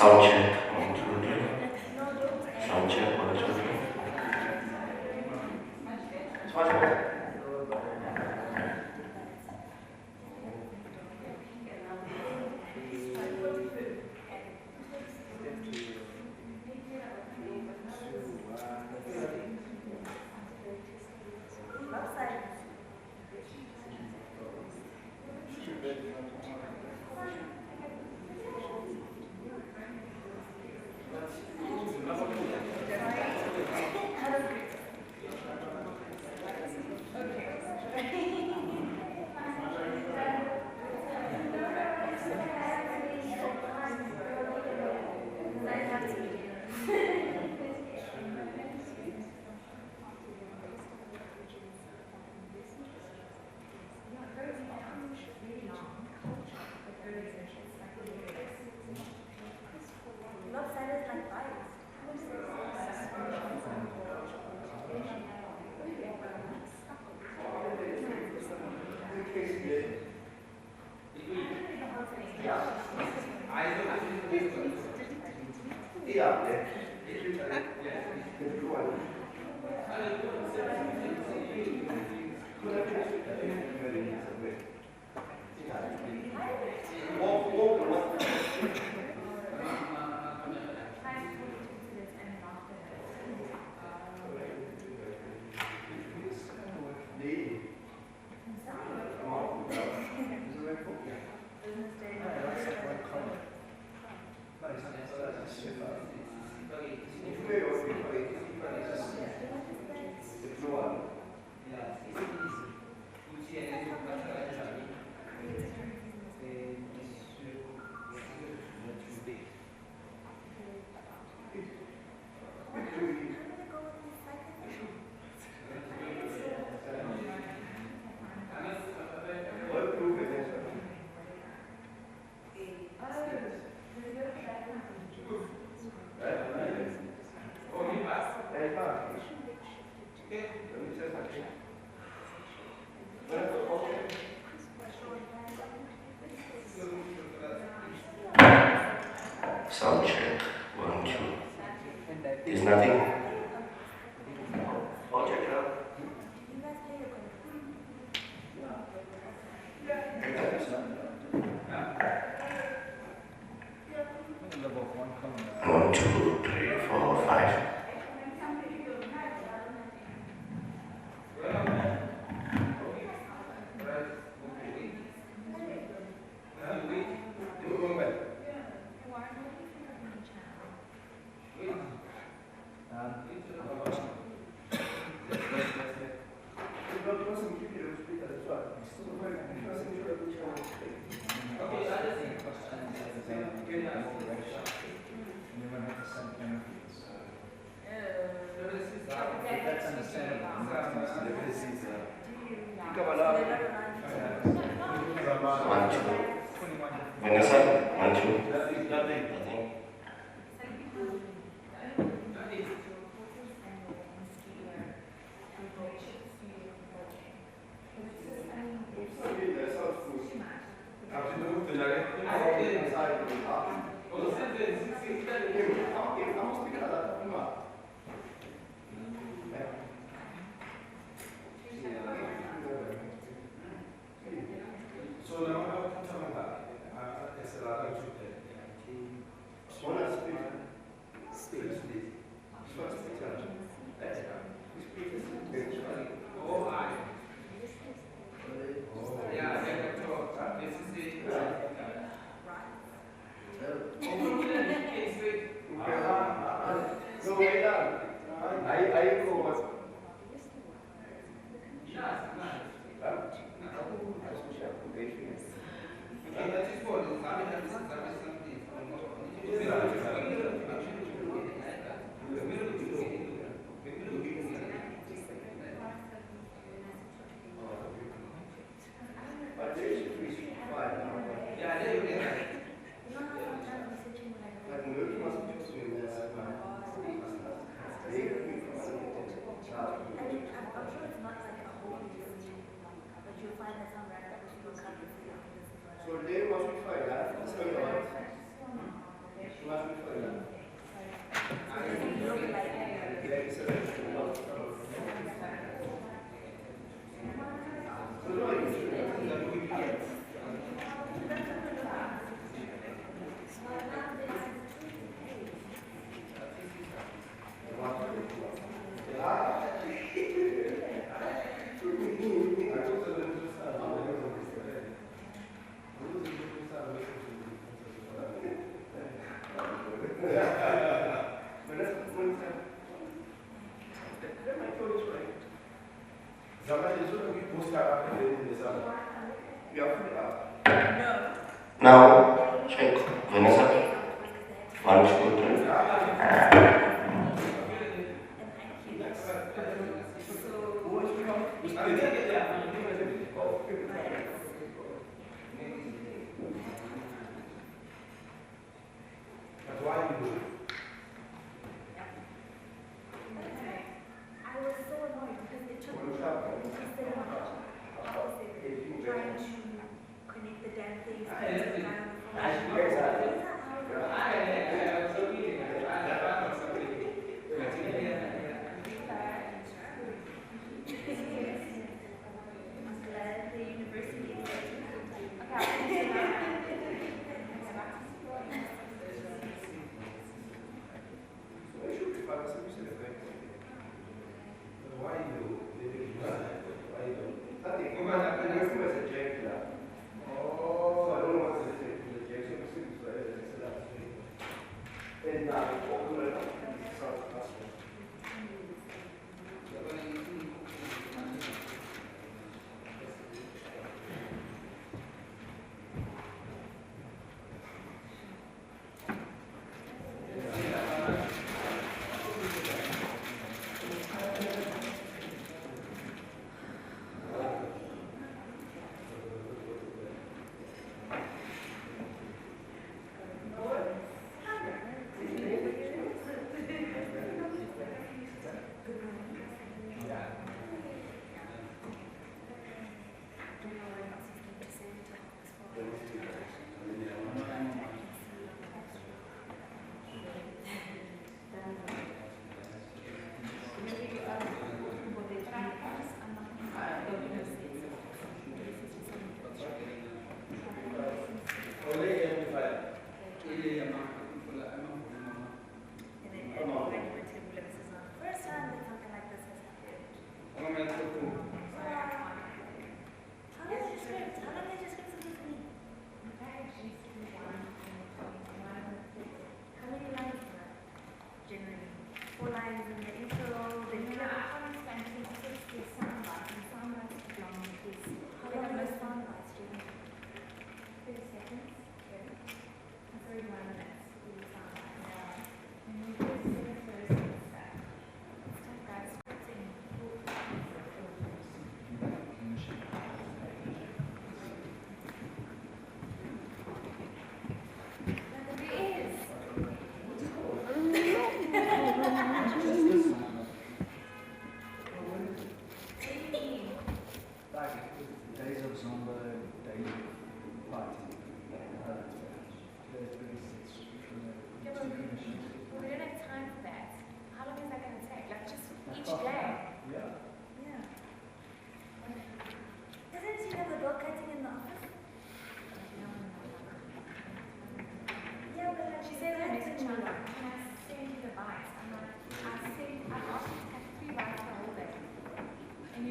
[SPEAKER 6] Sound check, 1, 2, 3. Sound check, 1, 2, 3. Sound check, 1, 2. There's nothing. I'll check it out. One, two, three, four, five. One, two. Vanessa, one, two. Nothing. Now, check. Vanessa, one, two, three.
[SPEAKER 7] Nothing.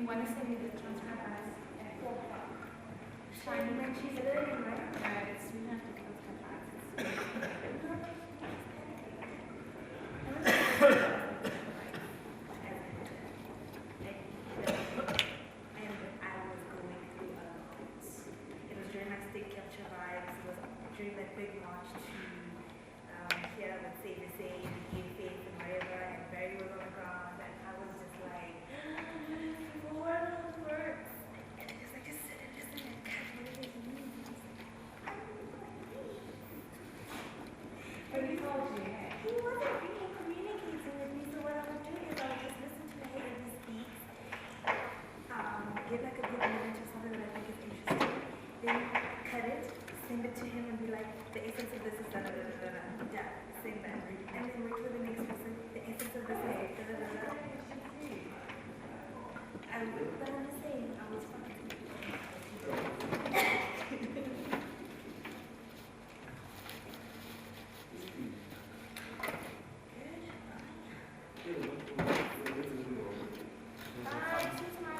[SPEAKER 7] want to send me the transfer bus at 4 o'clock. Shiny when she's learning, right? No, it's we have to transfer bus. It was during my state capture vibes. It was during that big march to here with SABC, Give Faith and wherever, and Barry was on the ground, and I was just like, what are those words? And he was like, just sit and listen and catch what it is you mean. But he told you, hey? He wasn't really communicating with me, so what I would do is I would just listen to the head of his speaks, give like a good image of something that I think is interesting, then cut it, send it to him and be like, the essence of this is da da da da da da, yeah, sing that, and then wait for the next person, the essence of this is da da da da da. But I'm just saying, I was fucking Bye, she's my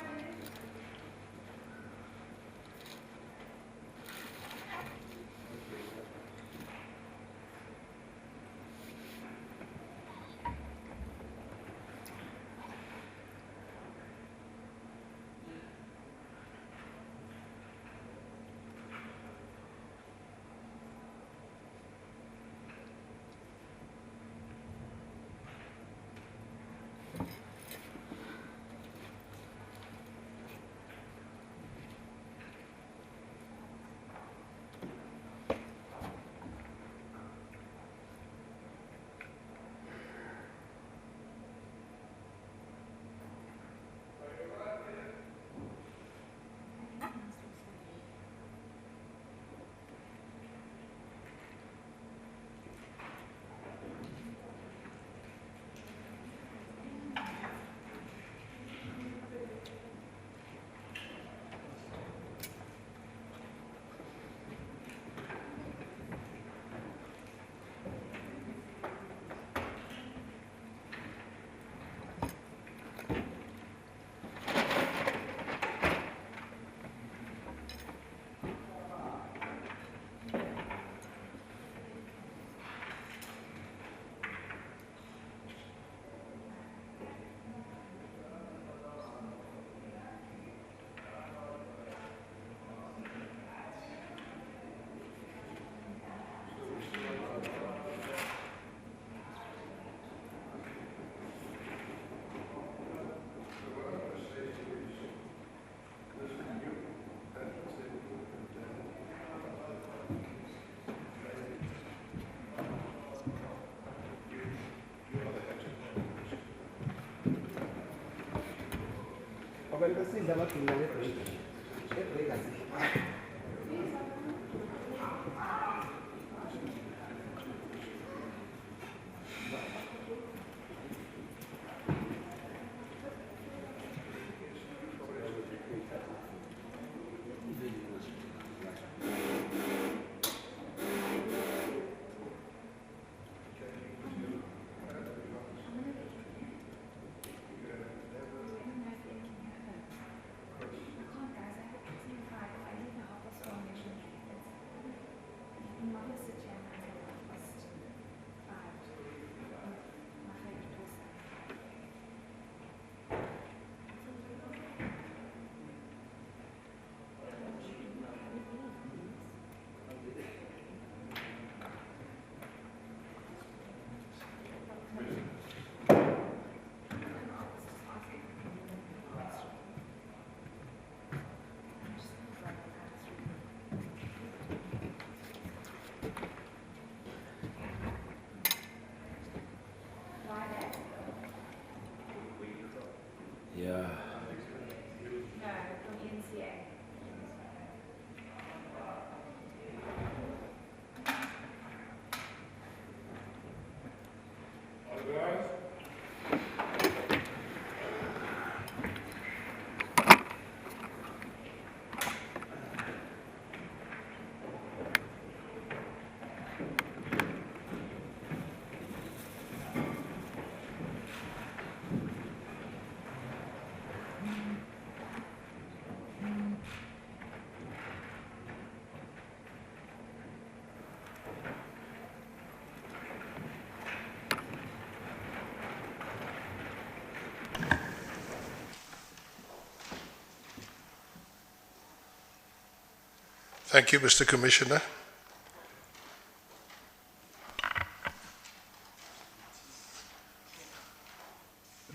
[SPEAKER 1] Thank you, Mr. Commissioner.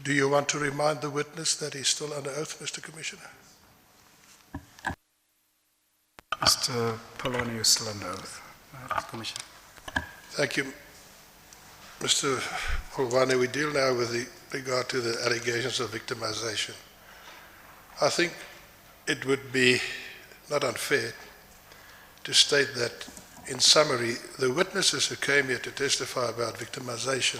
[SPEAKER 1] Do you want to remind the witness that he's still under oath, Mr. Commissioner?
[SPEAKER 2] Mr. Poloni, you're still under oath.
[SPEAKER 3] Commissioner.
[SPEAKER 1] Thank you. Mr. Polwane, we deal now with regard to the allegations of victimization. I think it would be not unfair to state that, in summary, the witnesses who came here to testify about victimization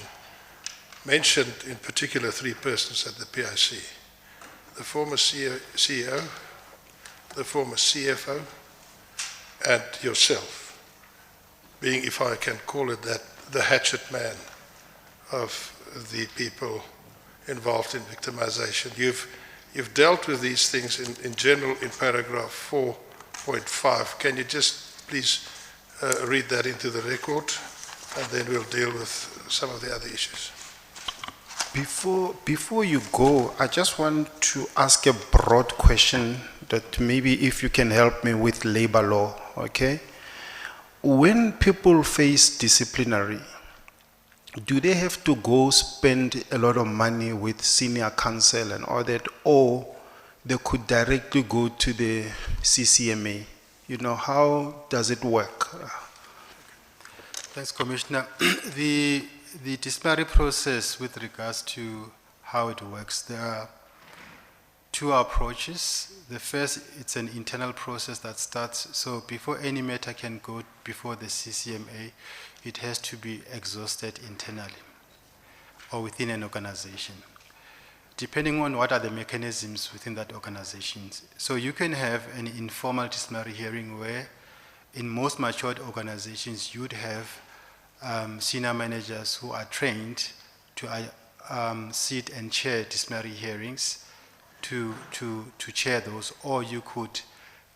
[SPEAKER 1] mentioned in particular three persons at the PIC: the former CEO, the former CFO, and yourself, being, if I can call it that, the hatchet man of the people involved in victimization. You've dealt with these things in general in paragraph 4.5. Can you just please read that into the record, and then we'll deal with some of the other issues.
[SPEAKER 5] Before you go, I just want to ask a broad question that maybe if you can help me with labor law, okay? When people face disciplinary, do they have to go spend a lot of money with senior counsel and all that, or they could directly go to the CCMA? You know, how does it work?
[SPEAKER 3] Thanks, Commissioner. The disciplinary process with regards to how it works, there are two approaches. The first, it's an internal process that starts, so before any matter can go before the CCMA, it has to be exhausted internally or within an organization, depending on what are the mechanisms within that organization. So you can have an informal disciplinary hearing where in most matured organizations you'd have senior managers who are trained to sit and chair disciplinary hearings to chair those, or you could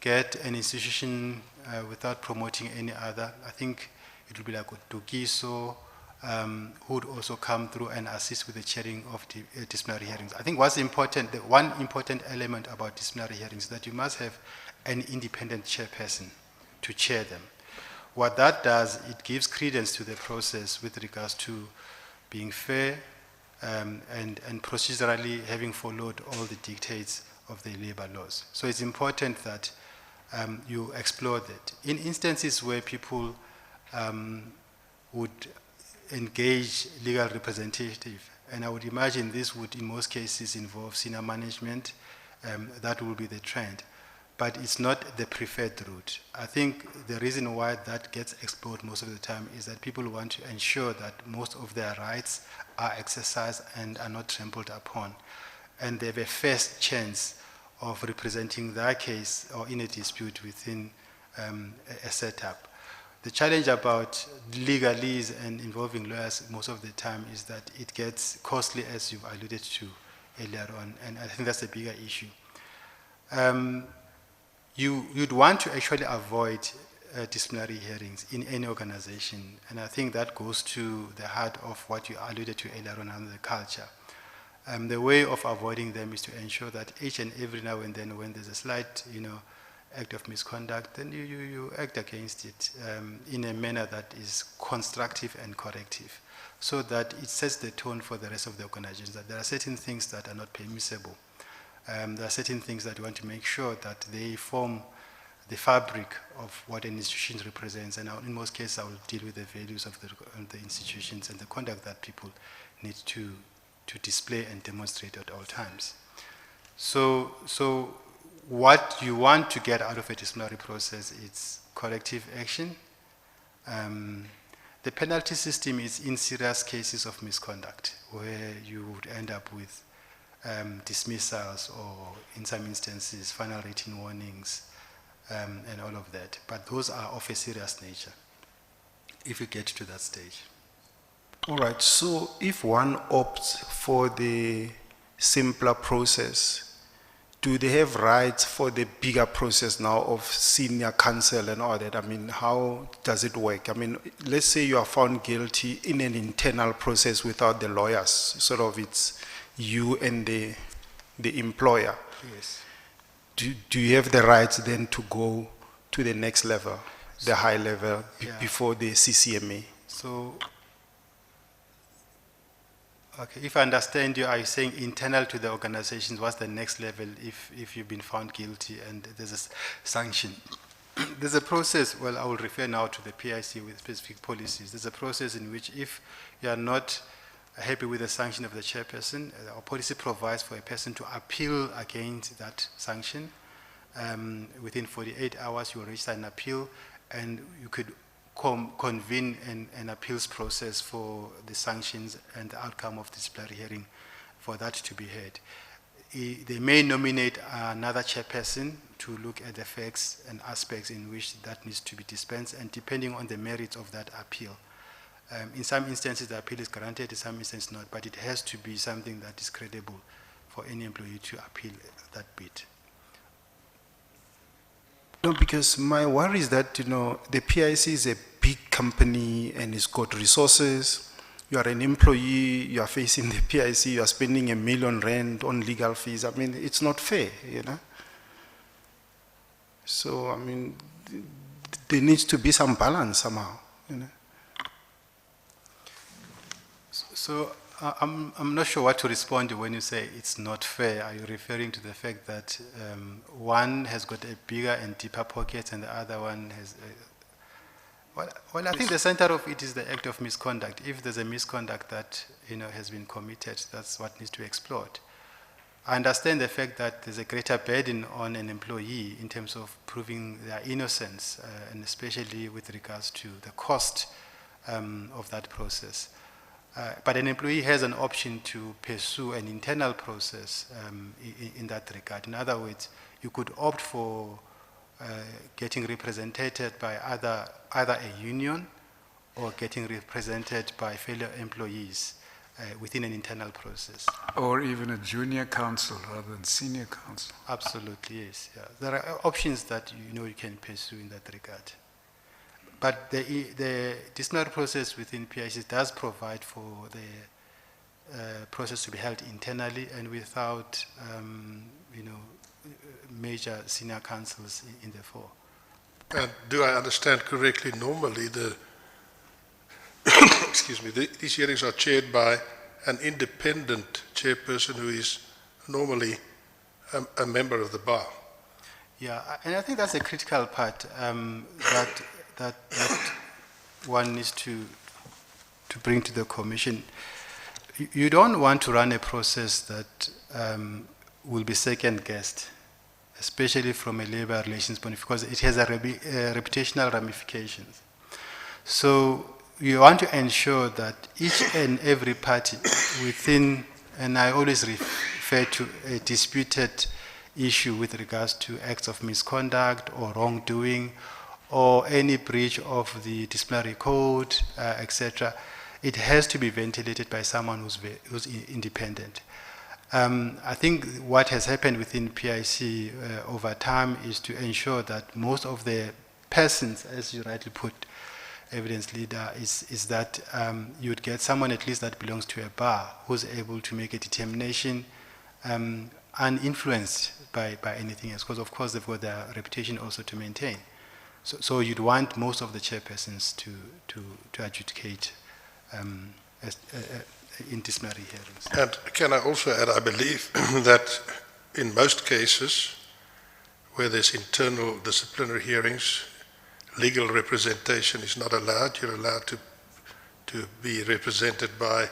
[SPEAKER 3] get an institution without promoting any other. I think it would be like Tukiso, who would also come through and assist with the chairing of the disciplinary hearings. I think what's important, the one important element about disciplinary hearings is that you must have an independent chairperson to chair them. What that does, it gives credence to the process with regards to being fair and procedurally having followed all the dictates of the labor laws. So it's important that you explore that. In instances where people would engage legal representative, and I would imagine this would in most cases involve senior management, that will be the trend. But it's not the preferred route. I think the reason why that gets explored most of the time is that people want to ensure that most of their rights are exercised and are not trampled upon. And they have a first chance of representing their case or in a dispute within a setup. The challenge about legalese and involving lawyers most of the time is that it gets costly, as you've alluded to earlier on, and I think that's a bigger issue. You'd want to actually avoid disciplinary hearings in any organization, and I think that goes to the heart of what you alluded to earlier on the culture. The way of avoiding them is to ensure that each and every now and then, when there's a slight, act of misconduct, then you act against it in a manner that is constructive and corrective, so that it sets the tone for the rest of the organization, that there are certain things that are not permissible. There are certain things that we want to make sure that they form the fabric of what an institution represents, and in most cases I will deal with the values of the institutions and the conduct that people need to display and demonstrate at all times. So what you want to get out of a disciplinary process is corrective action. The penalty system is in serious cases of misconduct, where you would end up with dismissals, or in some instances final written warnings, and all of that. But those are of a serious nature if you get to that stage.
[SPEAKER 5] All right, so if one opts for the simpler process, do they have rights for the bigger process now of senior counsel and all that? I mean, how does it work? I mean, let's say you are found guilty in an internal process without the lawyers, sort of it's you and the employer.
[SPEAKER 3] Yes.
[SPEAKER 5] Do you have the rights then to go to the next level, the high level,
[SPEAKER 3] Yeah.
[SPEAKER 5] before the CCMA.
[SPEAKER 3] So, okay, if I understand you, are you saying internal to the organizations, what's the next level if you've been found guilty and there's a sanction? There's a process, well, I will refer now to the PIC with specific policies. There's a process in which if you are not happy with the sanction of the chairperson, our policy provides for a person to appeal against that sanction. Within 48 hours, you will register an appeal, and you could convene an appeals process for the sanctions and the outcome of the disciplinary hearing for that to be heard. They may nominate another chairperson to look at the facts and aspects in which that needs to be dispensed, and depending on the merits of that appeal. In some instances, the appeal is granted, in some instances not, but it has to be something that is credible for any employee to appeal that bit.
[SPEAKER 5] No, because my worry is that, the PIC is a big company and it's got resources. You are an employee, you are facing the PIC, you are spending R1 million on legal fees. I mean, it's not fair, So, I mean, there needs to be some balance somehow,
[SPEAKER 3] So I'm not sure what to respond to when you say it's not fair. Are you referring to the fact that one has got a bigger and deeper pocket and the other one has well, I think the center of it is the act of misconduct. If there's a misconduct that has been committed, that's what needs to be explored. I understand the fact that there's a greater burden on an employee in terms of proving their innocence, and especially with regards to the cost of that process. But an employee has an option to pursue an internal process in that regard. In other words, you could opt for getting represented by either a union or getting represented by fellow employees within an internal process.
[SPEAKER 2] Or even a junior counsel rather than senior counsel.
[SPEAKER 3] Absolutely, yes. Yeah. There are options that you can pursue in that regard. But the disciplinary process within PIC does provide for the process to be held internally and without, major senior counsels in the fore.
[SPEAKER 1] And do I understand correctly, normally excuse me, these hearings are chaired by an independent chairperson who is normally a member of the bar?
[SPEAKER 3] Yeah, and I think that's a critical part that one needs to bring to the Commission. You don't want to run a process that will be second-guessed, especially from a labor relations point of view, because it has a reputational ramifications. So you want to ensure that each and every party within, and I always refer to a disputed issue with regards to acts of misconduct or wrongdoing or any breach of the disciplinary code, etc., it has to be ventilated by someone who's independent. I think what has happened within PIC over time is to ensure that most of the persons, as you rightly put, evidence leader, is that you would get someone at least that belongs to a bar who's able to make a determination uninfluenced by anything else, because of course they've got their reputation also to maintain. So you'd want most of the chairpersons to adjudicate in disciplinary hearings.
[SPEAKER 1] And can I also add, I believe that in most cases where there's internal disciplinary hearings, legal representation is not allowed. You're allowed to be represented by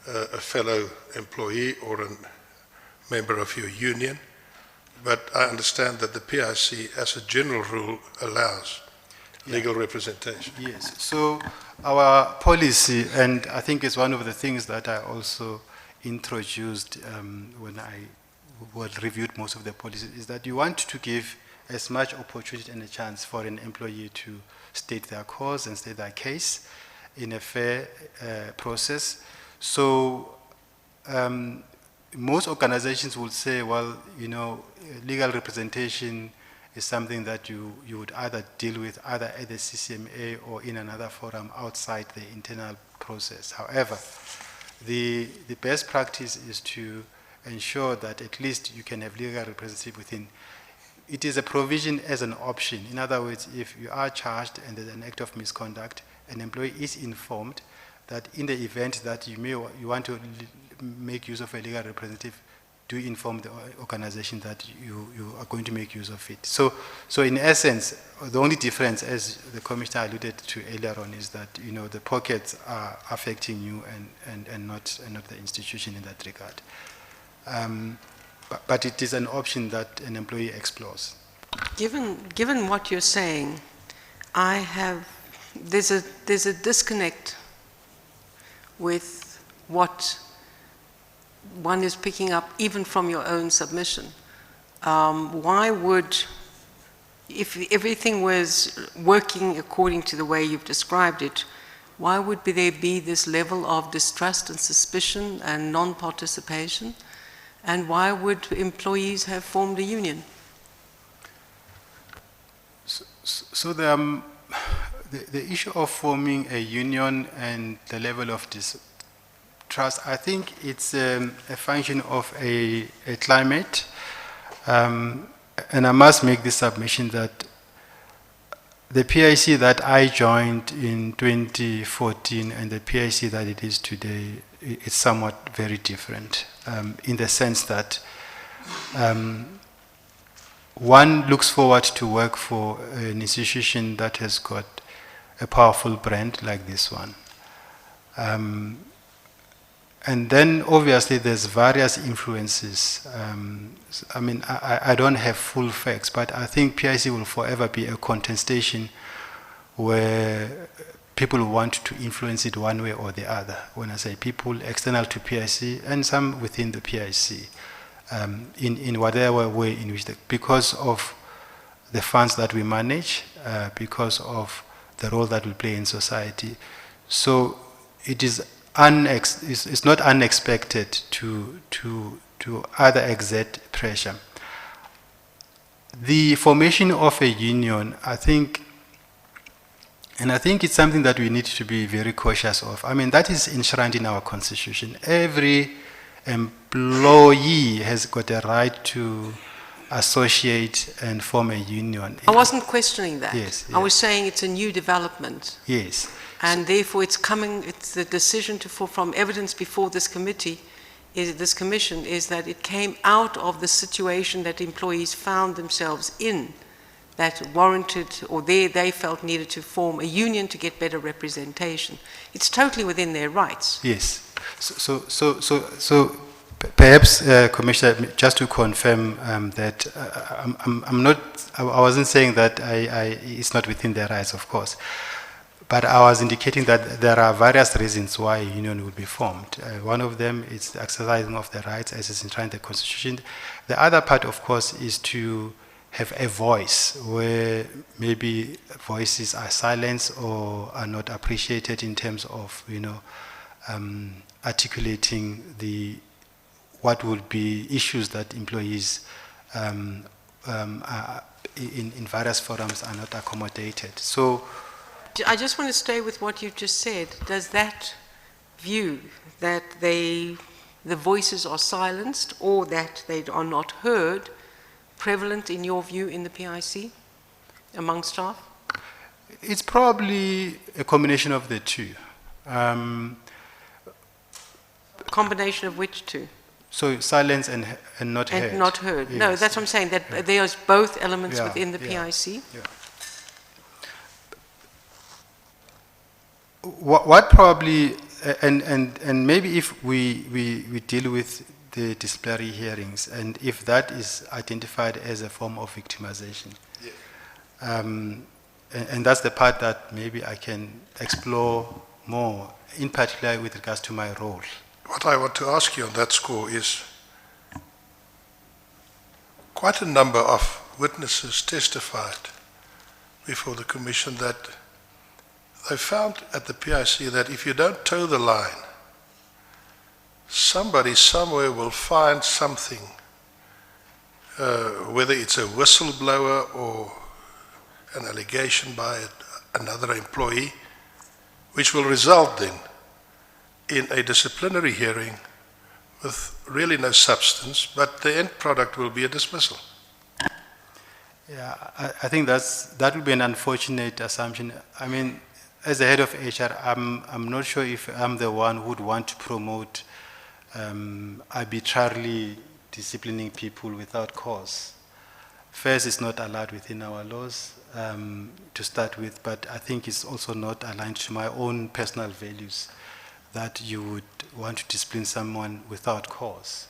[SPEAKER 1] a fellow employee or a member of your union. But I understand that the PIC, as a general rule, allows legal representation.
[SPEAKER 3] Yes, so our policy, and I think it's one of the things that I also introduced when I reviewed most of the policies, is that you want to give as much opportunity and a chance for an employee to state their cause and state their case in a fair process. So most organizations will say, well, legal representation is something that you would either deal with either at the CCMA or in another forum outside the internal process. However, the best practice is to ensure that at least you can have legal representative within it is a provision as an option. In other words, if you are charged and there's an act of misconduct, an employee is informed that in the event that you want to make use of a legal representative, do inform the organization that you are going to make use of it. So in essence, the only difference, as the Commissioner alluded to earlier on, is that, you know, the pockets are affecting you and not the institution in that regard. But it is an option that an employee explores.
[SPEAKER 4] Given what you're saying, there's a disconnect with what one is picking up even from your own submission. Why would, if everything was working according to the way you've described it, why would there be this level of distrust and suspicion and non-participation? And why would employees have formed a union?
[SPEAKER 3] So the issue of forming a union and the level of distrust, I think it's a function of a climate. And I must make this submission that the PIC that I joined in 2014 and the PIC that it is today is somewhat very different, in the sense that one looks forward to work for an institution that has got a powerful brand like this one. And then obviously there's various influences. I mean, I don't have full facts, but I think PIC will forever be a contestation where people want to influence it one way or the other. When I say people external to PIC and some within the PIC, in whatever way in which, because of the funds that we manage, because of the role that we play in society. So it is it's not unexpected to either exert pressure. The formation of a union, I think it's something that we need to be very cautious of. I mean, that is enshrined in our constitution. Every employee has got a right to associate and form a union.
[SPEAKER 4] I wasn't questioning that.
[SPEAKER 3] Yes,
[SPEAKER 4] I was saying it's a new development.
[SPEAKER 3] Yes.
[SPEAKER 4] And therefore it's the decision from evidence before this committee, this commission, is that it came out of the situation that employees found themselves in, that warranted, or they felt needed to form a union to get better representation. It's totally within their rights.
[SPEAKER 3] Yes. So perhaps, Commissioner, just to confirm that I wasn't saying that it's not within their rights, of course. But I was indicating that there are various reasons why a union will be formed. One of them is the exercising of the rights as is enshrined in the Constitution. The other part, of course, is to have a voice where maybe voices are silenced or are not appreciated in terms of, articulating what would be issues that employees in various forums are not accommodated. So
[SPEAKER 4] I just want to stay with what you've just said. Does that view that the voices are silenced or that they are not heard prevalent in your view in the PIC among staff?
[SPEAKER 3] It's probably a combination of the two.
[SPEAKER 4] Combination of which two?
[SPEAKER 3] So silence and not heard.
[SPEAKER 4] And not heard.
[SPEAKER 3] Yes.
[SPEAKER 4] No, that's what I'm saying, that there's both elements within the PIC.
[SPEAKER 3] Yeah. What probably, and maybe if we deal with the disciplinary hearings, and if that is identified as a form of victimization, and that's the part that maybe I can explore more, in particular with regards to my role.
[SPEAKER 1] What I want to ask you on that score is, quite a number of witnesses testified before the Commission that they found at the PIC that if you don't toe the line, somebody somewhere will find something, whether it's a whistleblower or an allegation by another employee, which will result then in a disciplinary hearing with really no substance, but the end product will be a dismissal.
[SPEAKER 3] Yeah, I think that would be an unfortunate assumption. I mean, as the head of HR, I'm not sure if I'm the one who would want to promote arbitrarily disciplining people without cause. First, it's not allowed within our laws to start with, but I think it's also not aligned to my own personal values that you would want to discipline someone without cause.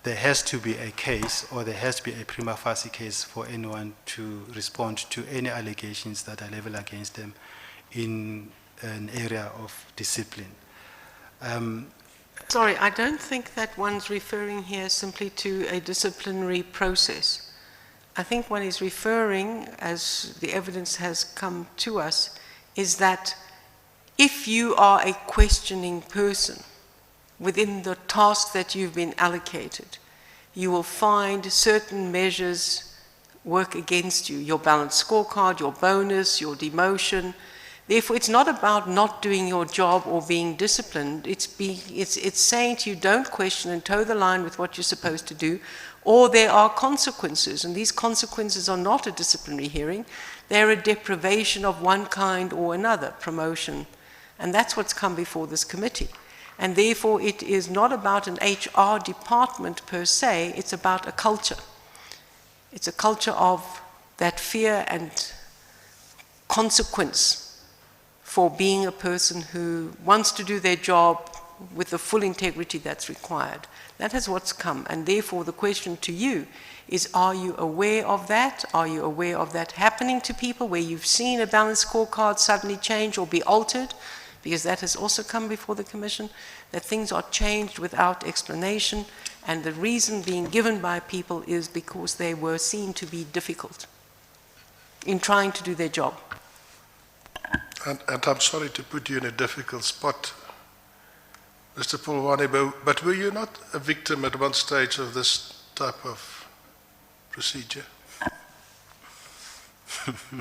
[SPEAKER 3] There has to be a case, or there has to be a prima facie case for anyone to respond to any allegations that are leveled against them in an area of discipline.
[SPEAKER 4] Sorry, I don't think that one's referring here simply to a disciplinary process. I think one is referring, as the evidence has come to us, is that if you are a questioning person within the task that you've been allocated, you will find certain measures work against you, your balanced scorecard, your bonus, your demotion. Therefore, it's not about not doing your job or being disciplined. It's saying to you, don't question and toe the line with what you're supposed to do, or there are consequences, and these consequences are not a disciplinary hearing. They're a deprivation of one kind or another, promotion. And that's what's come before this committee. And therefore, it is not about an HR department per se, it's about a culture. It's a culture of that fear and consequence for being a person who wants to do their job with the full integrity that's required. That is what's come. And therefore, the question to you is, are you aware of that? Are you aware of that happening to people where you've seen a balanced scorecard suddenly change or be altered? Because that has also come before the Commission, that things are changed without explanation, and the reason being given by people is because they were seen to be difficult in trying to do their job.
[SPEAKER 1] And I'm sorry to put you in a difficult spot, Mr. Polwani, but were you not a victim at one stage of this type of procedure?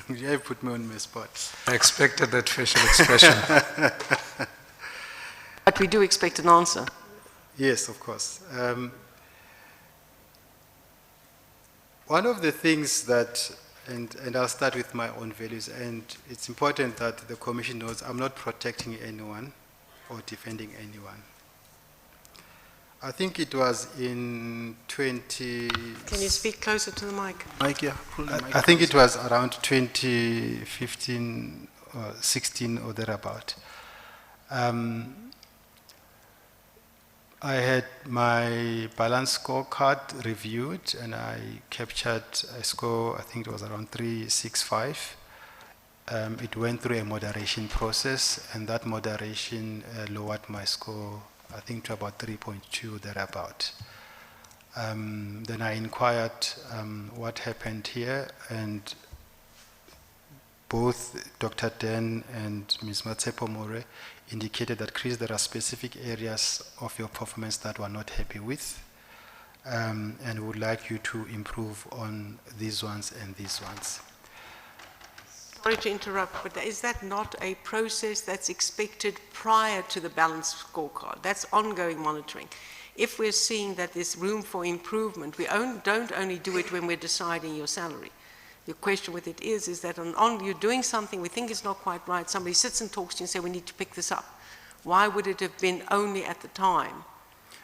[SPEAKER 3] You put me on my spot.
[SPEAKER 2] I expected that facial expression.
[SPEAKER 4] But we do expect an answer.
[SPEAKER 3] Yes, of course. One of the things that, and I'll start with my own values, and it's important that the Commission knows I'm not protecting anyone or defending anyone. I think it was in 20...
[SPEAKER 4] Can you speak closer to the mic?
[SPEAKER 5] Mike, yeah. Pull the mic
[SPEAKER 3] I think it was around 2015 or 16 or thereabout. I had my balance scorecard reviewed and I captured a score, I think it was around 365. It went through a moderation process, and that moderation lowered my score, I think, to about 3.2 thereabout. Then I inquired what happened here, and both Dr. Den and Ms. Matsepo More indicated that, Chris, there are specific areas of your performance that we're not happy with, and would like you to improve on these ones and these ones.
[SPEAKER 4] Sorry to interrupt, but is that not a process that's expected prior to the balanced scorecard? That's ongoing monitoring. If we're seeing that there's room for improvement, we don't only do it when we're deciding your salary. The question with it is that you're doing something we think is not quite right, somebody sits and talks to you and says, we need to pick this up. Why would it have been only at the time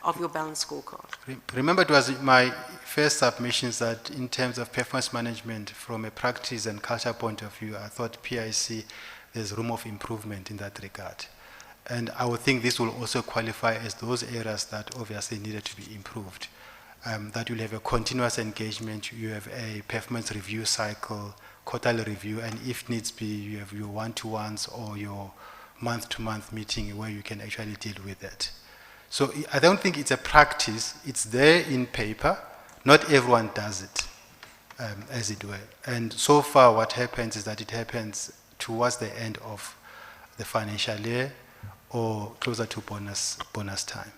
[SPEAKER 4] of your balanced scorecard?
[SPEAKER 3] Remember, it was my first submissions that in terms of performance management from a practice and culture point of view, I thought PIC, there's room of improvement in that regard. And I would think this will also qualify as those areas that obviously needed to be improved. That you'll have a continuous engagement, you have a performance review cycle, quarterly review, and if needs be, you have your one-to-ones or your month-to-month meeting where you can actually deal with that. So I don't think it's a practice, it's there in paper, not everyone does it, as it were. And so far what happens is that it happens towards the end of the financial year or closer to bonus time.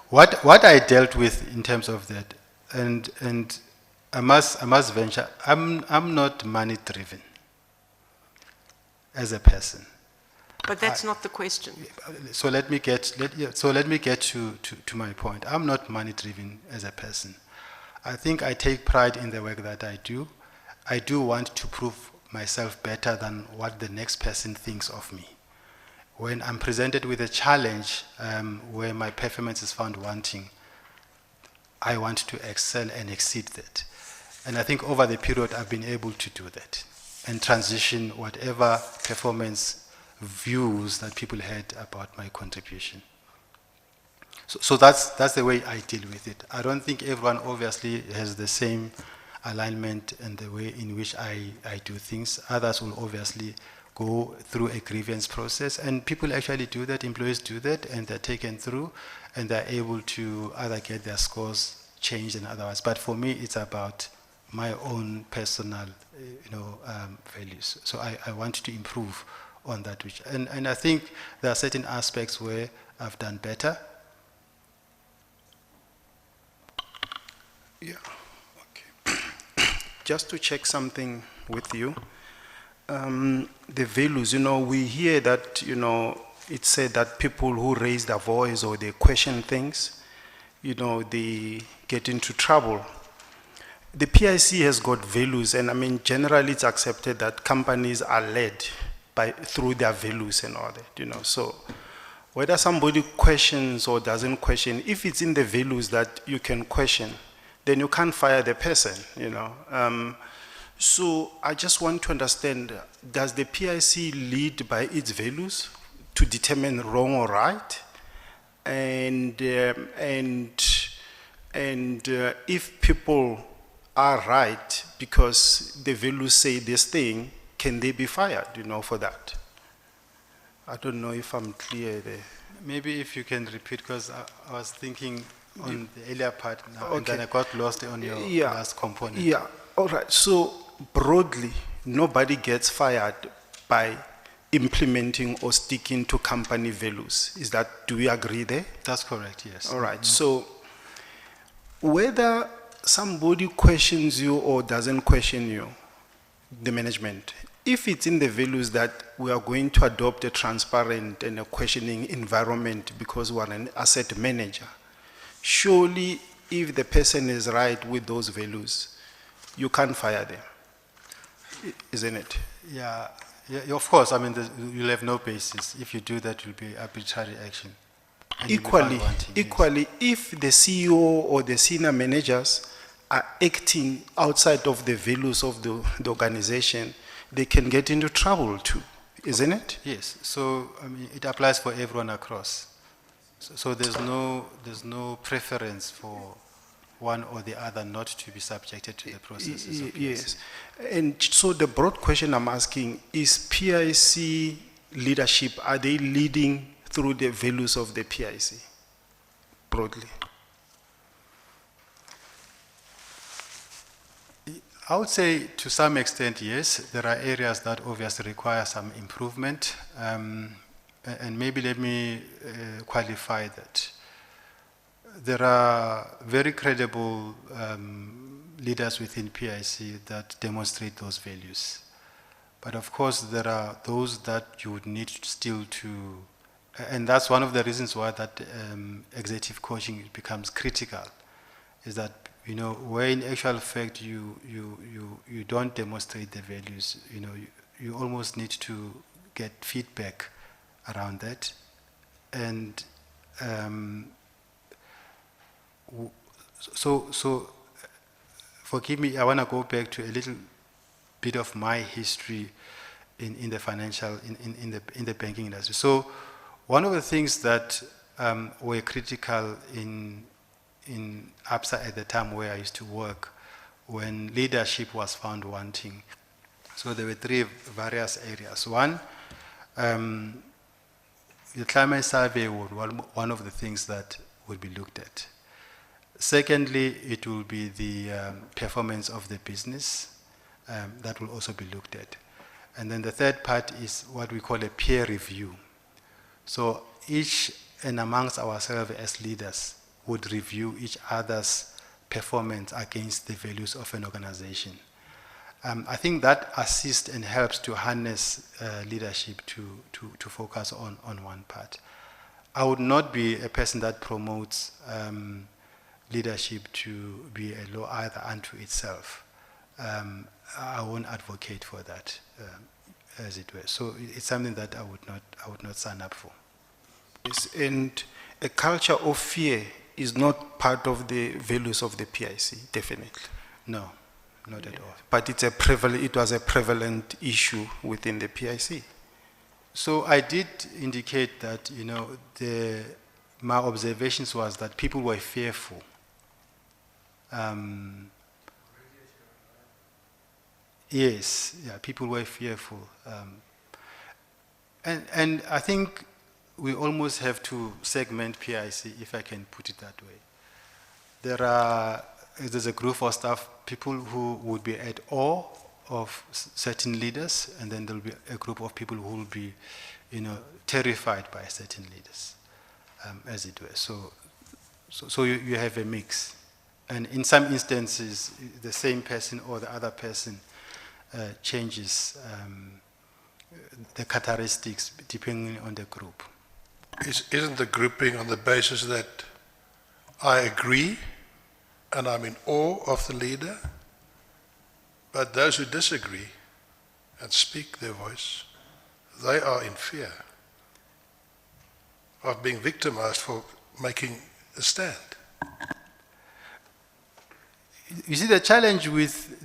[SPEAKER 3] What I dealt with in terms of that, and I must venture, I'm not money driven as a person.
[SPEAKER 4] But that's not the question.
[SPEAKER 3] So let me get to my point. I'm not money driven as a person. I think I take pride in the work that I do. I do want to prove myself better than what the next person thinks of me. When I'm presented with a challenge where my performance is found wanting, I want to excel and exceed that. And I think over the period I've been able to do that and transition whatever performance views that people had about my contribution. So that's the way I deal with it. I don't think everyone obviously has the same alignment and the way in which I do things. Others will obviously go through a grievance process, and people actually do that, employees do that, and they're taken through, and they're able to either get their scores changed and otherwise. But for me, it's about my own personal, values. So I want to improve on that, and I think there are certain aspects where I've done better.
[SPEAKER 5] Yeah, okay. Just to check something with you, the values, we hear that, it said that people who raise their voice or they question things, they get into trouble. The PIC has got values, and I mean, generally it's accepted that companies are led through their values and all that, so whether somebody questions or doesn't question, if it's in the values that you can question, then you can't fire the person, So I just want to understand, does the PIC lead by its values to determine wrong or right? And if people are right because the values say this thing, can they be fired, for that? I don't know if I'm clear there.
[SPEAKER 3] Maybe if you can repeat, because I was thinking on the earlier part now,
[SPEAKER 5] Okay.
[SPEAKER 3] and then I got lost on your last component.
[SPEAKER 5] Yeah, all right. So broadly, nobody gets fired by implementing or sticking to company values. Do we agree there?
[SPEAKER 3] That's correct, yes.
[SPEAKER 5] All right. So whether somebody questions you or doesn't question you, the management, if it's in the values that we are going to adopt a transparent and a questioning environment because we are an asset manager, surely if the person is right with those values, you can't fire them, isn't it?
[SPEAKER 3] Yeah, of course. I mean, you'll have no basis. If you do that, you'll be arbitrary action. And you'll be found wanting, yes.
[SPEAKER 5] Equally, if the CEO or the senior managers are acting outside of the values of the organization, they can get into trouble too, isn't it?
[SPEAKER 3] Yes. So I mean, it applies for everyone across. So there's no preference for one or the other not to be subjected to the processes of PIC.
[SPEAKER 5] Yes. And so the broad question I'm asking is, PIC leadership, are they leading through the values of the PIC, broadly?
[SPEAKER 3] I would say to some extent, yes. There are areas that obviously require some improvement. And maybe let me qualify that. There are very credible leaders within PIC that demonstrate those values. But of course, there are those that you would need still to, and that's one of the reasons why that executive coaching becomes critical, is that, where in actual fact you don't demonstrate the values, you almost need to get feedback around that. And so forgive me, I want to go back to a little bit of my history in the financial, in the banking industry. So one of the things that were critical in ABSA at the time where I used to work, when leadership was found wanting. So there were three various areas. One, the climate survey would one of the things that would be looked at. Secondly, it will be the performance of the business. That will also be looked at. And then the third part is what we call a peer review. So each and amongst ourselves as leaders would review each other's performance against the values of an organization. I think that assists and helps to harness leadership to focus on one part. I would not be a person that promotes leadership to be a law either unto itself. I won't advocate for that, as it were. So it's something that I would not sign up for.
[SPEAKER 5] Yes, and a culture of fear is not part of the values of the PIC, definitely.
[SPEAKER 3] No, not at all.
[SPEAKER 5] But it was a prevalent issue within the PIC.
[SPEAKER 3] So I did indicate that, my observations was that people were fearful. Yes, yeah, people were fearful. And I think we almost have to segment PIC, if I can put it that way. There's a group of staff, people who would be at awe of certain leaders, and then there'll be a group of people who will be, terrified by certain leaders, as it were. So you have a mix. And in some instances, the same person or the other person changes the characteristics depending on the group.
[SPEAKER 1] Isn't the grouping on the basis that I agree and I'm in awe of the leader, but those who disagree and speak their voice, they are in fear of being victimized for making a stand?
[SPEAKER 3] You see, the challenge with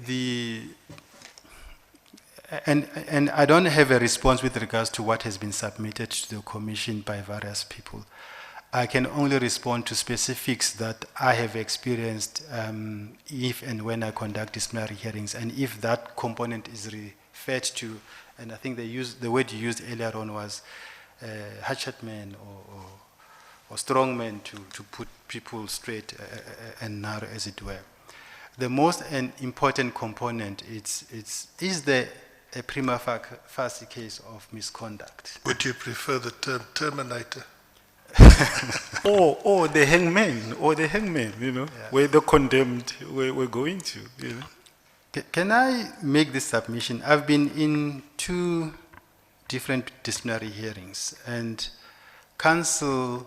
[SPEAKER 3] and I don't have a response with regards to what has been submitted to the Commission by various people. I can only respond to specifics that I have experienced if and when I conduct disciplinary hearings, and if that component is referred to, and I think the word you used earlier on was hatchetman or strongman to put people straight and narrow, as it were. The most important component is there a prima facie case of misconduct?
[SPEAKER 1] Would you prefer the term terminator?
[SPEAKER 5] or the hangman,
[SPEAKER 3] Yeah.
[SPEAKER 5] where the condemned we're going to,
[SPEAKER 3] Can I make this submission? I've been in 2 different disciplinary hearings, and counsel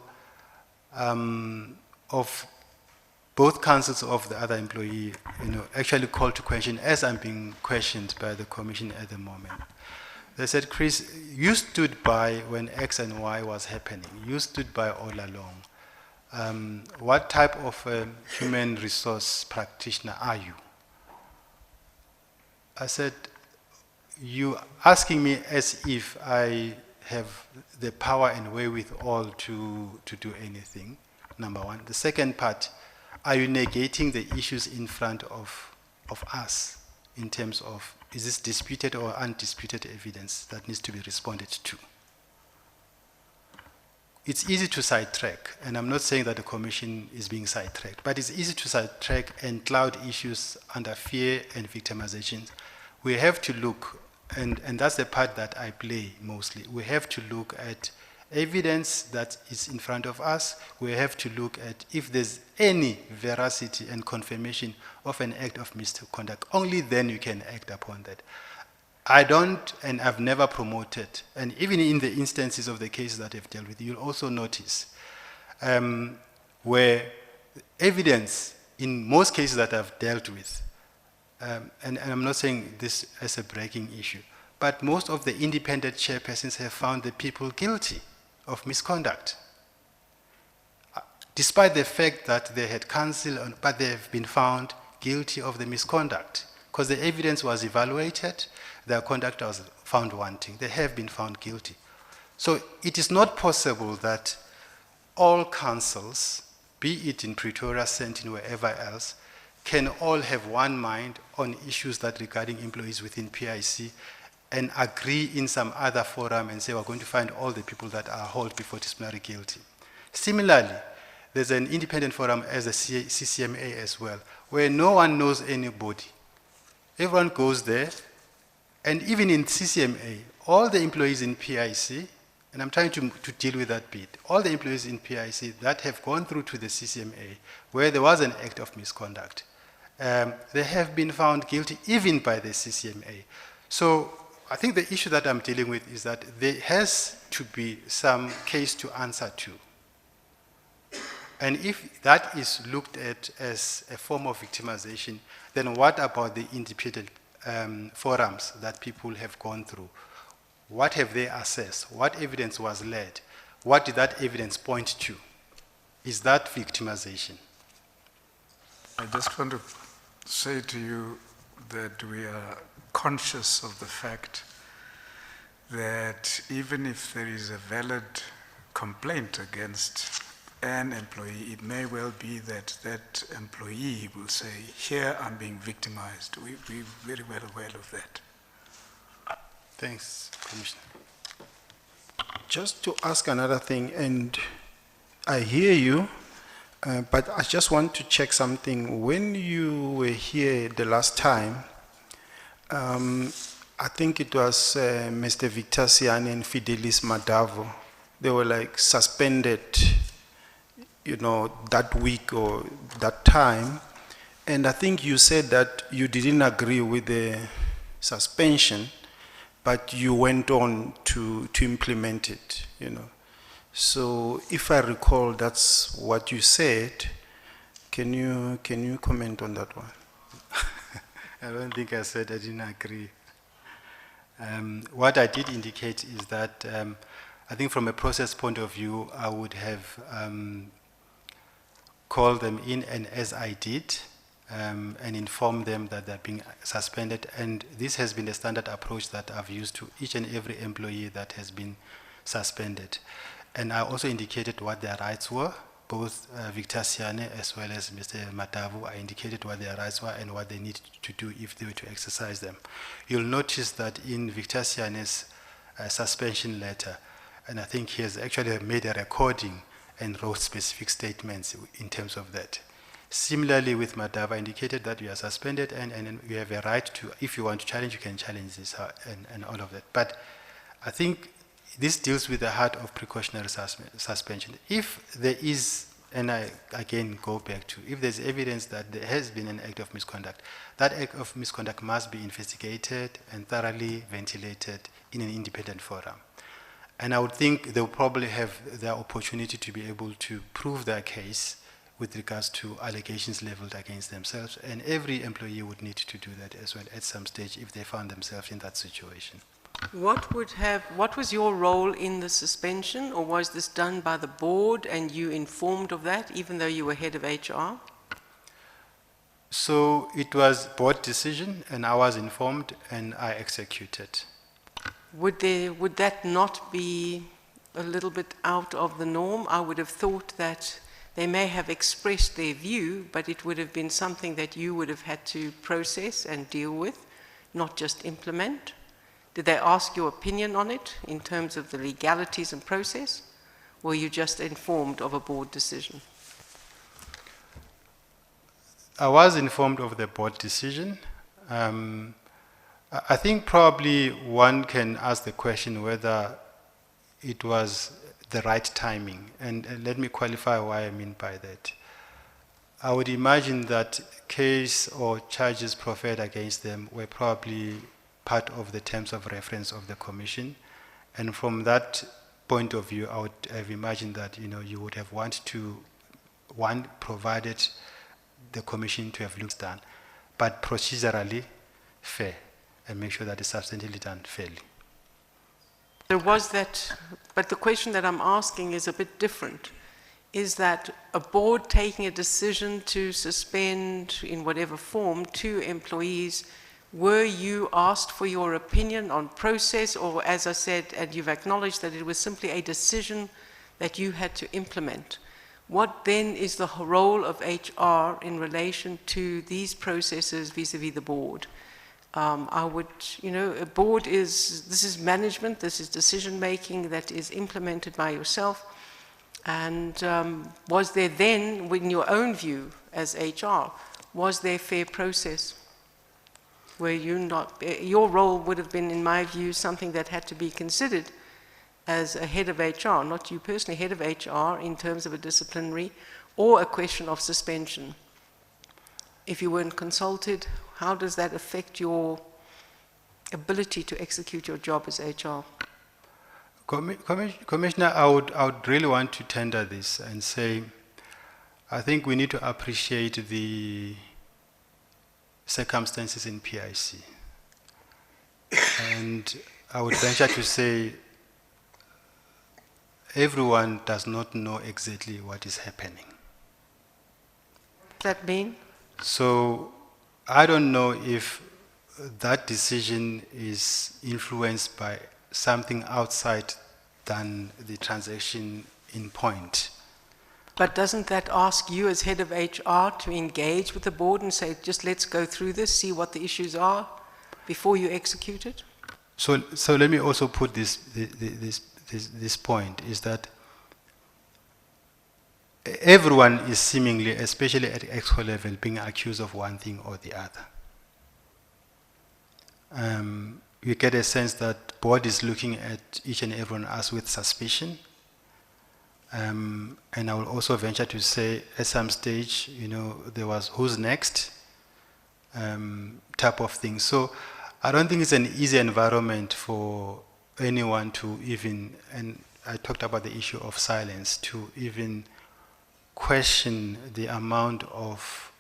[SPEAKER 3] of both counsels of the other employee, actually called to question as I'm being questioned by the Commission at the moment. They said, Chris, you stood by when X and Y was happening. You stood by all along. What type of human resource practitioner are you? I said, you asking me as if I have the power and wherewithal to do anything, number one. The second part, are you negating the issues in front of us in terms of, is this disputed or undisputed evidence that needs to be responded to? It's easy to sidetrack, and I'm not saying that the Commission is being sidetracked, but it's easy to sidetrack and cloud issues under fear and victimization. We have to look, and that's the part that I play mostly, we have to look at evidence that is in front of us. We have to look at if there's any veracity and confirmation of an act of misconduct. Only then you can act upon that. I don't, and I've never promoted, and even in the instances of the cases that I've dealt with, you'll also notice where evidence, in most cases that I've dealt with, and I'm not saying this as a breaking issue, but most of the independent chairpersons have found the people guilty of misconduct, despite the fact that they had counsel, but they have been found guilty of the misconduct, because the evidence was evaluated, their conduct was found wanting. They have been found guilty. So it is not possible that all councils, be it in Pretoria, Sentin, wherever else, can all have one mind on issues that regarding employees within PIC and agree in some other forum and say we're going to find all the people that are held before disciplinary guilty. Similarly, there's an independent forum as a CCMA as well, where no one knows anybody. Everyone goes there, and even in CCMA, all the employees in PIC, and I'm trying to deal with that bit, all the employees in PIC that have gone through to the CCMA, where there was an act of misconduct, they have been found guilty even by the CCMA. So I think the issue that I'm dealing with is that there has to be some case to answer to. And if that is looked at as a form of victimization, then what about the independent forums that people have gone through? What have they assessed? What evidence was led? What did that evidence point to? Is that victimization?
[SPEAKER 2] I just want to say to you that we are conscious of the fact that even if there is a valid complaint against an employee, it may well be that that employee will say, here I'm being victimized. We're very well aware of that.
[SPEAKER 3] Thanks, Commissioner.
[SPEAKER 5] Just to ask another thing, and I hear you, but I just want to check something. When you were here the last time, I think it was Mr. Victor Siane and Fidelis Madavo. They were like suspended, you know, that week or that time. And I think you said that you didn't agree with the suspension, but you went on to implement it, you know. So if I recall, that's what you said. Can you comment on that one?
[SPEAKER 3] I don't think I said I didn't agree. What I did indicate is that I think from a process point of view, I would have called them in, and as I did, and informed them that they're being suspended. And this has been the standard approach that I've used to each and every employee that has been suspended. And I also indicated what their rights were. Both Victor Siane as well as Mr. Matavu, I indicated what their rights were and what they needed to do if they were to exercise them. You'll notice that in Victor Siane's suspension letter, and I think he has actually made a recording and wrote specific statements in terms of that. Similarly with Matavu, I indicated that you are suspended and you have a right to, if you want to challenge, you can challenge this and all of that. But I think this deals with the heart of precautionary suspension. If there is, and I again go back to, if there's evidence that there has been an act of misconduct, that act of misconduct must be investigated and thoroughly ventilated in an independent forum. And I would think they'll probably have the opportunity to be able to prove their case with regards to allegations leveled against themselves, and every employee would need to do that as well at some stage if they found themselves in that situation.
[SPEAKER 4] What was your role in the suspension, or was this done by the board and you informed of that, even though you were head of HR?
[SPEAKER 3] So it was board decision, and I was informed, and I executed.
[SPEAKER 4] Would that not be a little bit out of the norm? I would have thought that they may have expressed their view, but it would have been something that you would have had to process and deal with, not just implement. Did they ask your opinion on it in terms of the legalities and process? Or were you just informed of a board decision?
[SPEAKER 3] I was informed of the board decision. I think probably one can ask the question whether it was the right timing. And let me qualify what I mean by that. I would imagine that case or charges preferred against them were probably part of the terms of reference of the commission. And from that point of view, I would have imagined that, you know, you would have provided the commission to have looked done, but procedurally fair, and make sure that it's substantially done fairly.
[SPEAKER 4] There was that, but the question that I'm asking is a bit different. Is that a board taking a decision to suspend in whatever form 2 employees? Were you asked for your opinion on process, or as I said, and you've acknowledged that it was simply a decision that you had to implement? What then is the role of HR in relation to these processes vis-a-vis the board? I would, you know, a board this is management, this is decision-making that is implemented by yourself. And was there then, in your own view as HR, was there fair process? Were you not, your role would have been, in my view, something that had to be considered as a head of HR, not you personally, head of HR, in terms of a disciplinary or a question of suspension. If you weren't consulted, how does that affect your ability to execute your job as HR?
[SPEAKER 3] Commissioner, I would really want to tender this and say, I think we need to appreciate the circumstances in PIC. And I would venture to say everyone does not know exactly what is happening.
[SPEAKER 4] Does that mean?
[SPEAKER 3] So I don't know if that decision is influenced by something outside than the transaction in point.
[SPEAKER 4] But doesn't that ask you as head of HR to engage with the board and say, just let's go through this, see what the issues are before you execute it?
[SPEAKER 3] So let me also put this point, is that everyone is seemingly, especially at EXCO level, being accused of one thing or the other. You get a sense that board is looking at each and every one of us with suspicion. And I will also venture to say at some stage, you know, there was who's next type of thing. So I don't think it's an easy environment for anyone to even, and I talked about the issue of silence, to even question the amount of,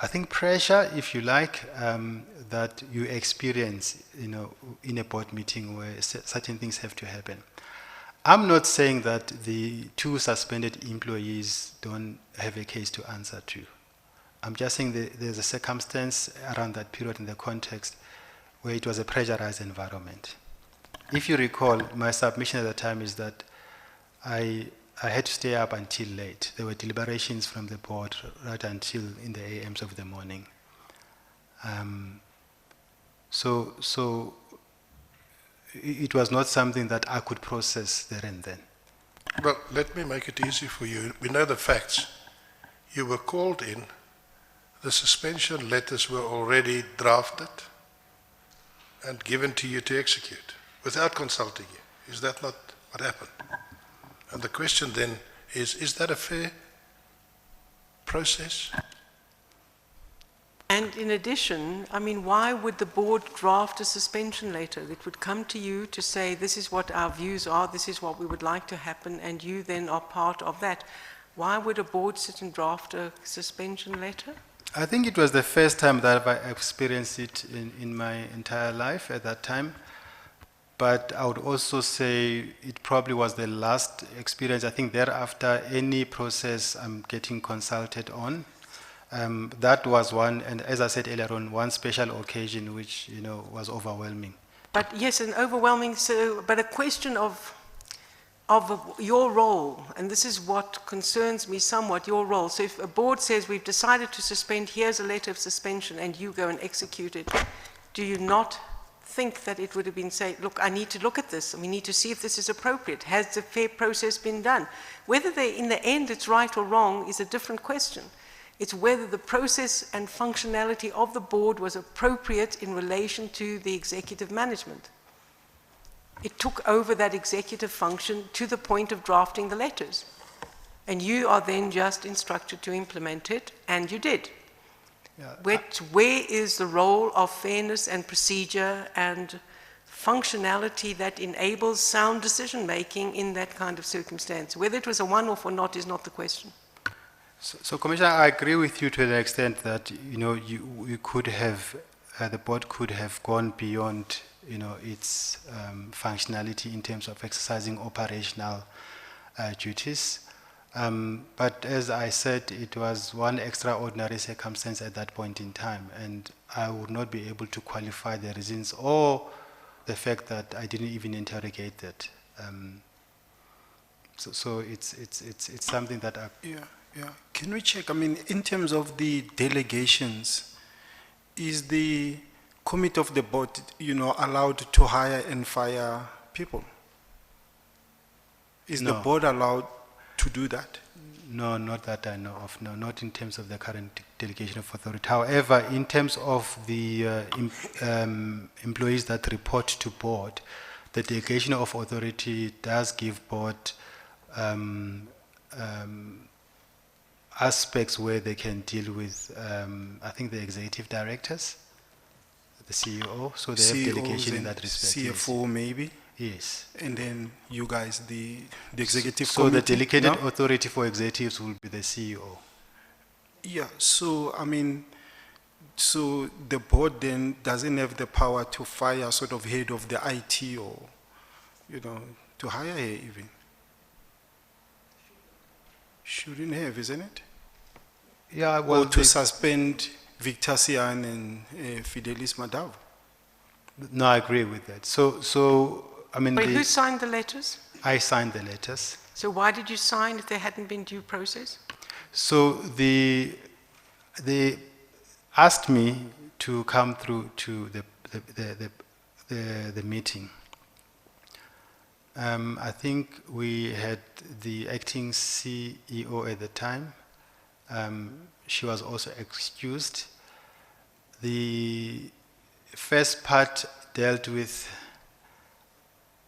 [SPEAKER 3] I think, pressure, if you like, that you experience, you know, in a board meeting where certain things have to happen. I'm not saying that the two suspended employees don't have a case to answer to. I'm just saying that there's a circumstance around that period in the context where it was a pressurized environment. If you recall, my submission at the time is that I had to stay up until late. There were deliberations from the board right until in the AMs of the morning. So it was not something that I could process there and then.
[SPEAKER 1] Well, let me make it easy for you. We know the facts. You were called in. The suspension letters were already drafted and given to you to execute without consulting you. Is that not what happened? And the question then is that a fair process?
[SPEAKER 4] And in addition, I mean, why would the board draft a suspension letter that would come to you to say, this is what our views are, this is what we would like to happen, and you then are part of that? Why would a board sit and draft a suspension letter?
[SPEAKER 3] I think it was the first time that I experienced it in my entire life at that time. But I would also say it probably was the last experience. I think thereafter, any process I'm getting consulted on, that was one, and as I said earlier on, one special occasion which, you know, was overwhelming.
[SPEAKER 4] But yes, an overwhelming, but a question of your role, and this is what concerns me somewhat, your role. So if a board says we've decided to suspend, here's a letter of suspension, and you go and execute it, do you not think that it would have been say, look, I need to look at this, and we need to see if this is appropriate. Has the fair process been done? Whether in the end it's right or wrong is a different question. It's whether the process and functionality of the board was appropriate in relation to the executive management. It took over that executive function to the point of drafting the letters. And you are then just instructed to implement it, and you did.
[SPEAKER 3] Yeah,
[SPEAKER 4] Where is the role of fairness and procedure and functionality that enables sound decision-making in that kind of circumstance? Whether it was a one-off or not is not the question.
[SPEAKER 3] So Commissioner, I agree with you to the extent that, you know, you could have, the board could have gone beyond, you know, its functionality in terms of exercising operational duties. But as I said, it was one extraordinary circumstance at that point in time, and I would not be able to qualify the reasons or the fact that I didn't even interrogate that. So it's something that I...
[SPEAKER 5] Yeah. Can we check, I mean, in terms of the delegations, is the committee of the board, you know, allowed to hire and fire people? Is the
[SPEAKER 3] No.
[SPEAKER 5] board allowed to do that?
[SPEAKER 3] No, not that I know of. No, not in terms of the current delegation of authority. However, in terms of the employees that report to board, the delegation of authority does give board aspects where they can deal with, I think, the executive directors, the CEO, so they have delegation in that respect. yes.
[SPEAKER 5] CFO maybe?
[SPEAKER 3] Yes.
[SPEAKER 5] And then you guys, the executive
[SPEAKER 3] So the
[SPEAKER 5] committee,
[SPEAKER 3] delegated
[SPEAKER 5] no?
[SPEAKER 3] authority for executives will be the CEO.
[SPEAKER 5] Yeah, so, I mean, so the board then doesn't have the power to fire sort of head of the IT or, to hire her even? Shouldn't have, isn't it?
[SPEAKER 3] Yeah, well,
[SPEAKER 5] Or to suspend Victor Sian and Fidelis Madavo?
[SPEAKER 3] no, I agree with that. So I mean,
[SPEAKER 4] Wait, who signed the letters?
[SPEAKER 3] I signed the letters.
[SPEAKER 4] So why did you sign if there hadn't been due process?
[SPEAKER 3] So they asked me to come through to the meeting. I think we had the acting CEO at the time. She was also excused. The first part dealt with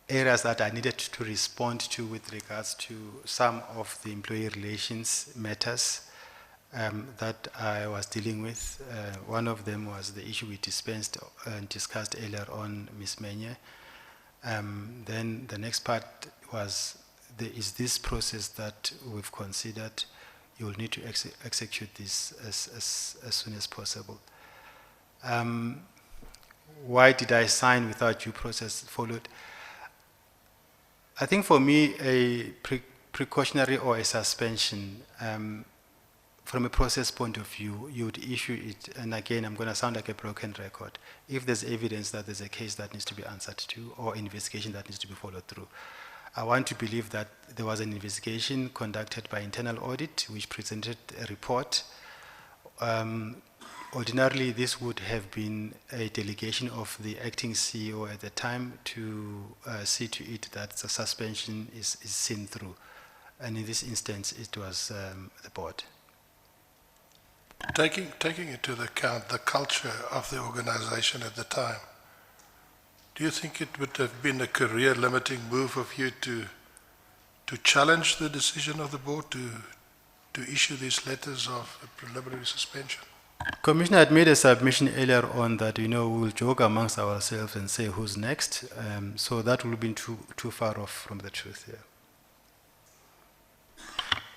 [SPEAKER 3] areas that I needed to respond to with regards to some of the employee relations matters that I was dealing with. One of them was the issue we dispensed and discussed earlier on, Ms. Menye. Then the next part was, is this process that we've considered, you will need to execute this as soon as possible. Why did I sign without due process followed? I think for me, a precautionary or a suspension, from a process point of view, you would issue it, and again, I'm going to sound like a broken record, if there's evidence that there's a case that needs to be answered to or investigation that needs to be followed through. I want to believe that there was an investigation conducted by internal audit which presented a report. Ordinarily, this would have been a delegation of the acting CEO at the time to see to it that the suspension is seen through. And in this instance, it was the board.
[SPEAKER 1] Taking into account the culture of the organization at the time, do you think it would have been a career-limiting move of you to challenge the decision of the board to issue these letters of preliminary suspension?
[SPEAKER 3] Commissioner had made a submission earlier on that, we'll joke amongst ourselves and say who's next. So that would have been too far off from the truth here.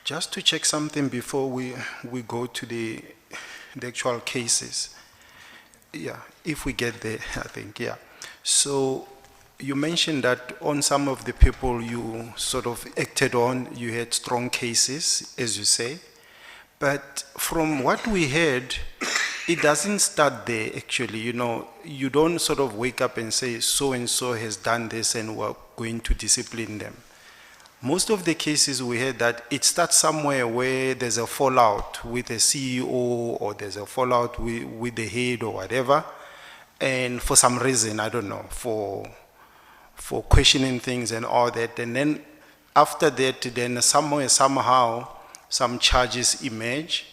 [SPEAKER 5] Just to check something before we go to the actual cases. Yeah, if we get there, I think, yeah. So you mentioned that on some of the people you sort of acted on, you had strong cases, as you say. But from what we heard, it doesn't start there, actually. You don't sort of wake up and say, so-and-so has done this and we're going to discipline them. Most of the cases we heard that it starts somewhere where there's a fallout with the CEO or there's a fallout with the head or whatever. And for some reason, I don't know, for questioning things and all that. And then after that, then somewhere, somehow, some charges emerge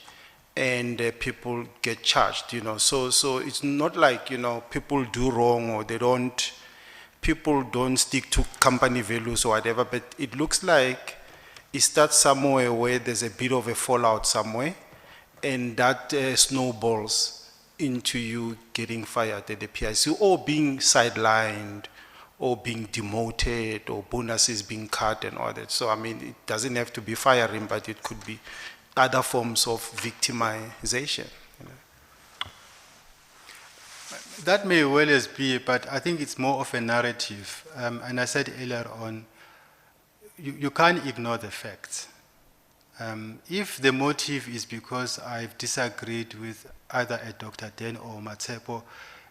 [SPEAKER 5] and people get charged, So it's not like, people do wrong or people don't stick to company values or whatever, but it looks like it starts somewhere where there's a bit of a fallout somewhere, and that snowballs into you getting fired at the PIC or being sidelined or being demoted or bonuses being cut and all that. So, I mean, it doesn't have to be firing, but it could be other forms of victimization.
[SPEAKER 3] That may well as be, but I think it's more of a narrative. And I said earlier on, you can't ignore the facts. If the motive is because I've disagreed with either a Dr. Den or Matsepo,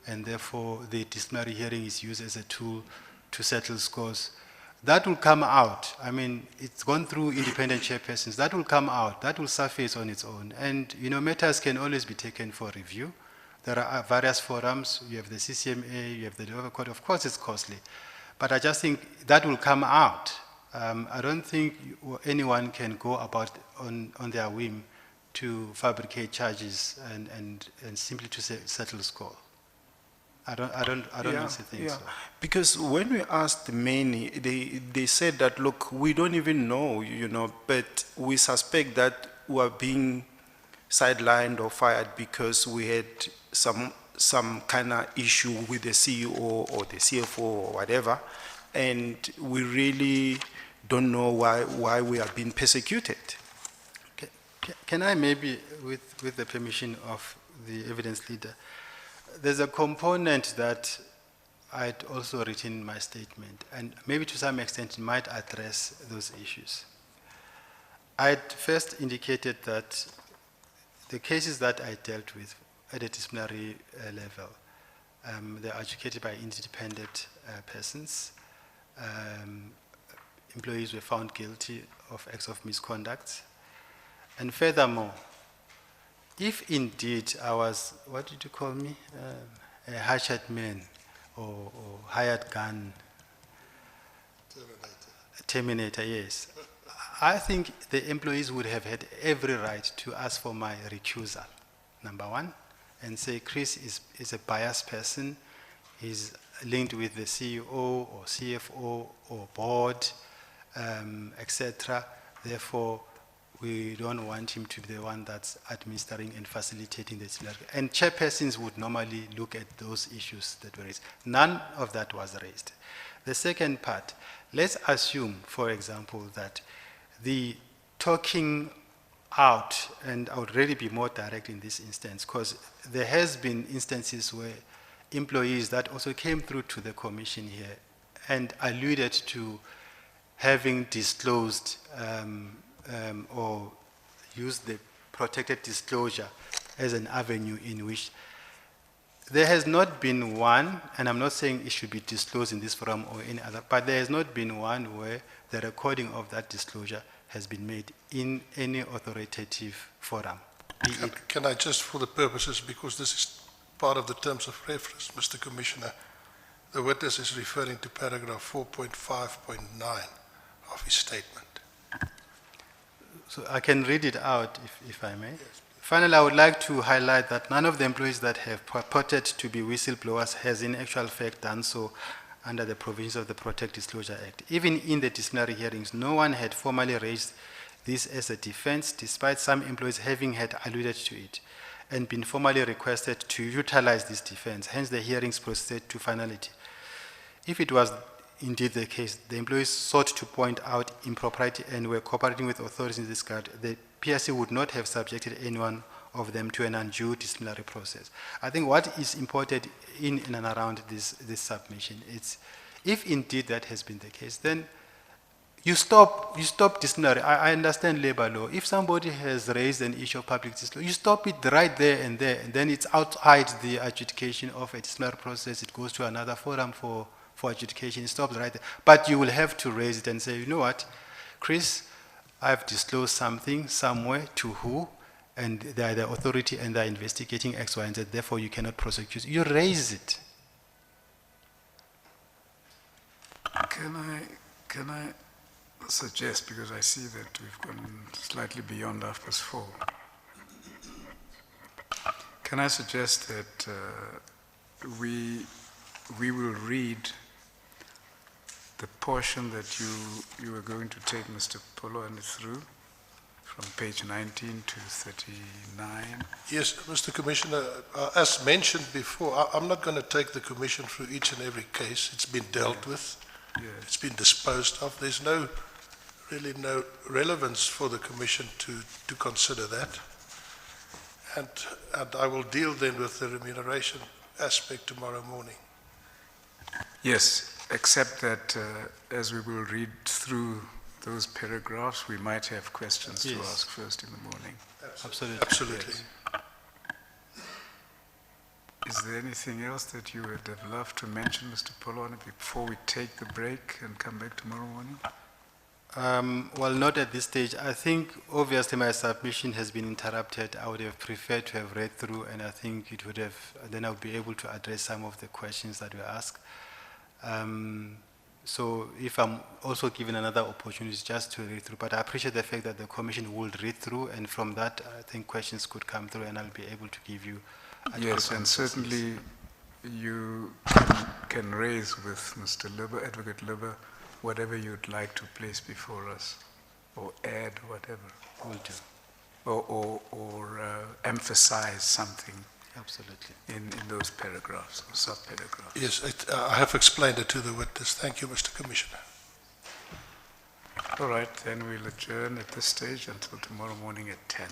[SPEAKER 3] and therefore the disciplinary hearing is used as a tool to settle scores, that will come out. I mean, it's gone through independent chairpersons. That will come out. That will surface on its own. And, matters can always be taken for review. There are various forums. You have the CCMA, you have the Local Court. Of course, it's costly. But I just think that will come out. I don't think anyone can go about on their whim to fabricate charges and simply to settle score. I don't necessarily think so.
[SPEAKER 5] Because when we asked many, they said that, look, we don't even know, but we suspect that we are being sidelined or fired because we had some kind of issue with the CEO or the CFO or whatever, and we really don't know why we are being persecuted.
[SPEAKER 3] Can I maybe, with the permission of the evidence leader, there's a component that I'd also written in my statement, and maybe to some extent it might address those issues. I'd first indicated that the cases that I dealt with at a disciplinary level, they are adjudicated by independent persons. Employees were found guilty of acts of misconduct. And furthermore, if indeed I was, what did you call me? A hired man or hired gun. Terminator, yes. I think the employees would have had every right to ask for my recusal, number one, and say Chris is a biased person, he's linked with the CEO or CFO or board, etc. Therefore, we don't want him to be the one that's administering and facilitating the disciplinary. And chairpersons would normally look at those issues that were raised. None of that was raised. The second part, let's assume, for example, that the talking out, and I would really be more direct in this instance, because there has been instances where employees that also came through to the commission here and alluded to having disclosed or used the protected disclosure as an avenue in which there has not been one, and I'm not saying it should be disclosed in this forum or any other, but there has not been one where the recording of that disclosure has been made in any authoritative forum.
[SPEAKER 1] Can I just, for the purposes, because this is part of the terms of reference, Mr. Commissioner, the witness is referring to paragraph 4.5.9 of his statement.
[SPEAKER 3] So I can read it out if I may. Yes. Finally, I would like to highlight that none of the employees that have purported to be whistleblowers has in actual fact done so under the provisions of the Protect Disclosure Act. Even in the disciplinary hearings, no one had formally raised this as a defense, despite some employees having had alluded to it and been formally requested to utilize this defense. Hence, the hearings proceeded to finality. If it was indeed the case, the employees sought to point out impropriety and were cooperating with authorities in this regard, the PIC would not have subjected anyone of them to an undue disciplinary process. I think what is important in and around this submission, it's if indeed that has been the case, then you stop disciplinary. I understand labor law. If somebody has raised an issue of public disclosure, you stop it right there, and then it's outside the adjudication of a disciplinary process. It goes to another forum for adjudication. It stops right there. But you will have to raise it and say, you know what, Chris, I've disclosed something somewhere to who, and they are the authority and they're investigating X, Y, and Z, therefore you cannot prosecute. You raise it.
[SPEAKER 2] Can I suggest, because I see that we've gone slightly beyond 4:30, can I suggest that we will read the portion that you are going to take Mr. Polwane through from page 19 to 39?
[SPEAKER 1] Yes, Mr. Commissioner, as mentioned before, I'm not going to take the Commission through each and every case. It's been dealt with.
[SPEAKER 2] Yes.
[SPEAKER 1] It's been disposed of. There's really no relevance for the Commission to consider that. And I will deal then with the remuneration aspect tomorrow morning.
[SPEAKER 2] Yes, except that as we will read through those paragraphs, we might have questions to ask first in the morning.
[SPEAKER 3] Absolutely.
[SPEAKER 1] Absolutely.
[SPEAKER 3] Yes.
[SPEAKER 2] Is there anything else that you would have loved to mention, Mr. Polwane, before we take the break and come back tomorrow morning?
[SPEAKER 3] Well, not at this stage. I think obviously my submission has been interrupted. I would have preferred to have read through, and I think it would have, then I would be able to address some of the questions that were asked. So if I'm also given another opportunity just to read through, but I appreciate the fact that the Commission will read through, and from that I think questions could come through and I'll be able to give you.
[SPEAKER 2] Yes, and certainly you can raise with Mr. Libber, Advocate Libber, whatever you'd like to place before us, or add whatever.
[SPEAKER 3] Will do.
[SPEAKER 2] Or emphasize something.
[SPEAKER 3] Absolutely.
[SPEAKER 2] In those paragraphs or sub-paragraphs.
[SPEAKER 1] Yes, I have explained it to the witness. this. Thank you, Mr. Commissioner.
[SPEAKER 2] All right, then we'll adjourn at this stage until tomorrow morning at 10.